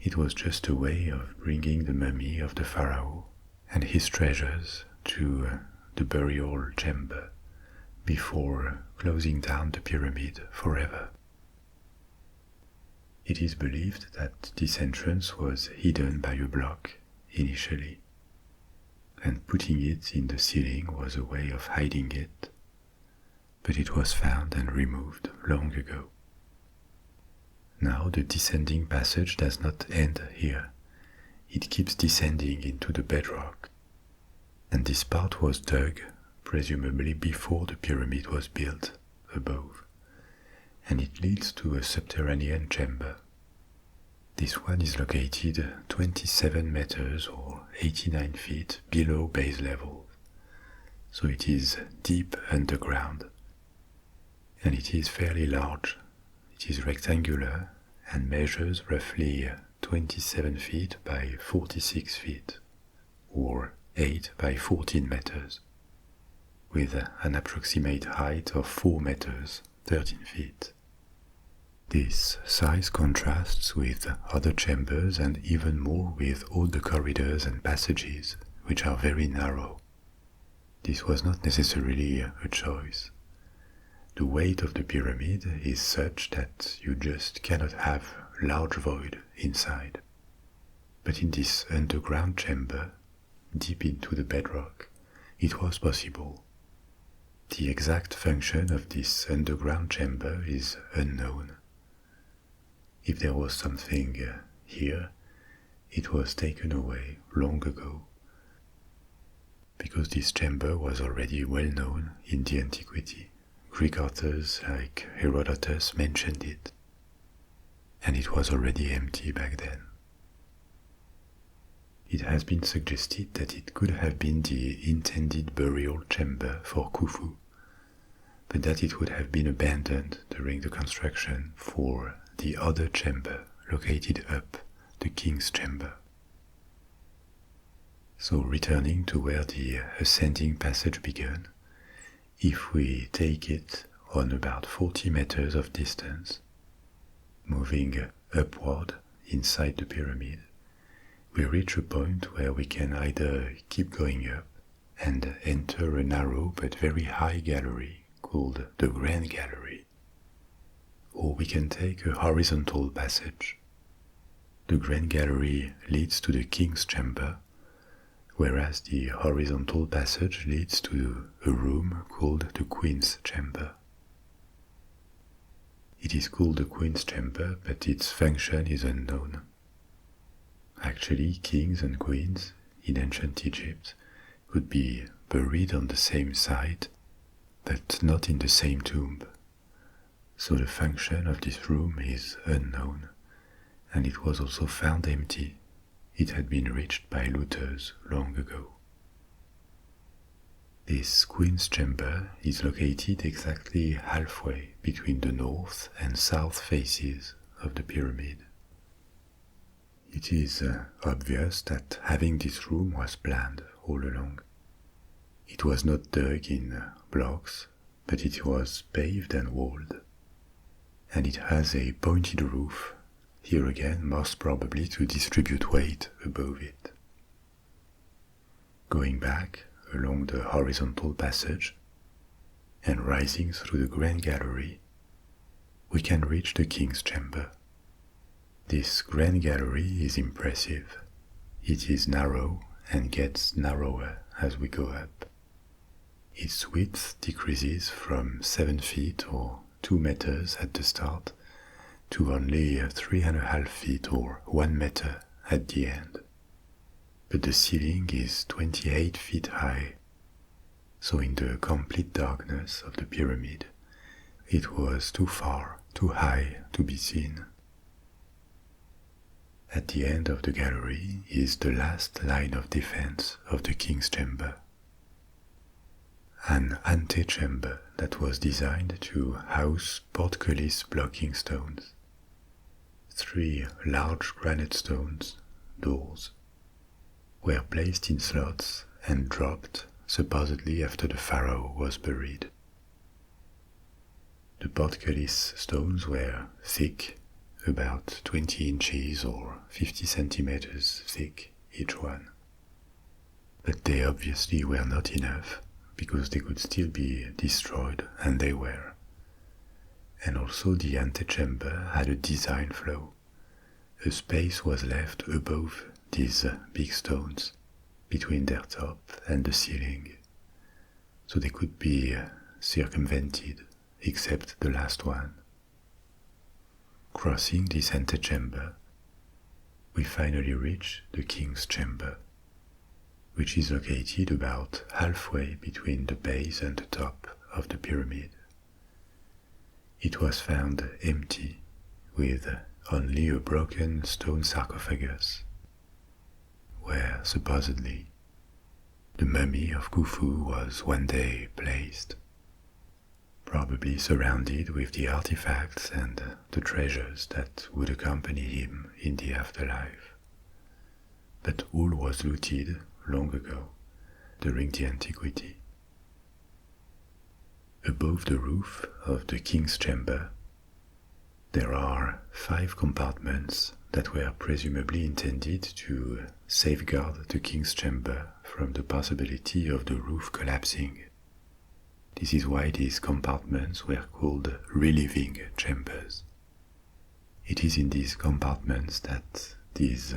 It was just a way of bringing the mummy of the pharaoh and his treasures to the burial chamber before closing down the pyramid forever. It is believed that this entrance was hidden by a block initially, and putting it in the ceiling was a way of hiding it, but it was found and removed long ago. Now the descending passage does not end here. It keeps descending into the bedrock, and this part was dug presumably before the pyramid was built above, and it leads to a subterranean chamber. This one is located 27 meters or 89 feet below base level, so it is deep underground, and it is fairly large. It is rectangular and measures roughly 27 feet by 46 feet, or 8 by 14 meters, with an approximate height of 4 meters, 13 feet. This size contrasts with other chambers and even more with all the corridors and passages, which are very narrow. This was not necessarily a choice. The weight of the pyramid is such that you just cannot have large void inside. But in this underground chamber, deep into the bedrock, it was possible. The exact function of this underground chamber is unknown. If there was something here, it was taken away long ago. because this chamber was already well known in the antiquity. Greek authors like Herodotus mentioned it, and it was already empty back then. It has been suggested that it could have been the intended burial chamber for Khufu, but that it would have been abandoned during the construction for the other chamber located up the king's chamber. So returning to where the ascending passage began, if we take it on about 40 meters of distance, moving upward inside the pyramid, we reach a point where we can either keep going up and enter a narrow but very high gallery called the Grand Gallery, or we can take a horizontal passage. The Grand Gallery leads to the King's Chamber, whereas the horizontal passage leads to a room called the Queen's Chamber. It is called the Queen's Chamber, but its function is unknown. Actually, kings and queens in ancient Egypt could be buried on the same site, but not in the same tomb. So the function of this room is unknown, and it was also found empty. It had been reached by looters long ago. This Queen's Chamber is located exactly halfway between the north and south faces of the pyramid. It is obvious that having this room was planned all along. It was not dug in blocks, but it was paved and walled, and it has a pointed roof, here again most probably to distribute weight above it. Going back along the horizontal passage and rising through the Grand Gallery, we can reach the King's Chamber. This Grand Gallery is impressive. It is narrow and gets narrower as we go up. Its width decreases from 7 feet or 2 meters at the start to only 3.5 feet or 1 meter at the end. But the ceiling is 28 feet high, so in the complete darkness of the pyramid, it was too far, too high to be seen. At the end of the gallery is the last line of defense of the King's Chamber, an antechamber that was designed to house portcullis blocking stones. 3 large granite stones, doors, were placed in slots and dropped supposedly after the pharaoh was buried. The portcullis stones were thick, about 20 inches or 50 centimeters thick each one. But they obviously were not enough, because they could still be destroyed, and they were. And also the antechamber had a design flaw. A space was left above these big stones, between their top and the ceiling, so they could be circumvented, except the last one. Crossing this antechamber, we finally reach the King's Chamber, which is located about halfway between the base and the top of the pyramid. It was found empty, with only a broken stone sarcophagus, where supposedly the mummy of Khufu was one day placed, probably surrounded with the artifacts and the treasures that would accompany him in the afterlife. But all was looted long ago, during the antiquity. Above the roof of the King's Chamber, there are 5 compartments that were presumably intended to safeguard the King's Chamber from the possibility of the roof collapsing. This is why these compartments were called relieving chambers. It is in these compartments that these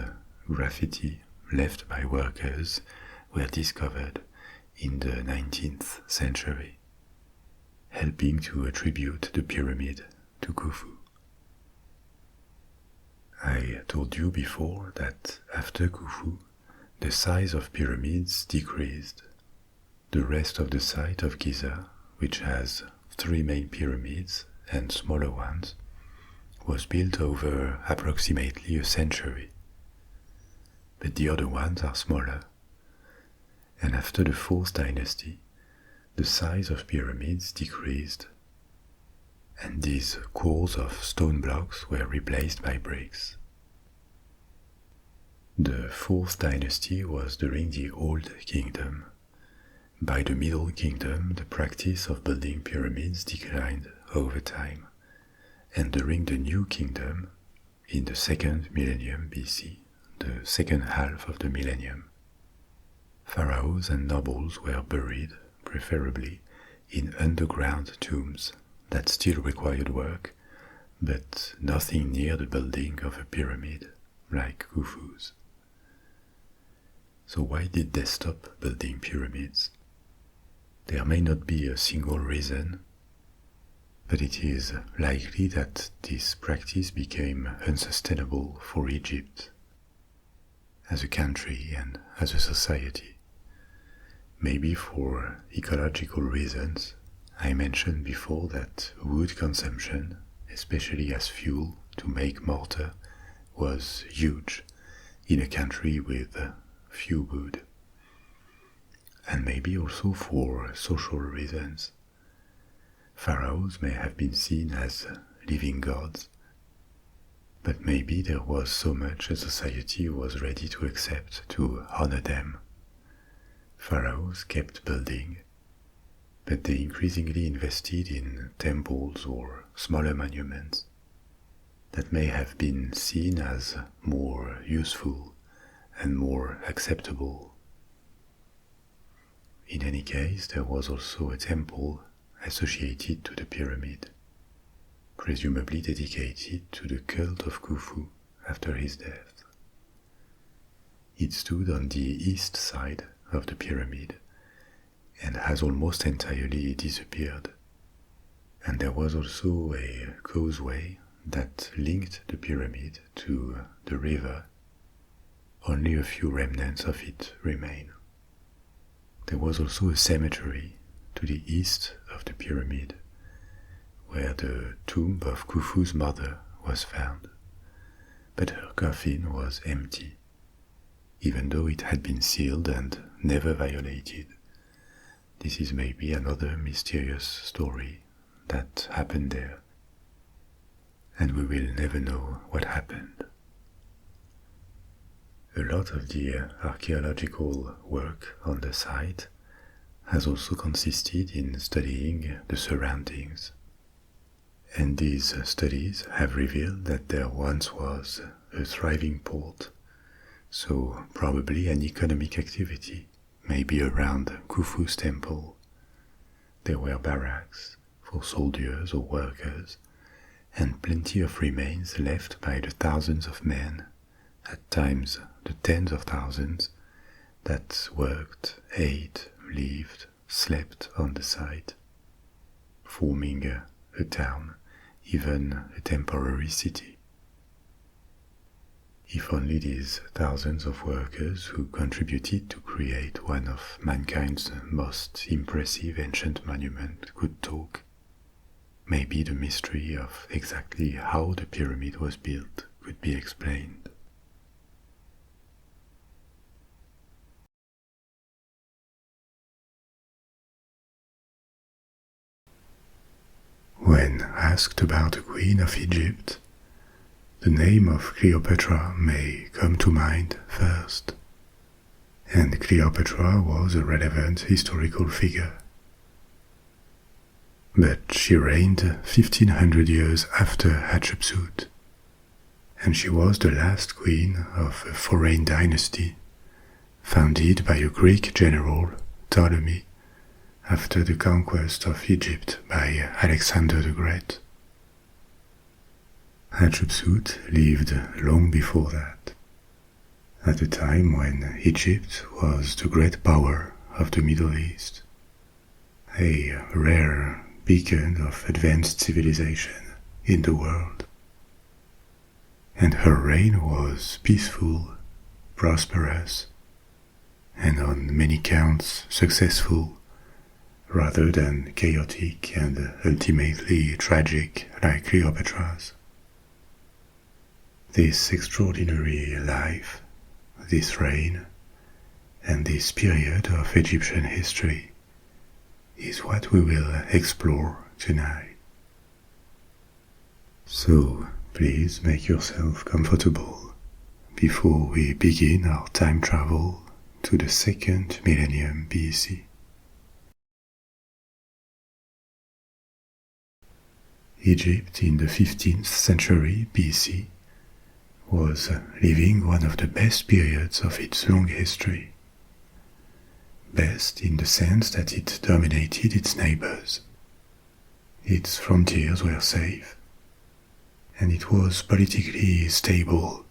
graffiti left by workers were discovered in the 19th century, helping to attribute the pyramid to Khufu. I told you before that after Khufu, the size of pyramids decreased the rest of the site of Giza, which has three main pyramids and smaller ones, was built over approximately a century. But the other ones are smaller. And after the fourth dynasty, the size of pyramids decreased, and these cores of stone blocks were replaced by bricks. The fourth dynasty was during the Old Kingdom. By the Middle Kingdom, the practice of building pyramids declined over time, and during the New Kingdom, in the second millennium BC, the second half of the millennium, pharaohs and nobles were buried, preferably, in underground tombs that still required work, but nothing near the building of a pyramid, like Khufu's. So why did they stop building pyramids? There may not be a single reason, but it is likely that this practice became unsustainable for Egypt as a country and as a society. Maybe for ecological reasons. I mentioned before that wood consumption, especially as fuel to make mortar, was huge in a country with few wood. And maybe also for social reasons. Pharaohs may have been seen as living gods, but maybe there was so much a society was ready to accept to honor them. Pharaohs kept building, but they increasingly invested in temples or smaller monuments that may have been seen as more useful and more acceptable. In any case, there was also a temple associated to the pyramid, presumably dedicated to the cult of Khufu after his death. It stood on the east side of the pyramid and has almost entirely disappeared. And there was also a causeway that linked the pyramid to the river. Only a few remnants of it remain. There was also a cemetery to the east of the pyramid, where the tomb of Khufu's mother was found, but her coffin was empty, even though it had been sealed and never violated. This is maybe another mysterious story that happened there, and we will never know what happened. A lot of the archaeological work on the site has also consisted in studying the surroundings. And these studies have revealed that there once was a thriving port, so probably an economic activity, maybe around Khufu's temple. There were barracks for soldiers or workers, and plenty of remains left by the thousands of men, at times the tens of thousands, that worked, ate, lived, slept on the site, forming a town, even a temporary city. If only these thousands of workers who contributed to create one of mankind's most impressive ancient monuments could talk, maybe the mystery of exactly how the pyramid was built could be explained. When asked about a queen of Egypt, the name of Cleopatra may come to mind first. And Cleopatra was a relevant historical figure. But she reigned 1500 years after Hatshepsut, and she was the last queen of a foreign dynasty, founded by a Greek general, Ptolemy, after the conquest of Egypt by Alexander the Great. Hatshepsut lived long before that, at a time when Egypt was the great power of the Middle East, a rare beacon of advanced civilization in the world. And her reign was peaceful, prosperous, and on many counts successful rather than chaotic and ultimately tragic like Cleopatra's. This extraordinary life, this reign, and this period of Egyptian history is what we will explore tonight. So please make yourself comfortable before we begin our time travel to the 2nd millennium BC. Egypt in the 15th century BC was living one of the best periods of its long history. Best in the sense that it dominated its neighbors. Its frontiers were safe, and it was politically stable.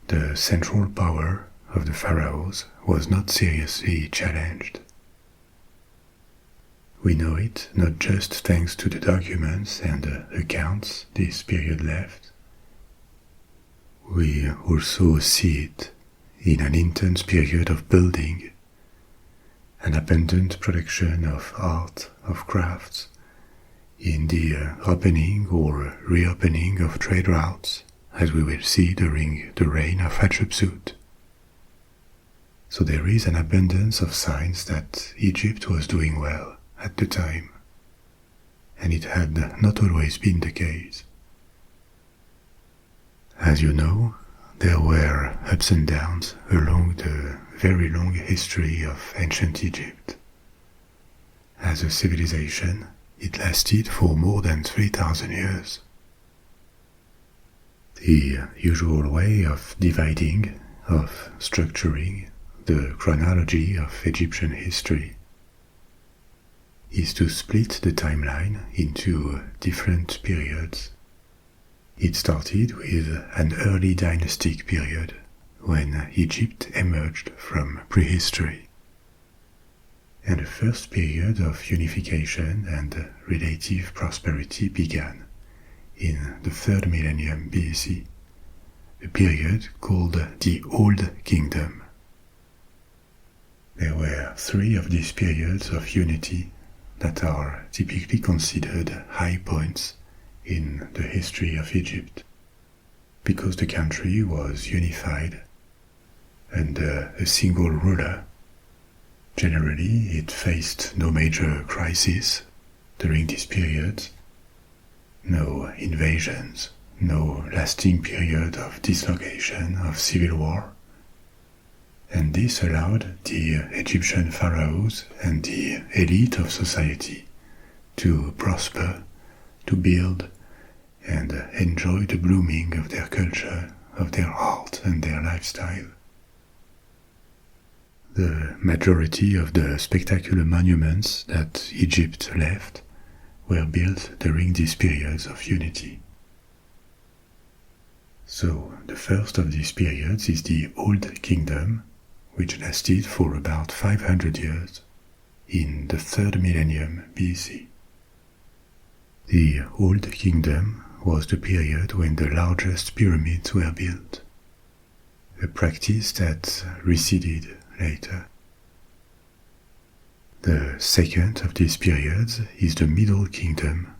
The central power of the pharaohs was not seriously challenged. We know it not just thanks to the documents and accounts this period left. We also see it in an intense period of building, an abundant production of art, of crafts, in the opening or reopening of trade routes, as we will see during the reign of Hatshepsut. So there is an abundance of signs that Egypt was doing well at the time, and it had not always been the case. As you know, there were ups and downs along the very long history of ancient Egypt. As a civilization, it lasted for more than 3,000 years. The usual way of dividing, of structuring the chronology of Egyptian history is to split the timeline into different periods. It started with an early dynastic period when Egypt emerged from prehistory, and the first period of unification and relative prosperity began in the 3rd millennium BC, a period called the Old Kingdom. There were 3 of these periods of unity that are typically considered high points in the history of Egypt, because the country was unified under a single ruler. Generally, it faced no major crisis during this period, no invasions, no lasting period of dislocation, of civil war, and this allowed the Egyptian pharaohs and the elite of society to prosper, to build and enjoy the blooming of their culture, of their art and their lifestyle. The majority of the spectacular monuments that Egypt left were built during these periods of unity. So, the first of these periods is the Old Kingdom, which lasted for about 500 years, in the 3rd millennium BC. The Old Kingdom was the period when the largest pyramids were built, a practice that receded later. The second of these periods is the Middle Kingdom,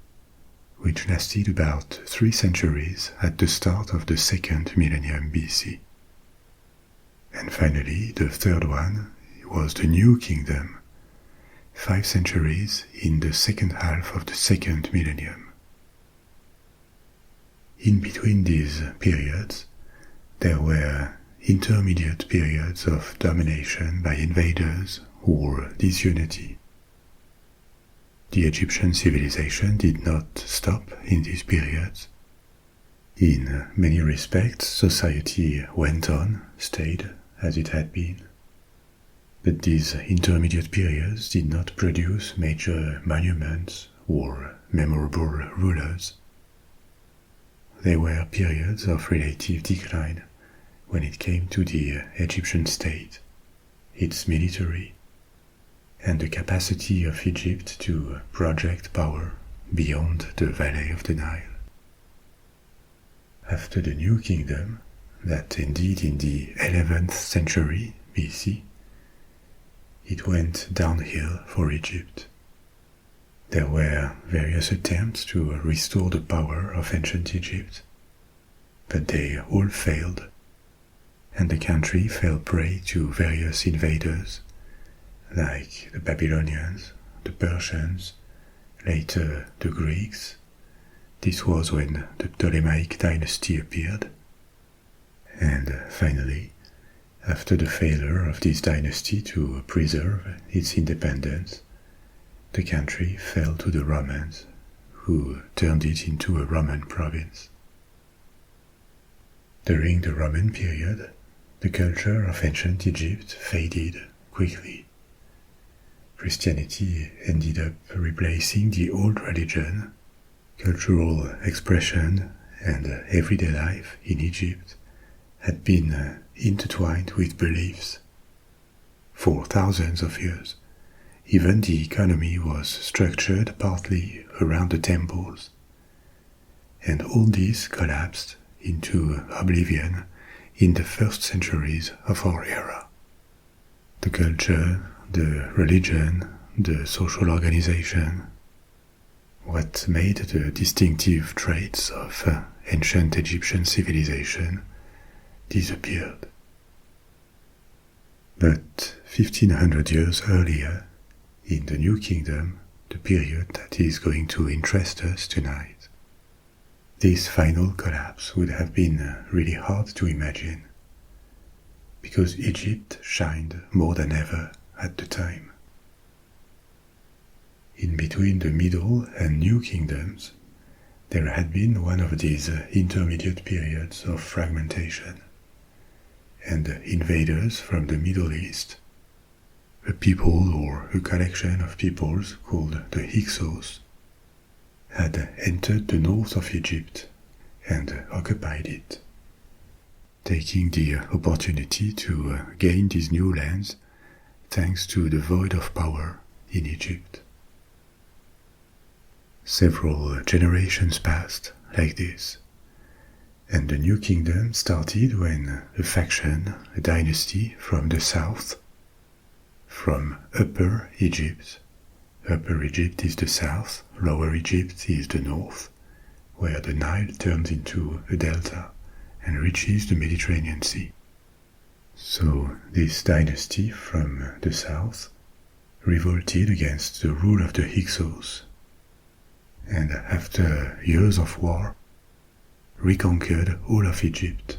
which lasted about 3 centuries at the start of the 2nd millennium BC. And finally, the third one was the New Kingdom, 5 centuries in the second half of the 2nd millennium. In between these periods, there were intermediate periods of domination by invaders or disunity. The Egyptian civilization did not stop in these periods. In many respects, society went on, stayed as it had been. But these intermediate periods did not produce major monuments or memorable rulers. They were periods of relative decline when it came to the Egyptian state, its military, and the capacity of Egypt to project power beyond the valley of the Nile. After the New Kingdom, that ended in the 11th century BC, it went downhill for Egypt. There were various attempts to restore the power of ancient Egypt, but they all failed, and the country fell prey to various invaders, like the Babylonians, the Persians, later the Greeks. This was when the Ptolemaic dynasty appeared. And finally, after the failure of this dynasty to preserve its independence, the country fell to the Romans, who turned it into a Roman province. During the Roman period, the culture of ancient Egypt faded quickly. Christianity ended up replacing the old religion. Cultural expression and everyday life in Egypt had been intertwined with beliefs. For thousands of years, even the economy was structured partly around the temples, and all this collapsed into oblivion in the first centuries of our era. The culture, the religion, the social organization, what made the distinctive traits of ancient Egyptian civilization disappeared. But 1500 years earlier, in the New Kingdom, the period that is going to interest us tonight, this final collapse would have been really hard to imagine, because Egypt shined more than ever at the time. In between the Middle and New Kingdoms, there had been one of these intermediate periods of fragmentation, and invaders from the Middle East, a people or a collection of peoples called the Hyksos, had entered the north of Egypt and occupied it, taking the opportunity to gain these new lands thanks to the void of power in Egypt. Several generations passed like this, and the New Kingdom started when a faction, a dynasty from the south, from Upper Egypt. Upper Egypt is the south, Lower Egypt is the north, where the Nile turns into a delta and reaches the Mediterranean Sea. So this dynasty from the south revolted against the rule of the Hyksos, and after years of war, reconquered all of Egypt.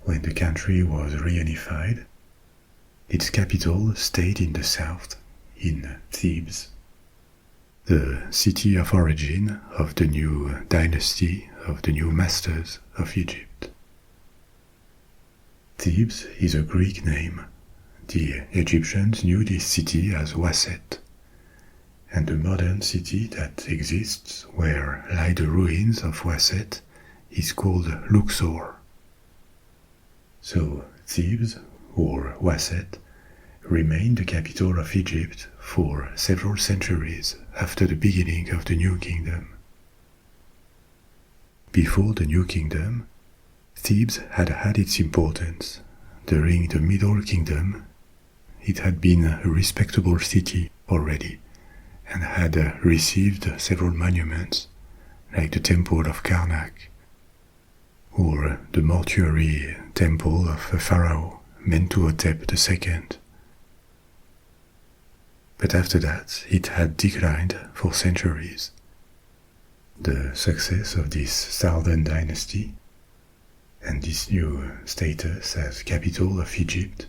When the country was reunified, its capital stayed in the south, in Thebes, the city of origin of the new dynasty of the new masters of Egypt. Thebes is a Greek name. The Egyptians knew this city as Waset, and the modern city that exists where lie the ruins of Waset is called Luxor. So Thebes, or Waset, remained the capital of Egypt for several centuries after the beginning of the New Kingdom. Before the New Kingdom, Thebes had had its importance. During the Middle Kingdom, it had been a respectable city already, and had received several monuments, like the Temple of Karnak, or the mortuary temple of Pharaoh, Mentuhotep II. But after that, it had declined for centuries. The success of this southern dynasty, and this new status as capital of Egypt,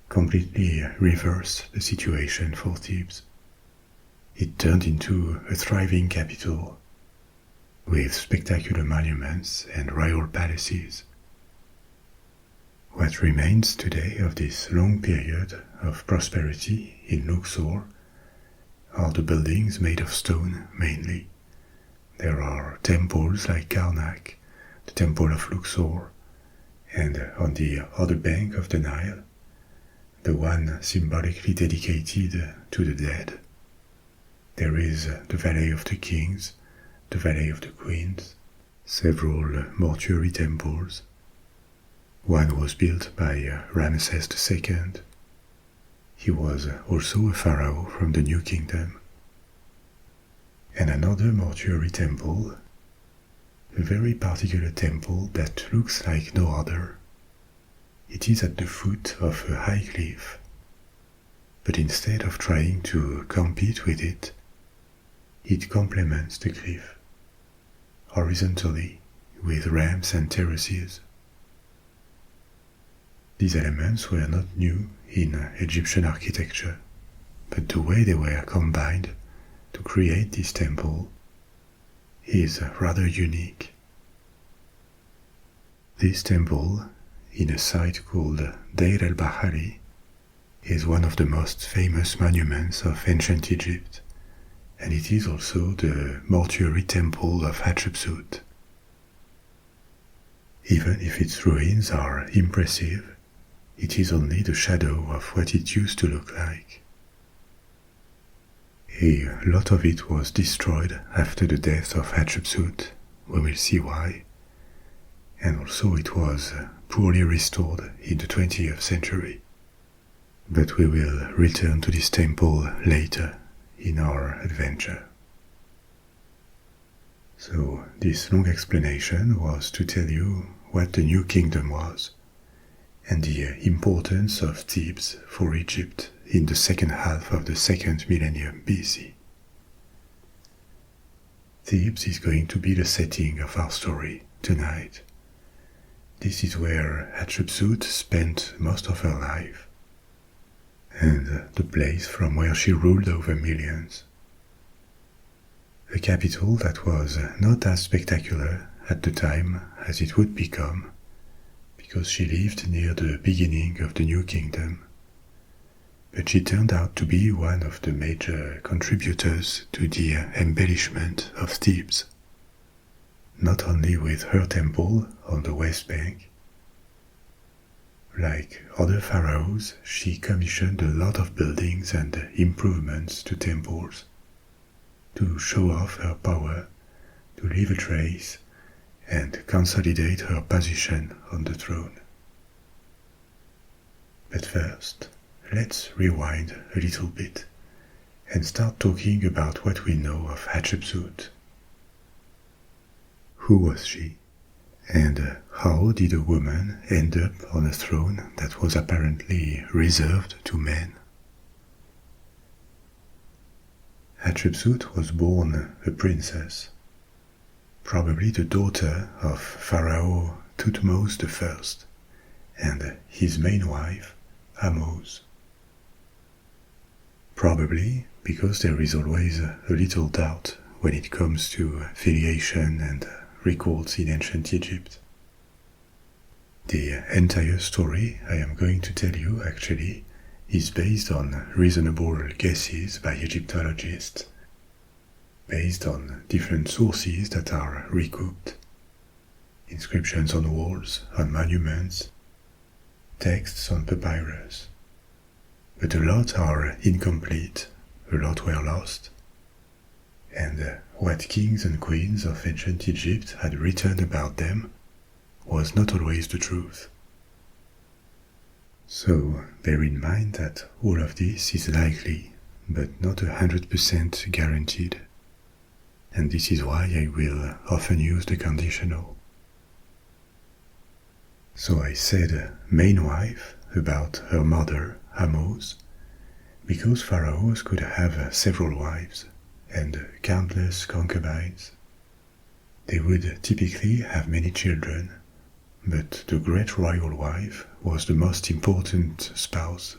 completely reversed the situation for Thebes. It turned into a thriving capital, with spectacular monuments and royal palaces. What remains today of this long period of prosperity in Luxor are the buildings made of stone mainly. There are temples like Karnak, the Temple of Luxor, and on the other bank of the Nile, the one symbolically dedicated to the dead. There is the Valley of the Kings, the Valley of the Queens, several mortuary temples. One was built by Ramesses II. he was also a pharaoh from the New Kingdom. And another mortuary temple, a very particular temple that looks like no other. It is at the foot of a high cliff, but instead of trying to compete with it complements the cliff, horizontally, with ramps and terraces. These elements were not new in Egyptian architecture, but the way they were combined to create this temple is rather unique. This temple, in a site called Deir el-Bahari, is one of the most famous monuments of ancient Egypt, and it is also the mortuary temple of Hatshepsut. Even if its ruins are impressive, it is only the shadow of what it used to look like. A lot of it was destroyed after the death of Hatshepsut, we will see why, and also it was poorly restored in the 20th century. But we will return to this temple later in our adventure. So this long explanation was to tell you what the New Kingdom was and the importance of Thebes for Egypt in the second half of the second millennium BC. Thebes is going to be the setting of our story tonight. This is where Hatshepsut spent most of her life, and the place from where she ruled over millions. A capital that was not as spectacular at the time as it would become, because she lived near the beginning of the New Kingdom, but she turned out to be one of the major contributors to the embellishment of Thebes, not only with her temple on the West Bank. Like other pharaohs, she commissioned a lot of buildings and improvements to temples to show off her power, to leave a trace, and consolidate her position on the throne. But first, let's rewind a little bit and start talking about what we know of Hatshepsut. Who was she? And how did a woman end up on a throne that was apparently reserved to men? Hatshepsut was born a princess, probably the daughter of Pharaoh Thutmose I and his main wife, Ahmose. Probably because there is always a little doubt when it comes to filiation and records in ancient Egypt. The entire story I am going to tell you actually is based on reasonable guesses by Egyptologists, based on different sources that are recouped, inscriptions on walls, on monuments, texts on papyrus. But a lot are incomplete, a lot were lost, and what kings and queens of ancient Egypt had written about them was not always the truth. So bear in mind that all of this is likely, but not 100% guaranteed, and this is why I will often use the conditional. So I said main wife about her mother, Ahmose, because pharaohs could have several wives and countless concubines. They would typically have many children, but the great royal wife was the most important spouse.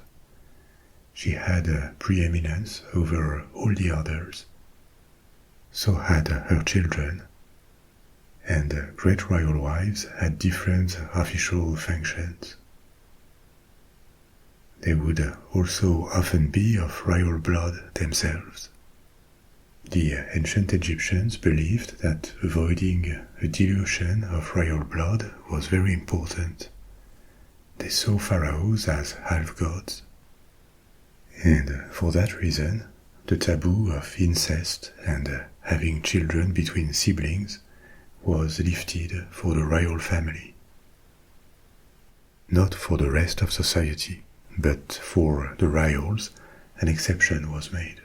She had a preeminence over all the others. So had her children, and great royal wives had different official functions. They would also often be of royal blood themselves. The ancient Egyptians believed that avoiding a dilution of royal blood was very important. They saw pharaohs as half-gods. And for that reason, the taboo of incest and having children between siblings was lifted for the royal family. Not for the rest of society, but for the royals, an exception was made.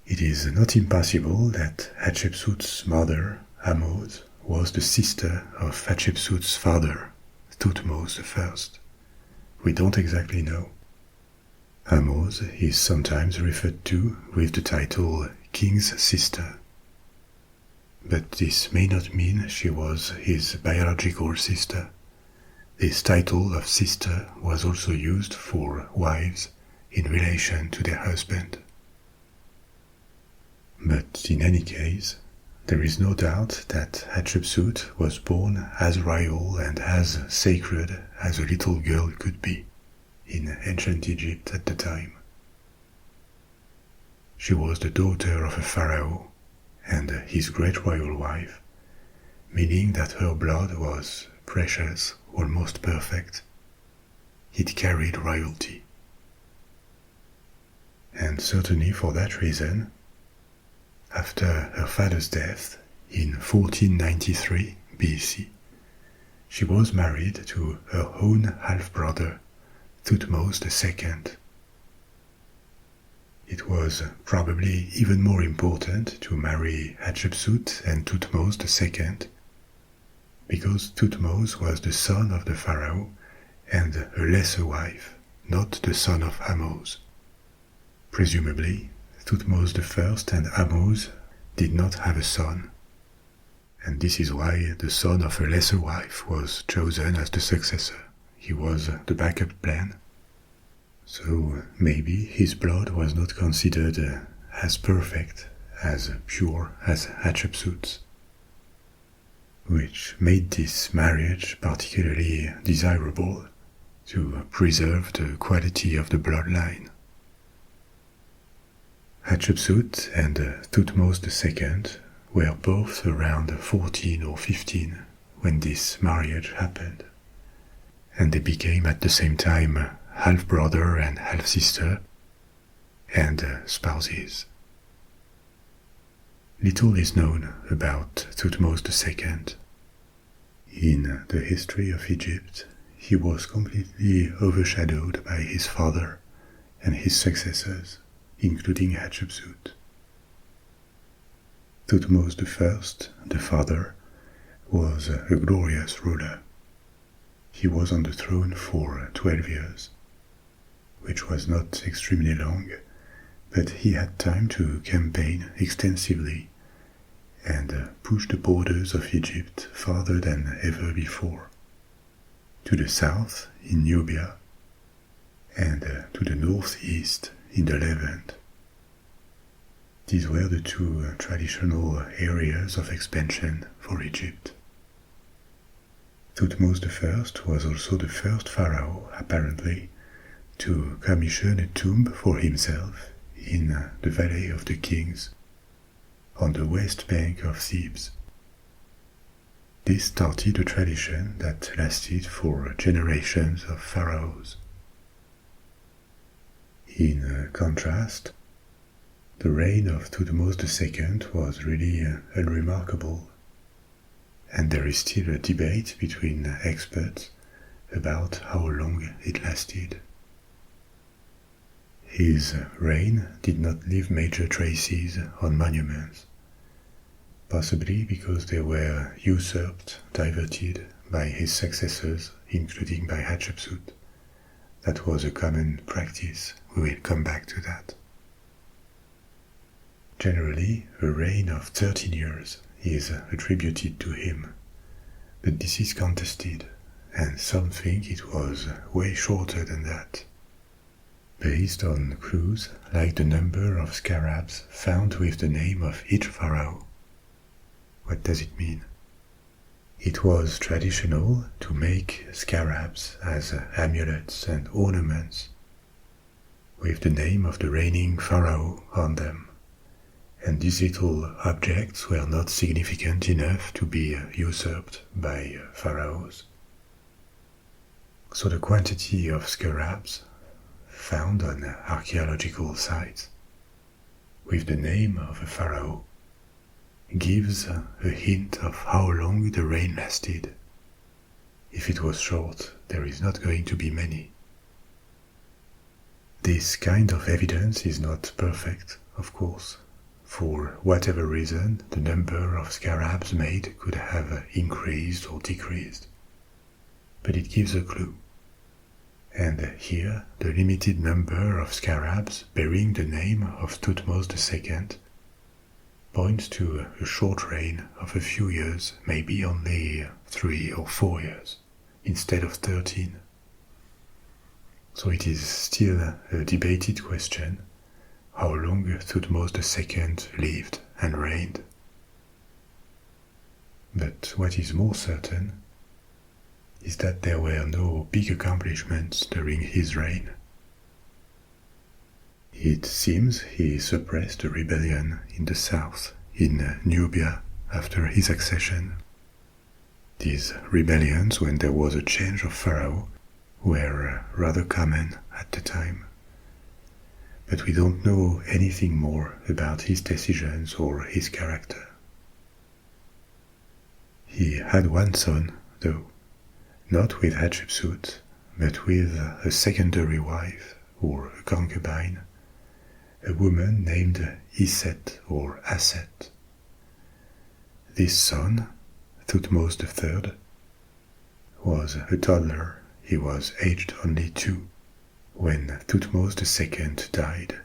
It is not impossible that Hatshepsut's mother, Ahmose, was the sister of Hatshepsut's father, Thutmose I. We don't exactly know. Ahmose is sometimes referred to with the title King's Sister, but this may not mean she was his biological sister. This title of sister was also used for wives in relation to their husband. But in any case, there is no doubt that Hatshepsut was born as royal and as sacred as a little girl could be in ancient Egypt at the time. She was the daughter of a pharaoh and his great royal wife, meaning that her blood was precious, almost perfect. It carried royalty. And certainly for that reason, after her father's death in 1493 BC, she was married to her own half-brother, Thutmose II. It was probably even more important to marry Hatshepsut and Thutmose II, because Thutmose was the son of the pharaoh and a lesser wife, not the son of Ahmose. Presumably, Thutmose I and Ahmose did not have a son, and this is why the son of a lesser wife was chosen as the successor. He was the backup plan. So maybe his blood was not considered as perfect, as pure as Hatshepsut's, which made this marriage particularly desirable to preserve the quality of the bloodline. Hatshepsut and Thutmose II were both around 14 or 15 when this marriage happened, and they became at the same time half-brother and half-sister and spouses. Little is known about Thutmose II. In the history of Egypt, he was completely overshadowed by his father and his successors, including Hatshepsut. Thutmose I, the father, was a glorious ruler. He was on the throne for 12 years, which was not extremely long, but he had time to campaign extensively and push the borders of Egypt farther than ever before, to the south in Nubia and to the northeast in the Levant. These were the two traditional areas of expansion for Egypt. Thutmose I was also the first pharaoh, apparently, to commission a tomb for himself in the Valley of the Kings, on the west bank of Thebes. This started a tradition that lasted for generations of pharaohs. In contrast, the reign of Thutmose II was really unremarkable, and there is still a debate between experts about how long it lasted. His reign did not leave major traces on monuments, possibly because they were usurped, diverted by his successors, including by Hatshepsut. That was a common practice. We will come back to that. Generally, a reign of 13 years is attributed to him, but this is contested, and some think it was way shorter than that, based on clues like the number of scarabs found with the name of each pharaoh. What does it mean? It was traditional to make scarabs as amulets and ornaments with the name of the reigning pharaoh on them, and these little objects were not significant enough to be usurped by pharaohs. So the quantity of scarabs found on archaeological sites with the name of a pharaoh gives a hint of how long the reign lasted. If it was short, there is not going to be many. This kind of evidence is not perfect, of course. For whatever reason, the number of scarabs made could have increased or decreased. But it gives a clue. And here, the limited number of scarabs bearing the name of Thutmose II points to a short reign of a few years, maybe only 3 or 4 years, instead of 13. So it is still a debated question how long Thutmose II lived and reigned. But what is more certain is that there were no big accomplishments during his reign. It seems he suppressed a rebellion in the south, in Nubia, after his accession. These rebellions, when there was a change of pharaoh, were rather common at the time. But we don't know anything more about his decisions or his character. He had one son, though, not with Hatshepsut, but with a secondary wife, or a concubine, a woman named Iset or Aset. This son, Thutmose III, was a toddler. He was aged only 2 when Thutmose II died,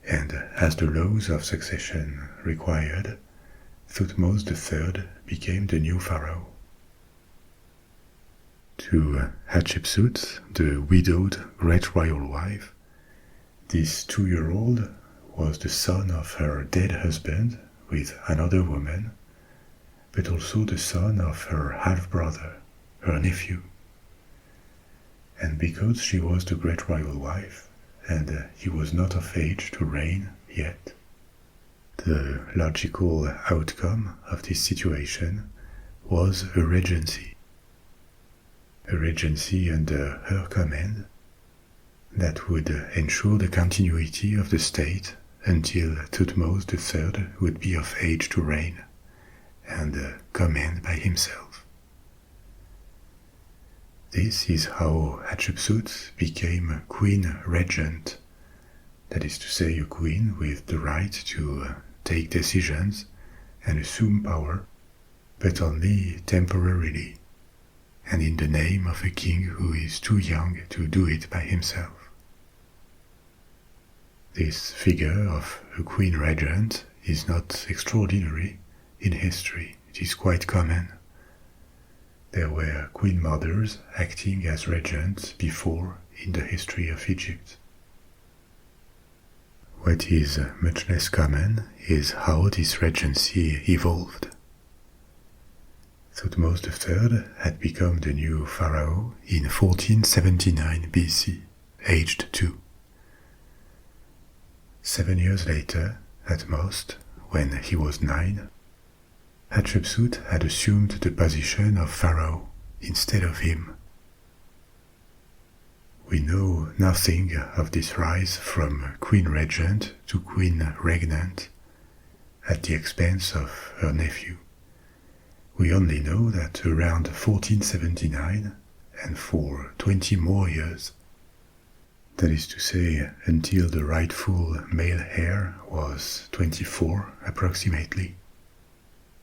and as the laws of succession required, Thutmose III became the new pharaoh. To Hatshepsut, the widowed great royal wife, this 2-year-old was the son of her dead husband with another woman, but also the son of her half-brother, her nephew. And because she was the great royal wife, and he was not of age to reign yet, the logical outcome of this situation was a regency under her command that would ensure the continuity of the state until Thutmose III would be of age to reign and command by himself. This is how Hatshepsut became queen regent, that is to say, a queen with the right to take decisions and assume power, but only temporarily, and in the name of a king who is too young to do it by himself. This figure of a queen regent is not extraordinary in history, it is quite common. There were queen mothers acting as regents before in the history of Egypt. What is much less common is how this regency evolved. Thutmose III had become the new pharaoh in 1479 BC, aged 2. 7 years later, at most, when he was 9, Hatshepsut had assumed the position of pharaoh instead of him. We know nothing of this rise from queen regent to queen regnant at the expense of her nephew. We only know that around 1479, and for 20 more years, that is to say, until the rightful male heir was 24 approximately,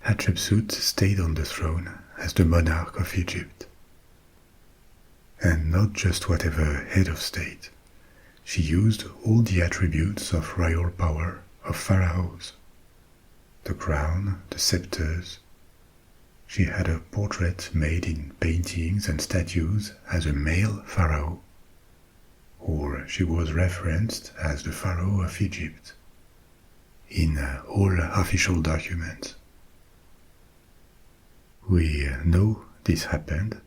Hatshepsut stayed on the throne as the monarch of Egypt. And not just whatever head of state, she used all the attributes of royal power of pharaohs: the crown, the scepters. She had a portrait made in paintings and statues as a male pharaoh, or she was referenced as the pharaoh of Egypt in all official documents. We know this happened,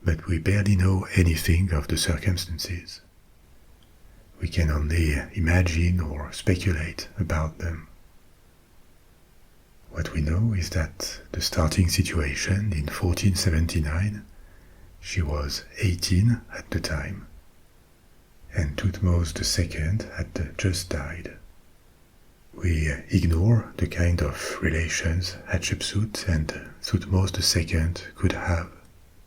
but we barely know anything of the circumstances. We can only imagine or speculate about them. What we know is that the starting situation in 1479, she was 18 at the time, and Thutmose II had just died. We ignore the kind of relations Hatshepsut and Thutmose II could have,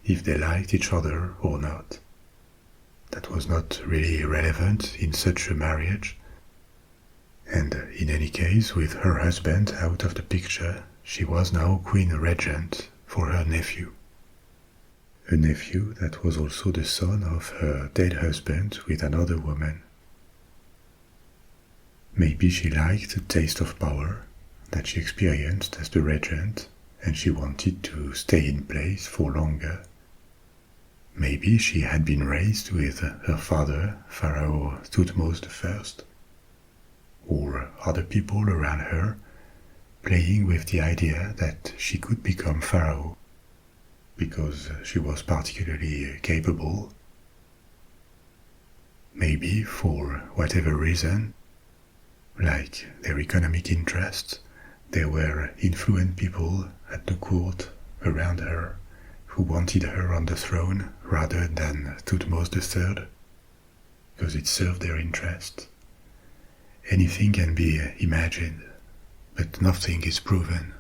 if they liked each other or not. that was not really relevant in such a marriage. And in any case, with her husband out of the picture, she was now queen regent for her nephew. A nephew that was also the son of her dead husband with another woman. Maybe she liked the taste of power that she experienced as the regent, and she wanted to stay in place for longer. Maybe she had been raised with her father, Pharaoh Thutmose I, or other people around her, playing with the idea that she could become pharaoh because she was particularly capable. Maybe for whatever reason, like their economic interests, there were influential people at the court around her who wanted her on the throne rather than Thutmose III, because it served their interests. Anything can be imagined, but nothing is proven.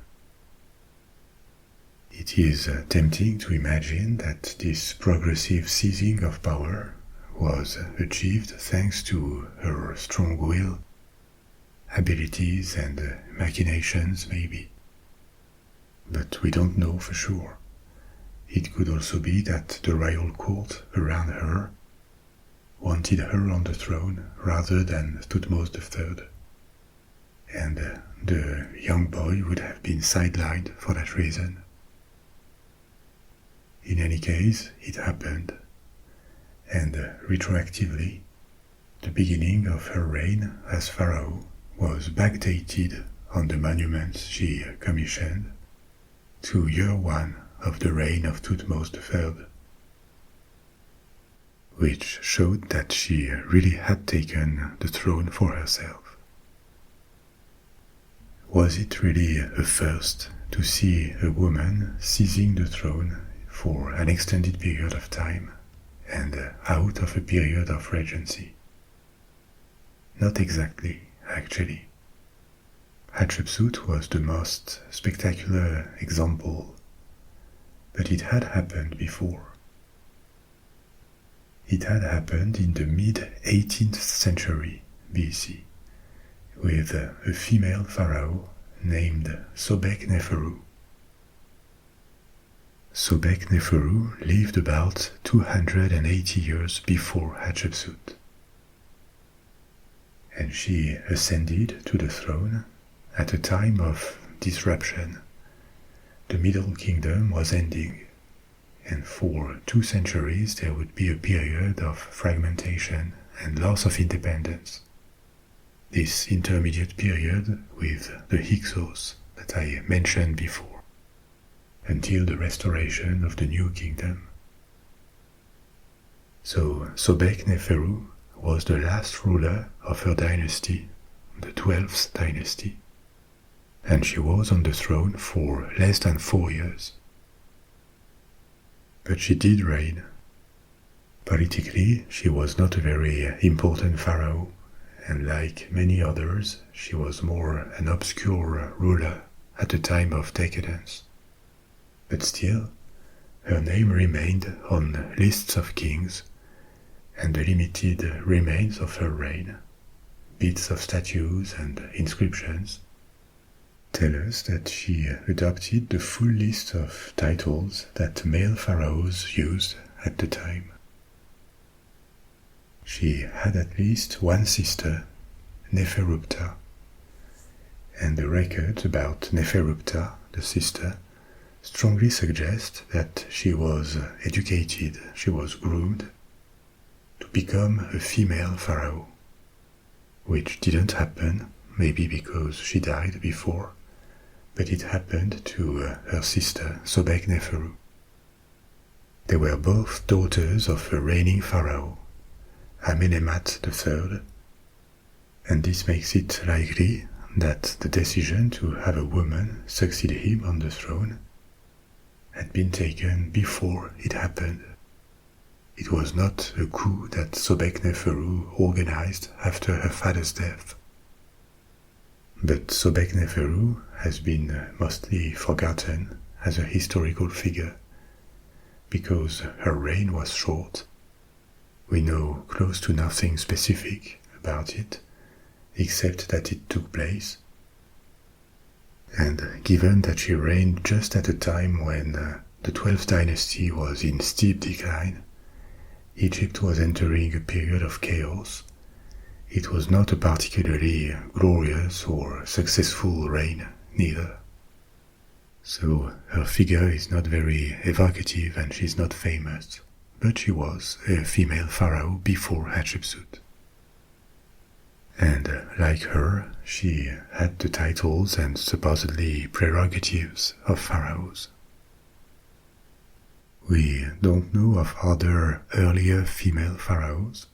It is tempting to imagine that this progressive seizing of power was achieved thanks to her strong will, abilities and machinations maybe. But we don't know for sure. It could also be that the royal court around her wanted her on the throne rather than Thutmose III, and the young boy would have been sidelined for that reason. In any case, it happened, and retroactively, the beginning of her reign as pharaoh was backdated on the monuments she commissioned to year 1 of the reign of Thutmose III, which showed that she really had taken the throne for herself. Was it really a first to see a woman seizing the throne for an extended period of time and out of a period of regency? Not exactly, actually. Hatshepsut was the most spectacular example, but it had happened before. It had happened in the mid-18th century BC with a female pharaoh named Sobek-Neferu. Sobek-Neferu lived about 280 years before Hatshepsut, and she ascended to the throne at a time of disruption. The Middle Kingdom was ending, and for 2 centuries there would be a period of fragmentation and loss of independence. This intermediate period with the Hyksos that I mentioned before, until the restoration of the New Kingdom. So Sobek-Neferu was the last ruler of her dynasty, the 12th dynasty, and she was on the throne for less than 4 years. But she did reign. Politically, she was not a very important pharaoh, and like many others, she was more an obscure ruler at the time of decadence. But still, her name remained on lists of kings, and the limited remains of her reign, bits of statues and inscriptions, tell us that she adopted the full list of titles that male pharaohs used at the time. She had at least one sister, Neferupta, and the records about Neferupta, the sister, strongly suggest that she was educated, she was groomed to become a female pharaoh, which didn't happen, maybe because she died before, but it happened to her sister Sobek-Neferu. They were both daughters of a reigning pharaoh, Amenemhat III, and this makes it likely that the decision to have a woman succeed him on the throne had been taken before it happened. It was not a coup that Sobek-Neferu organized after her father's death. But Sobek-Neferu has been mostly forgotten as a historical figure because her reign was short, We know close to nothing specific about it, except that it took place. And given that she reigned just at a time when the 12th dynasty was in steep decline, Egypt was entering a period of chaos. It was not a particularly glorious or successful reign, neither. So her figure is not very evocative and she's not famous, but she was a female pharaoh before Hatshepsut. And like her, she had the titles and supposedly prerogatives of pharaohs. We don't know of other earlier female pharaohs,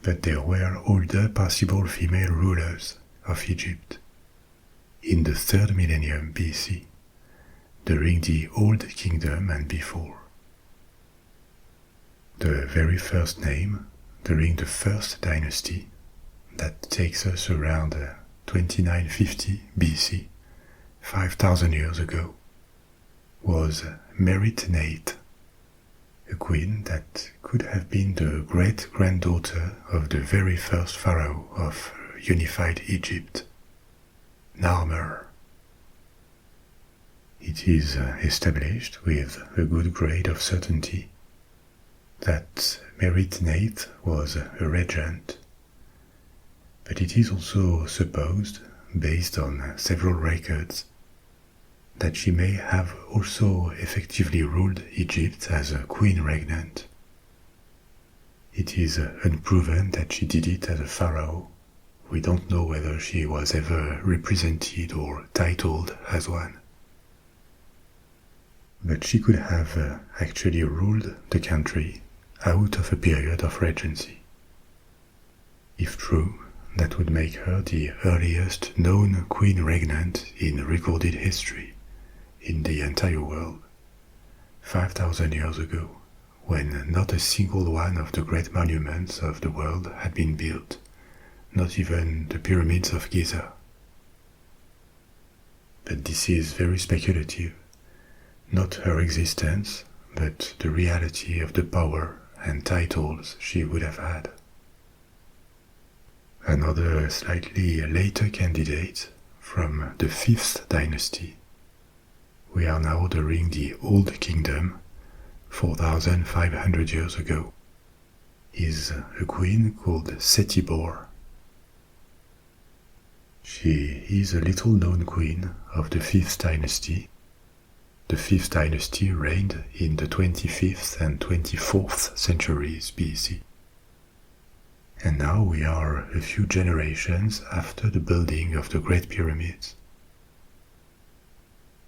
but there were older possible female rulers of Egypt in the 3rd millennium BC, during the Old Kingdom and before. The very first name, during the 1st dynasty, that takes us around 2950 BC, 5,000 years ago, was Meritnate, a queen that could have been the great-granddaughter of the very first pharaoh of unified Egypt, Narmer. It is established with a good grade of certainty that Meritnate was a regent, but it is also supposed, based on several records, that she may have also effectively ruled Egypt as a queen regnant. It is unproven that she did it as a pharaoh. We don't know whether she was ever represented or titled as one. But she could have actually ruled the country out of a period of regency. If true, that would make her the earliest known queen regnant in recorded history in the entire world, 5,000 years ago, when not a single one of the great monuments of the world had been built, not even the pyramids of Giza. But this is very speculative, not her existence, but the reality of the power and titles she would have had. Another slightly later candidate from the 5th dynasty. We are now during the Old Kingdom, 4,500 years ago, is a queen called Setibor. She is a little-known queen of the 5th dynasty. The 5th dynasty reigned in the 25th and 24th centuries BC. And now we are a few generations after the building of the Great Pyramids.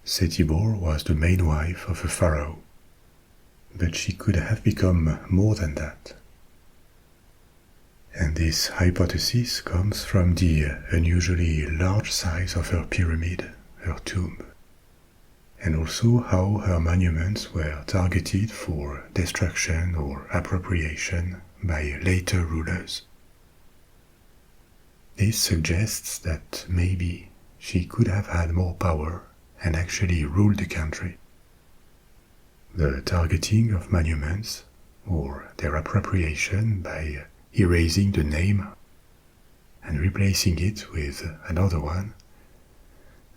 Setibor was the main wife of a pharaoh, but she could have become more than that. And this hypothesis comes from the unusually large size of her pyramid, her tomb, and also how her monuments were targeted for destruction or appropriation by later rulers. This suggests that maybe she could have had more power and actually ruled the country. The targeting of monuments, or their appropriation by erasing the name and replacing it with another one,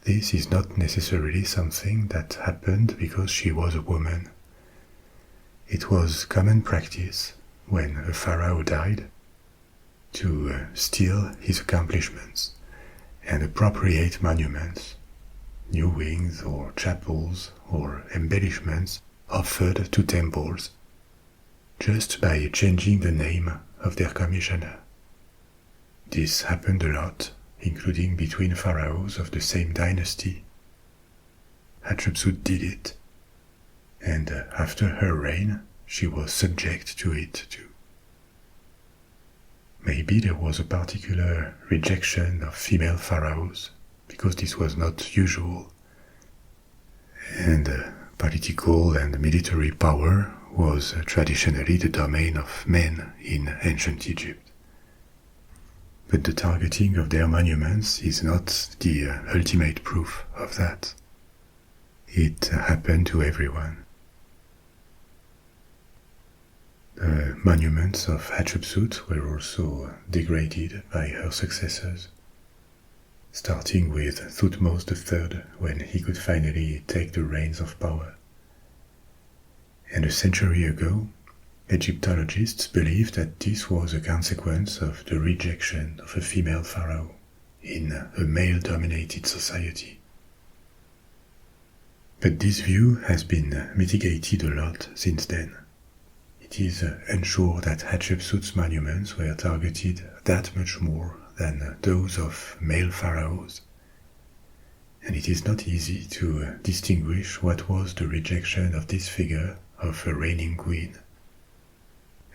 this is not necessarily something that happened because she was a woman. It was common practice when a pharaoh died to steal his accomplishments and appropriate monuments, new wings or chapels or embellishments offered to temples, just by changing the name of their commissioner. This happened a lot, including between pharaohs of the same dynasty. Hatshepsut did it, and after her reign she was subject to it too. Maybe there was a particular rejection of female pharaohs, because this was not usual, and political and military power was traditionally the domain of men in ancient Egypt. But the targeting of their monuments is not the ultimate proof of that. It happened to everyone. The monuments of Hatshepsut were also degraded by her successors, starting with Thutmose III when he could finally take the reins of power. And a century ago, Egyptologists believed that this was a consequence of the rejection of a female pharaoh in a male-dominated society. But this view has been mitigated a lot since then. It is unsure that Hatshepsut's monuments were targeted that much more than those of male pharaohs, and it is not easy to distinguish what was the rejection of this figure of a reigning queen,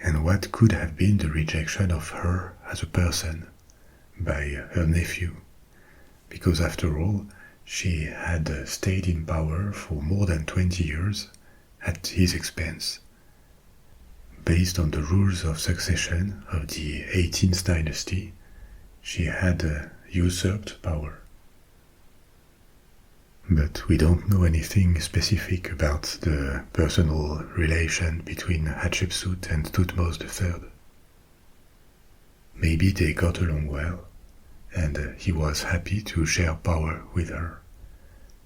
and what could have been the rejection of her as a person by her nephew, because after all, she had stayed in power for more than 20 years at his expense, based on the rules of succession of the 18th dynasty. She had usurped power. But we don't know anything specific about the personal relation between Hatshepsut and Thutmose III. Maybe they got along well, and he was happy to share power with her.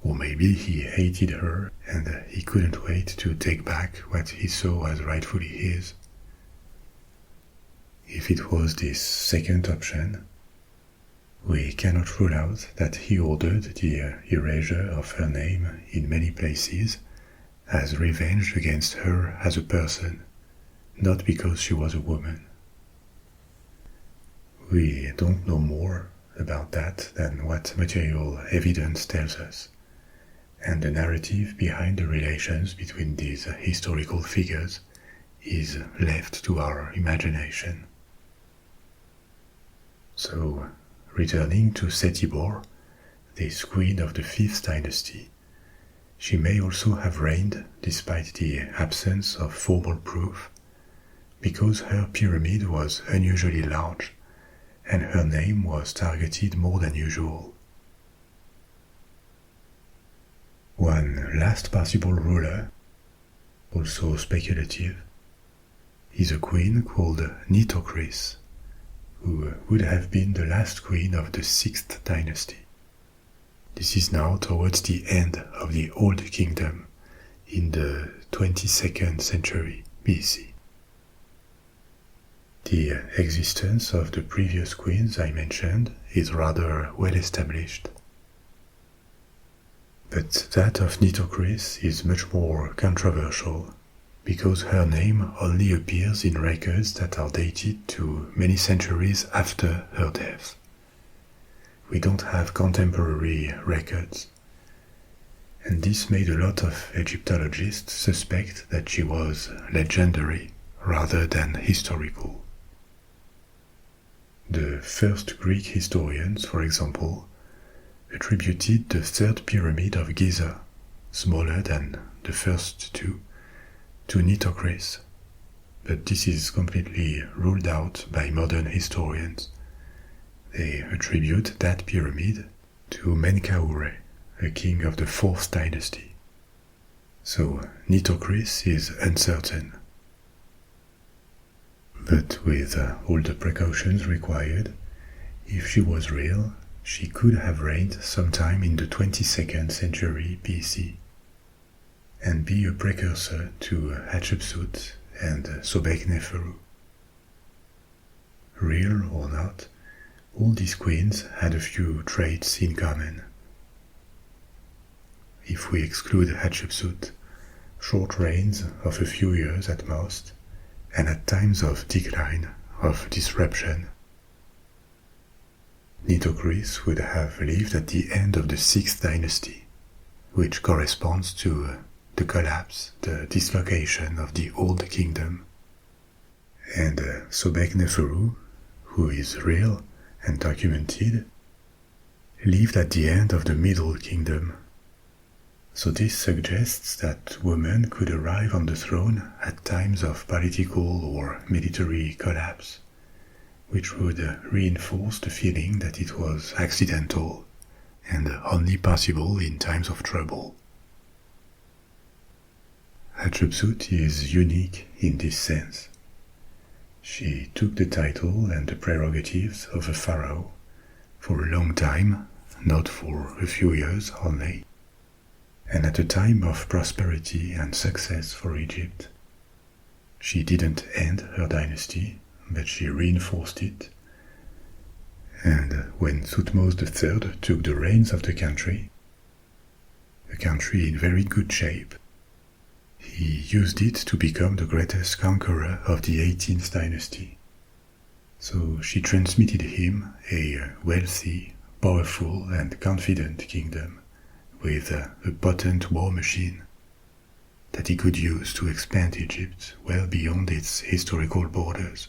Or maybe he hated her and he couldn't wait to take back what he saw as rightfully his. If it was this second option, we cannot rule out that he ordered the erasure of her name in many places as revenge against her as a person, not because she was a woman. We don't know more about that than what material evidence tells us, and the narrative behind the relations between these historical figures is left to our imagination. So, returning to Setibor, this queen of the 5th dynasty, she may also have reigned despite the absence of formal proof, because her pyramid was unusually large and her name was targeted more than usual. One last possible ruler, also speculative, is a queen called Nitocris, who would have been the last queen of the 6th dynasty. This is now towards the end of the Old Kingdom in the 22nd century BC. The existence of the previous queens I mentioned is rather well established. But that of Nitocris is much more controversial, because her name only appears in records that are dated to many centuries after her death. We don't have contemporary records, and this made a lot of Egyptologists suspect that she was legendary rather than historical. The first Greek historians, for example, attributed the 3rd Pyramid of Giza, smaller than the first two, to Nitocris, but this is completely ruled out by modern historians. They attribute that pyramid to Menkaure, a king of the 4th dynasty. So Nitocris is uncertain. But with all the precautions required, if she was real, she could have reigned sometime in the 22nd century BC and be a precursor to Hatshepsut and Sobekneferu. Real or not, all these queens had a few traits in common. If we exclude Hatshepsut, short reigns of a few years at most, and at times of decline, of disruption. Nitocris would have lived at the end of the 6th dynasty, which corresponds to the collapse, the dislocation of the Old Kingdom. And Sobekneferu, who is real and documented, lived at the end of the Middle Kingdom. So this suggests that women could arrive on the throne at times of political or military collapse, which would reinforce the feeling that it was accidental and only possible in times of trouble. Hatshepsut is unique in this sense, She took the title and the prerogatives of a pharaoh for a long time, not for a few years only, and at a time of prosperity and success for Egypt. She didn't end her dynasty, but she reinforced it. And when Thutmose III took the reins of the country, a country in very good shape, he used it to become the greatest conqueror of the 18th dynasty. So she transmitted him a wealthy, powerful and confident kingdom with a potent war machine that he could use to expand Egypt well beyond its historical borders.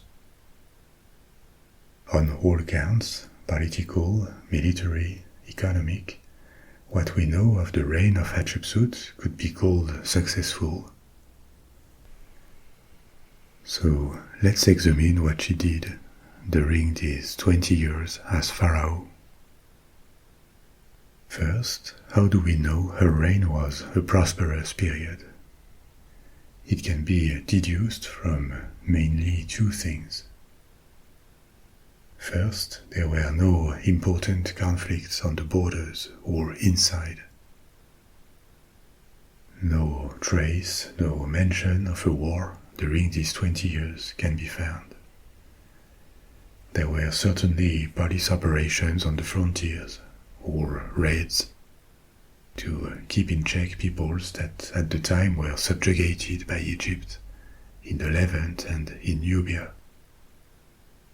On all counts, political, military, economic, what we know of the reign of Hatshepsut could be called successful. So let's examine what she did during these 20 years as pharaoh. First, how do we know her reign was a prosperous period? It can be deduced from mainly two things. First, there were no important conflicts on the borders or inside. No trace, no mention of a war during these 20 years can be found. There were certainly police operations on the frontiers, or raids, to keep in check peoples that at the time were subjugated by Egypt, in the Levant and in Nubia.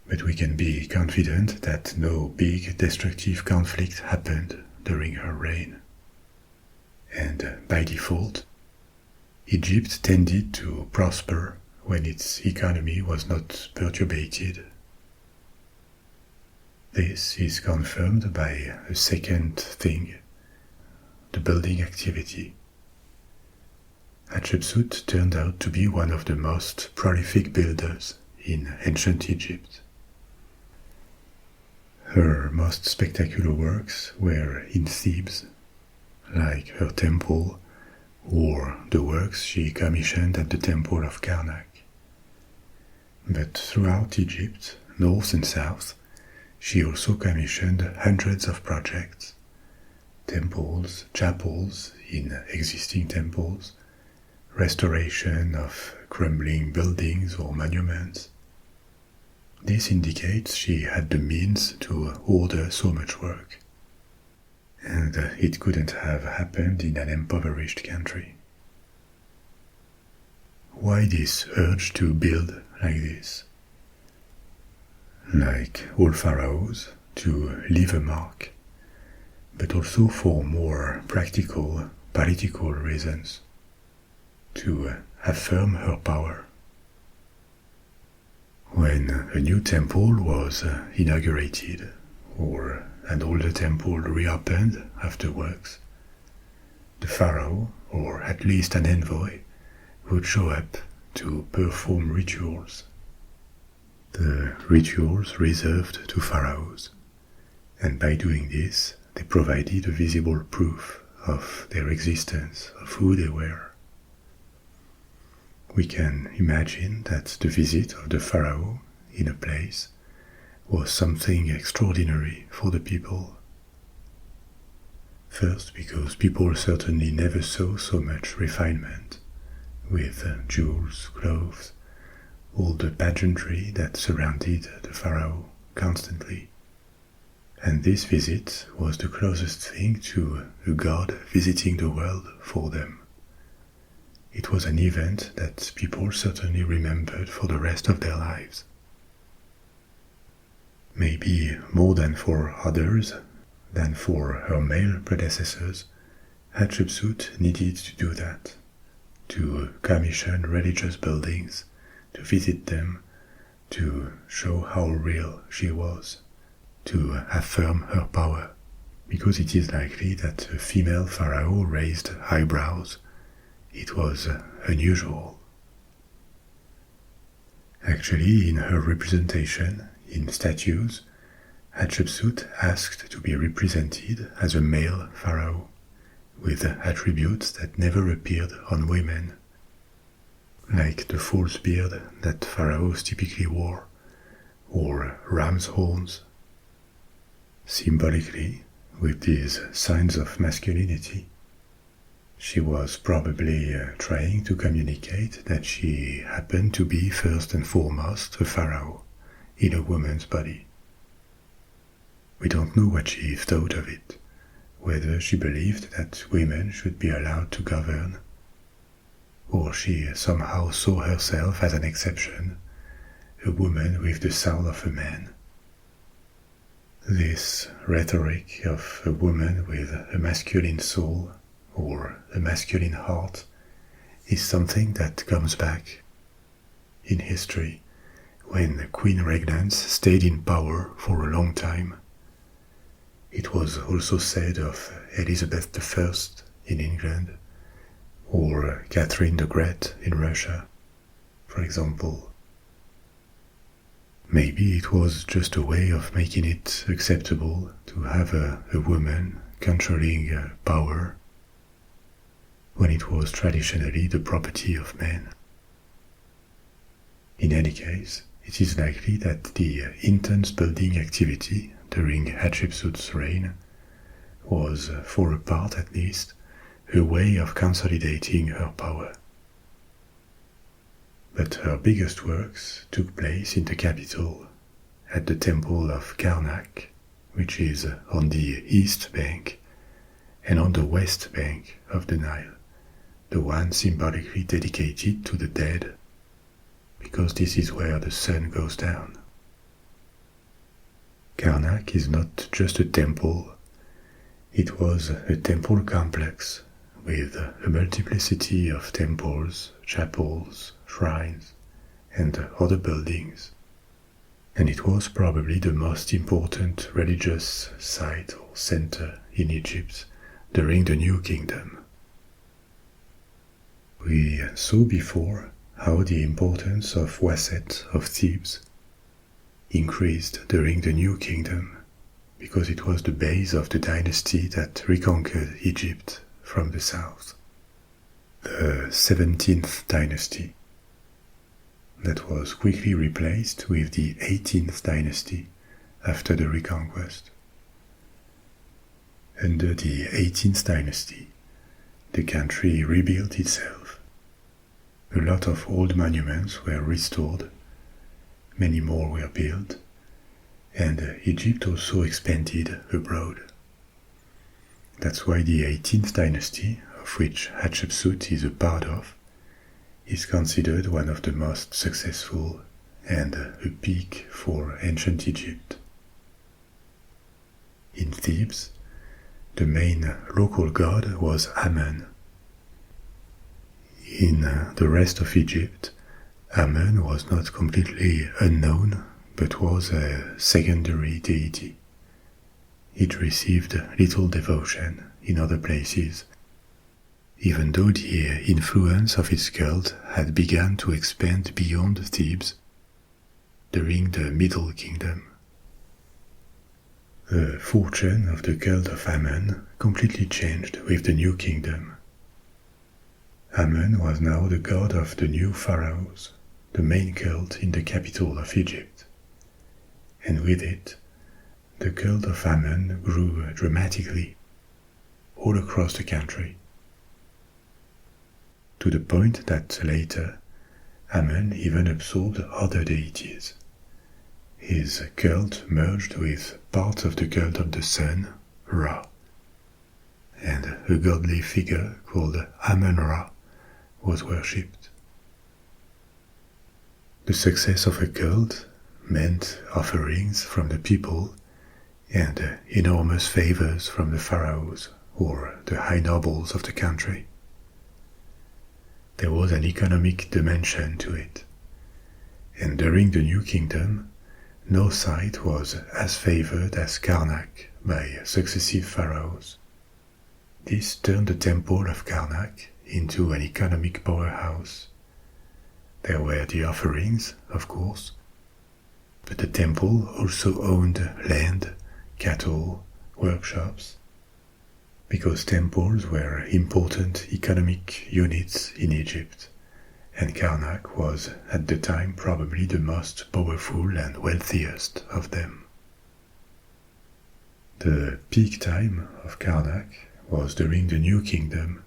But we can be confident that no big destructive conflict happened during her reign. And by default, Egypt tended to prosper when its economy was not perturbated. This is confirmed by a second thing, the building activity. Hatshepsut turned out to be one of the most prolific builders in ancient Egypt. Her most spectacular works were in Thebes, like her temple or the works she commissioned at the temple of Karnak. But throughout Egypt, north and south, she also commissioned hundreds of projects, temples, chapels in existing temples, restoration of crumbling buildings or monuments. This indicates she had the means to order so much work, and it couldn't have happened in an impoverished country. Why this urge to build like this? Like all pharaohs, to leave a mark, but also for more practical, political reasons, to affirm her power. When a new temple was inaugurated, or an older temple reopened afterwards, the pharaoh, or at least an envoy, would show up to perform rituals. The rituals reserved to pharaohs, and by doing this, they provided a visible proof of their existence, of who they were. We can imagine that the visit of the pharaoh in a place was something extraordinary for the people. First, because people certainly never saw so much refinement, with jewels, clothes, all the pageantry that surrounded the pharaoh constantly. And this visit was the closest thing to a god visiting the world for them. It was an event that people certainly remembered for the rest of their lives. Maybe more than for others, than for her male predecessors, Hatshepsut needed to do that, to commission religious buildings, to visit them, to show how real she was, to affirm her power, because it is likely that a female pharaoh raised eyebrows. It was unusual. Actually, in her representation, in statues, Hatshepsut asked to be represented as a male pharaoh, with attributes that never appeared on women. like the false beard that pharaohs typically wore, or ram's horns. Symbolically, with these signs of masculinity, she was probably trying to communicate that she happened to be first and foremost a pharaoh in a woman's body. We don't know what she thought of it, whether she believed that women should be allowed to govern, or she somehow saw herself as an exception, a woman with the soul of a man. This rhetoric of a woman with a masculine soul or a masculine heart is something that comes back in history when queen regnants stayed in power for a long time. It was also said of Elizabeth I in England or Catherine the Great in Russia, for example. Maybe it was just a way of making it acceptable to have a woman controlling power when it was traditionally the property of men. In any case, it is likely that the intense building activity during Hatshepsut's reign was, for a part at least, a way of consolidating her power. But her biggest works took place in the capital, at the temple of Karnak, which is on the east bank and on the west bank of the Nile, the one symbolically dedicated to the dead, because this is where the sun goes down. Karnak is not just a temple, it was a temple complex with a multiplicity of temples, chapels, shrines, and other buildings, and it was probably the most important religious site or center in Egypt during the New Kingdom. We saw before how the importance of Waset of Thebes increased during the New Kingdom because it was the base of the dynasty that reconquered Egypt from the south, the 17th dynasty, that was quickly replaced with the 18th dynasty after the reconquest. Under the 18th dynasty, the country rebuilt itself. A lot of old monuments were restored, many more were built, and Egypt also expanded abroad. That's why the 18th dynasty, of which Hatshepsut is a part of, is considered one of the most successful and a peak for ancient Egypt. In Thebes, the main local god was Amun. In the rest of Egypt, Amun was not completely unknown, but was a secondary deity. It received little devotion in other places, even though the influence of its cult had begun to expand beyond Thebes during the Middle Kingdom. The fortune of the cult of Amun completely changed with the New Kingdom. Amun was now the god of the new pharaohs, the main cult in the capital of Egypt, and with it, the cult of Amun grew dramatically all across the country, to the point that later Amun even absorbed other deities. His cult merged with parts of the cult of the sun, Ra, and a godly figure called Amun-Ra was worshipped. The success of a cult meant offerings from the people and enormous favors from the pharaohs or the high nobles of the country. There was an economic dimension to it, and during the New Kingdom, no site was as favored as Karnak by successive pharaohs. This turned the temple of Karnak into an economic powerhouse. There were the offerings, of course, but the temple also owned land, cattle, workshops, because temples were important economic units in Egypt, and Karnak was at the time probably the most powerful and wealthiest of them. The peak time of Karnak was during the New Kingdom,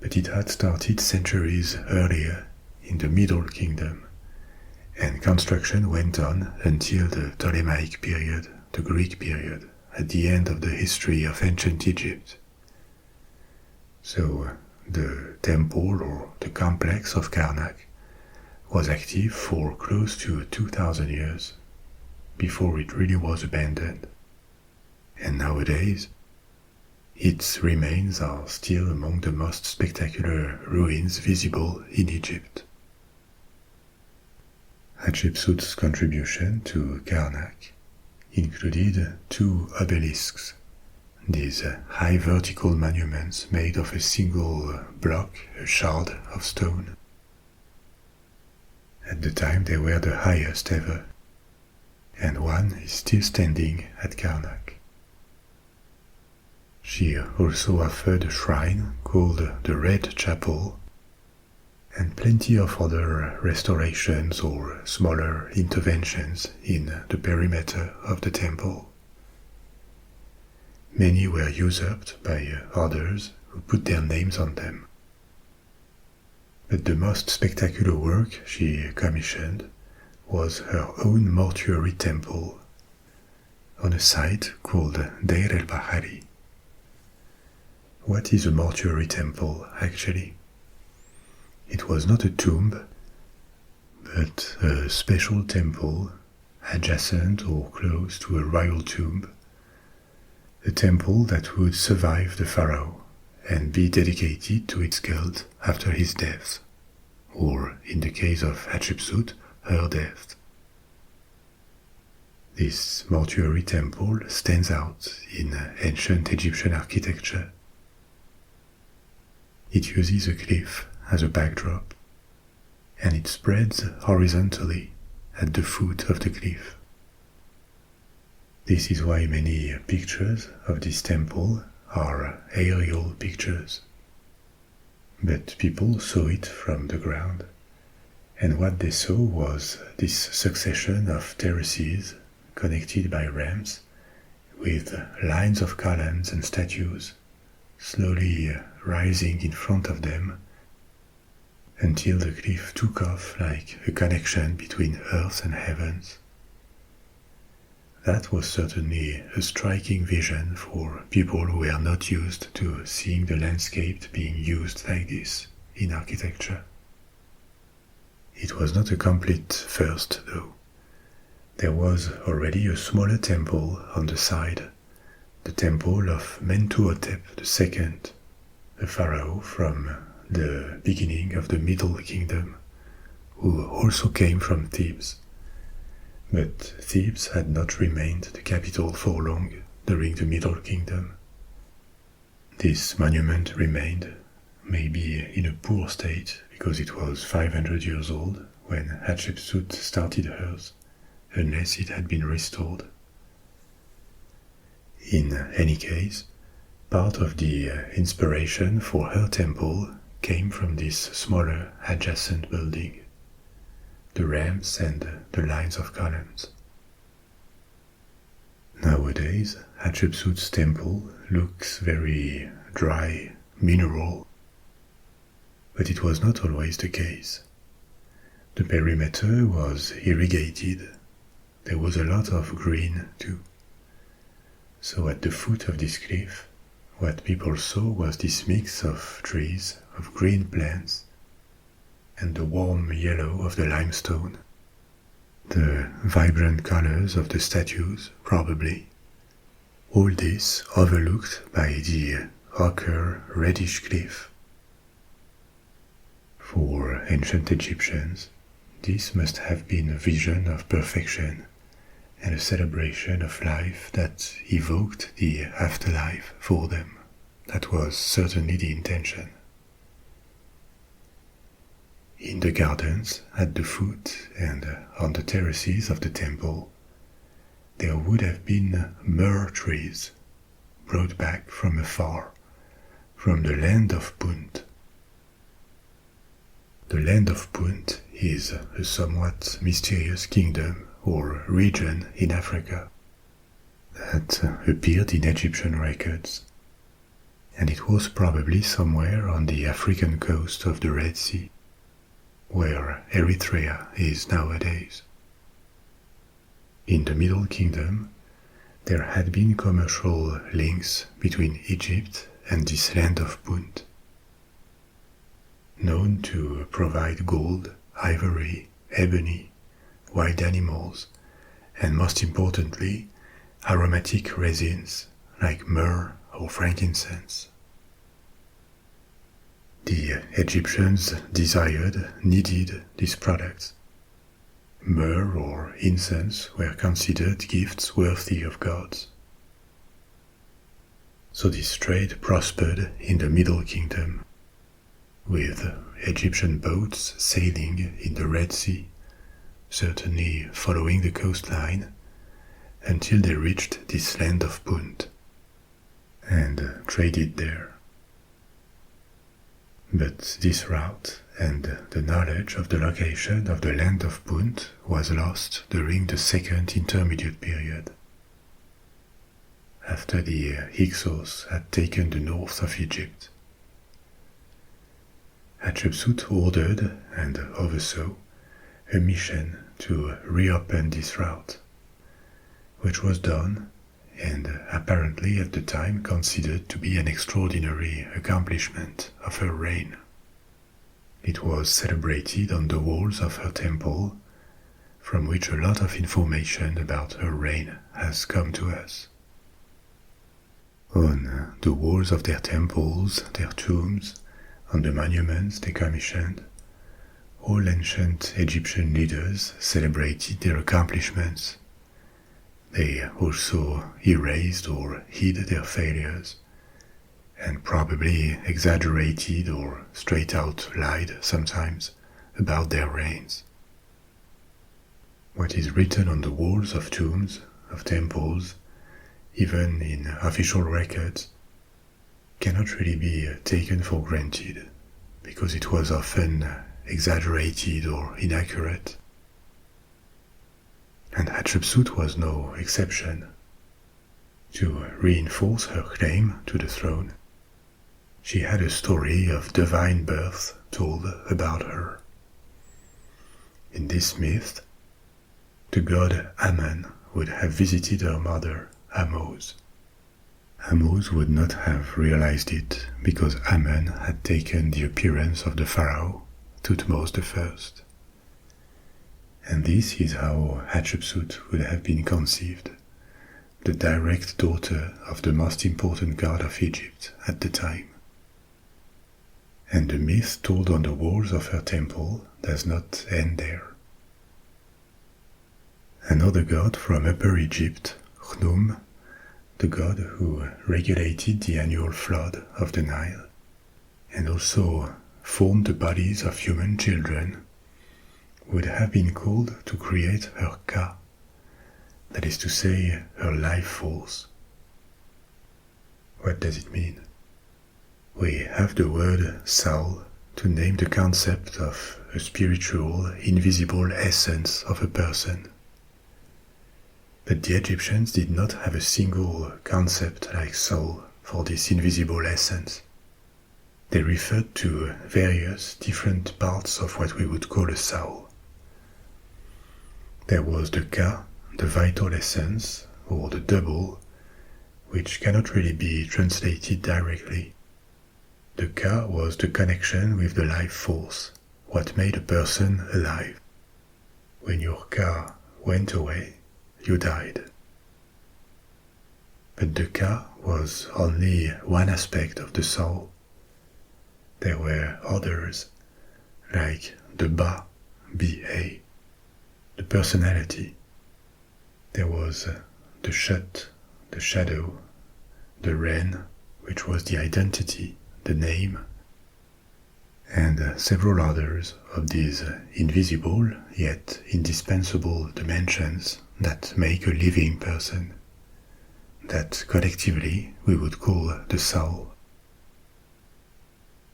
but it had started centuries earlier in the Middle Kingdom, and construction went on until the Ptolemaic period, the Greek period, at the end of the history of ancient Egypt. So the temple or the complex of Karnak was active for close to 2000 years before it really was abandoned. And nowadays, its remains are still among the most spectacular ruins visible in Egypt. Hatshepsut's contribution to Karnak included 2 obelisks, these high vertical monuments made of a single block, a shard of stone. At the time they were the highest ever, and one is still standing at Karnak. She also offered a shrine called the Red Chapel, and plenty of other restorations or smaller interventions in the perimeter of the temple. Many were usurped by others who put their names on them. But the most spectacular work she commissioned was her own mortuary temple on a site called Deir el-Bahari. What is a mortuary temple, actually? It was not a tomb, but a special temple adjacent or close to a royal tomb, a temple that would survive the pharaoh and be dedicated to its cult after his death, or in the case of Hatshepsut, her death. This mortuary temple stands out in ancient Egyptian architecture. It uses a cliff as a backdrop, and it spreads horizontally at the foot of the cliff. This is why many pictures of this temple are aerial pictures. But people saw it from the ground, and what they saw was this succession of terraces connected by ramps with lines of columns and statues slowly rising in front of them until the cliff took off like a connection between earth and heavens. That was certainly a striking vision for people who were not used to seeing the landscape being used like this in architecture. It was not a complete first, though. There was already a smaller temple on the side, the temple of Mentuhotep II, a pharaoh from the beginning of the Middle Kingdom, who also came from Thebes. But Thebes had not remained the capital for long during the Middle Kingdom. This monument remained, maybe in a poor state because it was 500 years old when Hatshepsut started hers, unless it had been restored. In any case, part of the inspiration for her temple came from this smaller adjacent building, the ramps and the lines of columns. Nowadays, Hatshepsut's temple looks very dry, mineral, but it was not always the case. The perimeter was irrigated. There was a lot of green too. So at the foot of this cliff, what people saw was this mix of trees, of green plants, and the warm yellow of the limestone, the vibrant colors of the statues, probably. All this overlooked by the ochre reddish cliff. For ancient Egyptians, this must have been a vision of perfection and a celebration of life that evoked the afterlife for them. That was certainly the intention. In the gardens, at the foot and on the terraces of the temple, there would have been myrrh trees brought back from afar, from the land of Punt. The land of Punt is a somewhat mysterious kingdom or region in Africa that appeared in Egyptian records, and it was probably somewhere on the African coast of the Red Sea, where Eritrea is nowadays. In the Middle Kingdom, there had been commercial links between Egypt and this land of Punt, known to provide gold, ivory, ebony, wild animals, and most importantly, aromatic resins like myrrh or frankincense. The Egyptians needed these products. Myrrh or incense were considered gifts worthy of gods. So this trade prospered in the Middle Kingdom, with Egyptian boats sailing in the Red Sea, certainly following the coastline, until they reached this land of Punt, and traded there. But this route and the knowledge of the location of the land of Punt was lost during the Second Intermediate Period, after the Hyksos had taken the north of Egypt. Hatshepsut ordered and oversaw a mission to reopen this route, which was done and apparently at the time considered to be an extraordinary accomplishment of her reign. It was celebrated on the walls of her temple, from which a lot of information about her reign has come to us. On the walls of their temples, their tombs, on the monuments they commissioned, all ancient Egyptian leaders celebrated their accomplishments. They also erased or hid their failures, and probably exaggerated or straight out lied sometimes about their reigns. What is written on the walls of tombs, of temples, even in official records, cannot really be taken for granted, because it was often exaggerated or inaccurate. And Hatshepsut was no exception. To reinforce her claim to the throne, she had a story of divine birth told about her. In this myth, the god Ammon would have visited her mother, Ahmose. Ahmose would not have realized it because Ammon had taken the appearance of the pharaoh, Thutmose I. And this is how Hatshepsut would have been conceived, the direct daughter of the most important god of Egypt at the time. And the myth told on the walls of her temple does not end there. Another god from Upper Egypt, Khnum, the god who regulated the annual flood of the Nile, and also formed the bodies of human children, would have been called to create her Ka, that is to say, her life force. What does it mean? We have the word soul to name the concept of a spiritual, invisible essence of a person. But the Egyptians did not have a single concept like soul for this invisible essence. They referred to various different parts of what we would call a soul. There was the Ka, the vital essence, or the double, which cannot really be translated directly. The Ka was the connection with the life force, what made a person alive. When your Ka went away, you died. But the Ka was only one aspect of the soul. There were others, like the Ba, B-A, the personality. There was the Shut, the shadow, the Ren, which was the identity, the name, and several others of these invisible yet indispensable dimensions that make a living person, that collectively we would call the soul.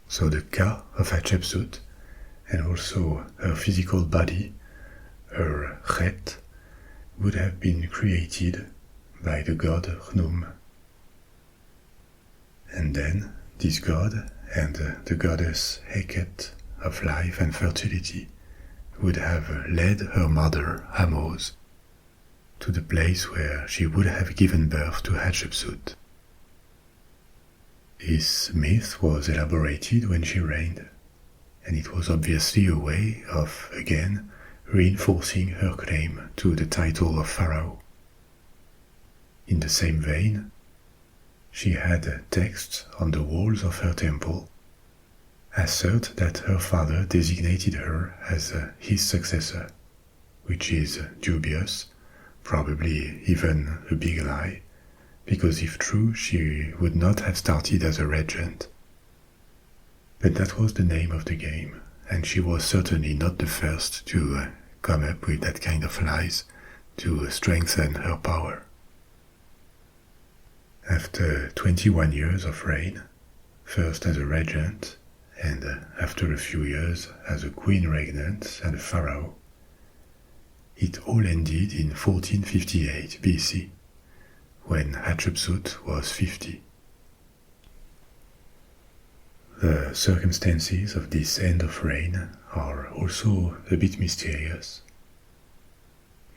So the Ka of Hatshepsut and also her physical body, her Chet, would have been created by the god Khnum. And then this god and the goddess Heket of life and fertility would have led her mother Amos to the place where she would have given birth to Hatshepsut. This myth was elaborated when she reigned, and it was obviously a way of, again, reinforcing her claim to the title of Pharaoh. In the same vein, she had texts on the walls of her temple assert that her father designated her as his successor, which is dubious, probably even a big lie, because if true, she would not have started as a regent. But that was the name of the game, and she was certainly not the first to come up with that kind of lies to strengthen her power. After 21 years of reign, first as a regent, and after a few years as a queen regnant and a pharaoh, it all ended in 1458 BC, when Hatshepsut was 50. The circumstances of this end of reign are also a bit mysterious.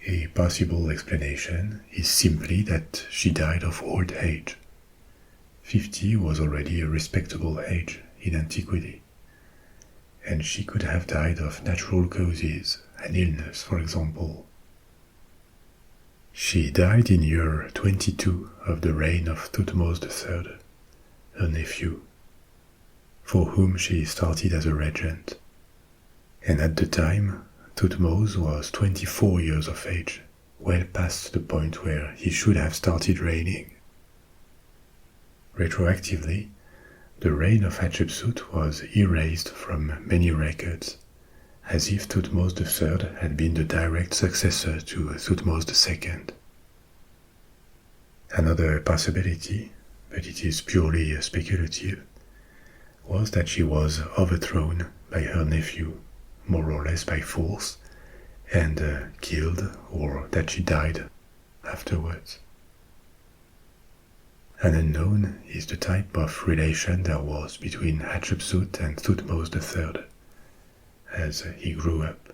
A possible explanation is simply that she died of old age. 50 was already a respectable age in antiquity, and she could have died of natural causes, an illness, for example. She died in year 22 of the reign of Thutmose III, her nephew, for whom she started as a regent, and at the time Thutmose was 24 years of age, well past the point where he should have started reigning. Retroactively, the reign of Hatshepsut was erased from many records, as if Thutmose III had been the direct successor to Thutmose II. Another possibility, but it is purely speculative, was that she was overthrown by her nephew, more or less by force, and killed, or that she died afterwards. An unknown is the type of relation there was between Hatshepsut and Thutmose III as he grew up.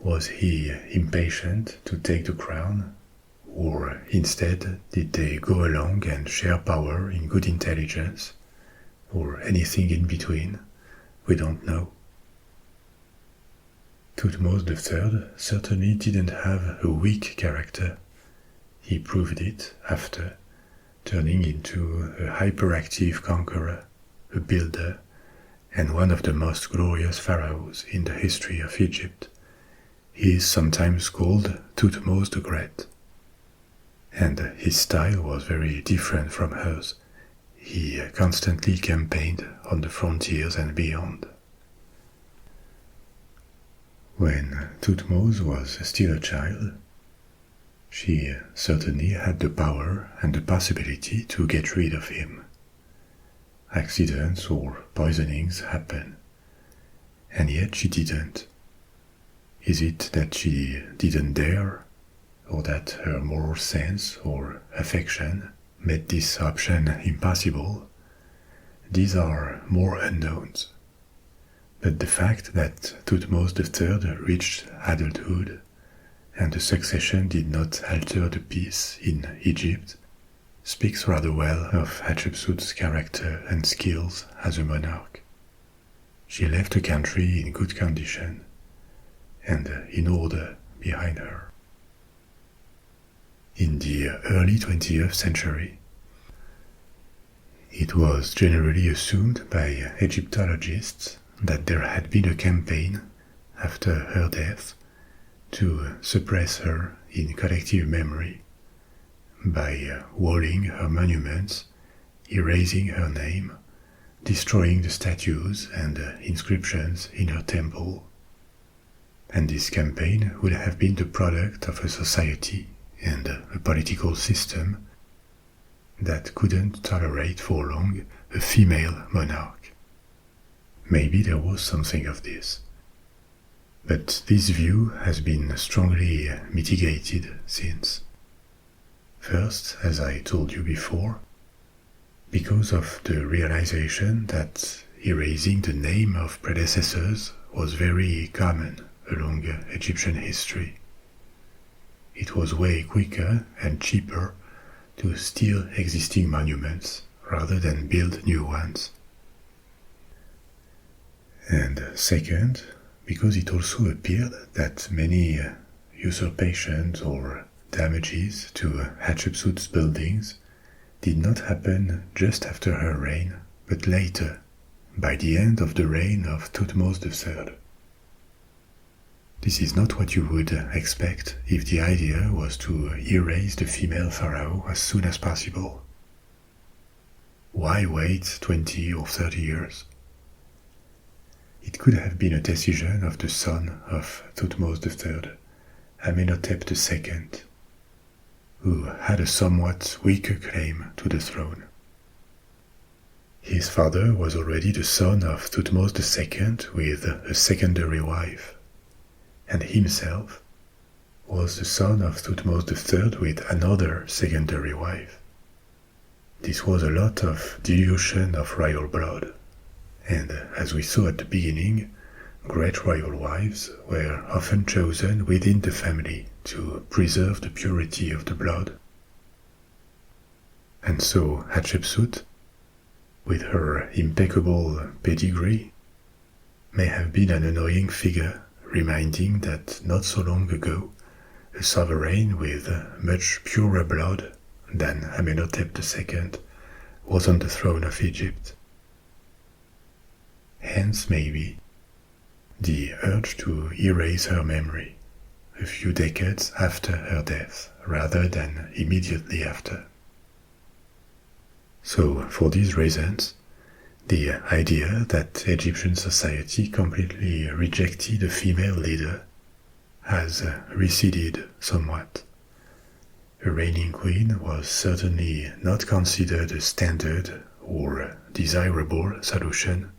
Was he impatient to take the crown, or instead did they go along and share power in good intelligence, or anything in between? We don't know. Thutmose III certainly didn't have a weak character. He proved it after, turning into a hyperactive conqueror, a builder, and one of the most glorious pharaohs in the history of Egypt. He is sometimes called Thutmose the Great. And his style was very different from hers. He constantly campaigned on the frontiers and beyond. When Thutmose was still a child, she certainly had the power and the possibility to get rid of him. Accidents or poisonings happen, and yet she didn't. Is it that she didn't dare, or that her moral sense or affection made this option impossible? These are more unknowns. But the fact that Thutmose III reached adulthood and the succession did not alter the peace in Egypt speaks rather well of Hatshepsut's character and skills as a monarch. She left the country in good condition and in order behind her. In the early 20th century, it was generally assumed by Egyptologists that there had been a campaign after her death to suppress her in collective memory by walling her monuments, erasing her name, destroying the statues and inscriptions in her temple. And this campaign would have been the product of a society and a political system that couldn't tolerate for long a female monarch. maybe there was something of this. But this view has been strongly mitigated since. First, as I told you before, because of the realization that erasing the name of predecessors was very common along Egyptian history. It was way quicker and cheaper to steal existing monuments rather than build new ones. And second, because it also appeared that many usurpations or damages to Hatshepsut's buildings did not happen just after her reign, but later, by the end of the reign of Thutmose III. This is not what you would expect if the idea was to erase the female pharaoh as soon as possible. Why wait 20 or 30 years? It could have been a decision of the son of Thutmose III, Amenhotep II, who had a somewhat weaker claim to the throne. His father was already the son of Thutmose II with a secondary wife, and himself was the son of Thutmose III with another secondary wife. This was a lot of dilution of royal blood, and as we saw at the beginning, great royal wives were often chosen within the family to preserve the purity of the blood. And so Hatshepsut, with her impeccable pedigree, may have been an annoying figure, reminding that not so long ago a sovereign with much purer blood than Amenhotep II was on the throne of Egypt. Hence, maybe, the urge to erase her memory a few decades after her death rather than immediately after. So, for these reasons, the idea that Egyptian society completely rejected a female leader has receded somewhat. A reigning queen was certainly not considered a standard or desirable solution.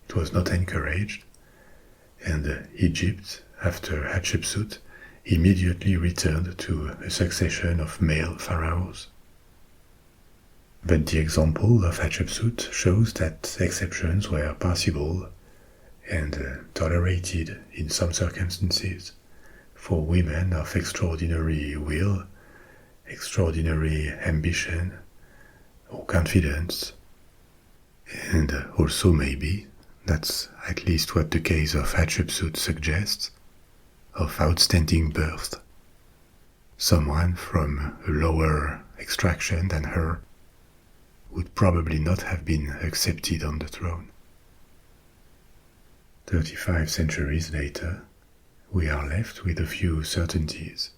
It was not encouraged, and Egypt, after Hatshepsut, immediately returned to a succession of male pharaohs. But the example of Hatshepsut shows that exceptions were possible and tolerated in some circumstances for women of extraordinary will, extraordinary ambition, or confidence, and also maybe, that's at least what the case of Hatshepsut suggests, of outstanding birth. Someone from a lower extraction than her would probably not have been accepted on the throne. 35 centuries later, we are left with a few certainties.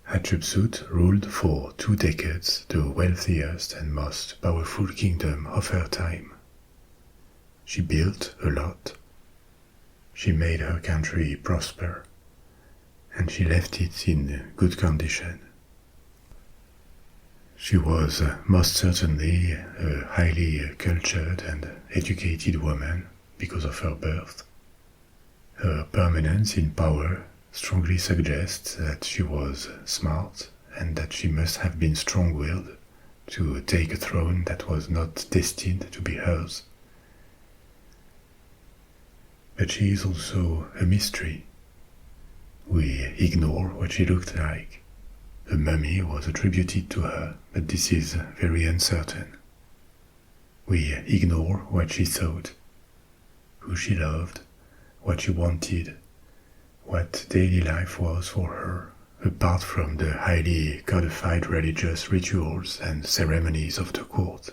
Hatshepsut ruled for 2 decades the wealthiest and most powerful kingdom of her time. She built a lot. She made her country prosper, and she left it in good condition. She was most certainly a highly cultured and educated woman because of her birth. Her permanence in power strongly suggests that she was smart and that she must have been strong-willed to take a throne that was not destined to be hers. But she is also a mystery. We ignore what she looked like. A mummy was attributed to her, but this is very uncertain. We ignore what she thought, who she loved, what she wanted, what daily life was for her, apart from the highly codified religious rituals and ceremonies of the court.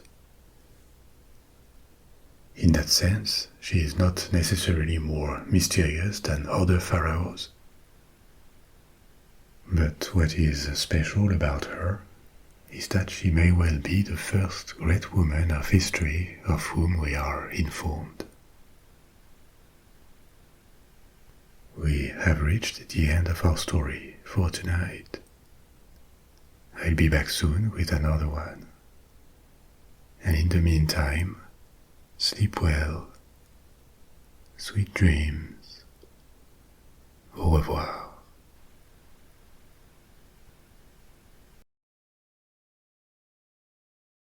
In that sense, she is not necessarily more mysterious than other pharaohs. But what is special about her is that she may well be the first great woman of history of whom we are informed. We have reached the end of our story for tonight. I'll be back soon with another one. And in the meantime, sleep well Sweet dreams. Au revoir.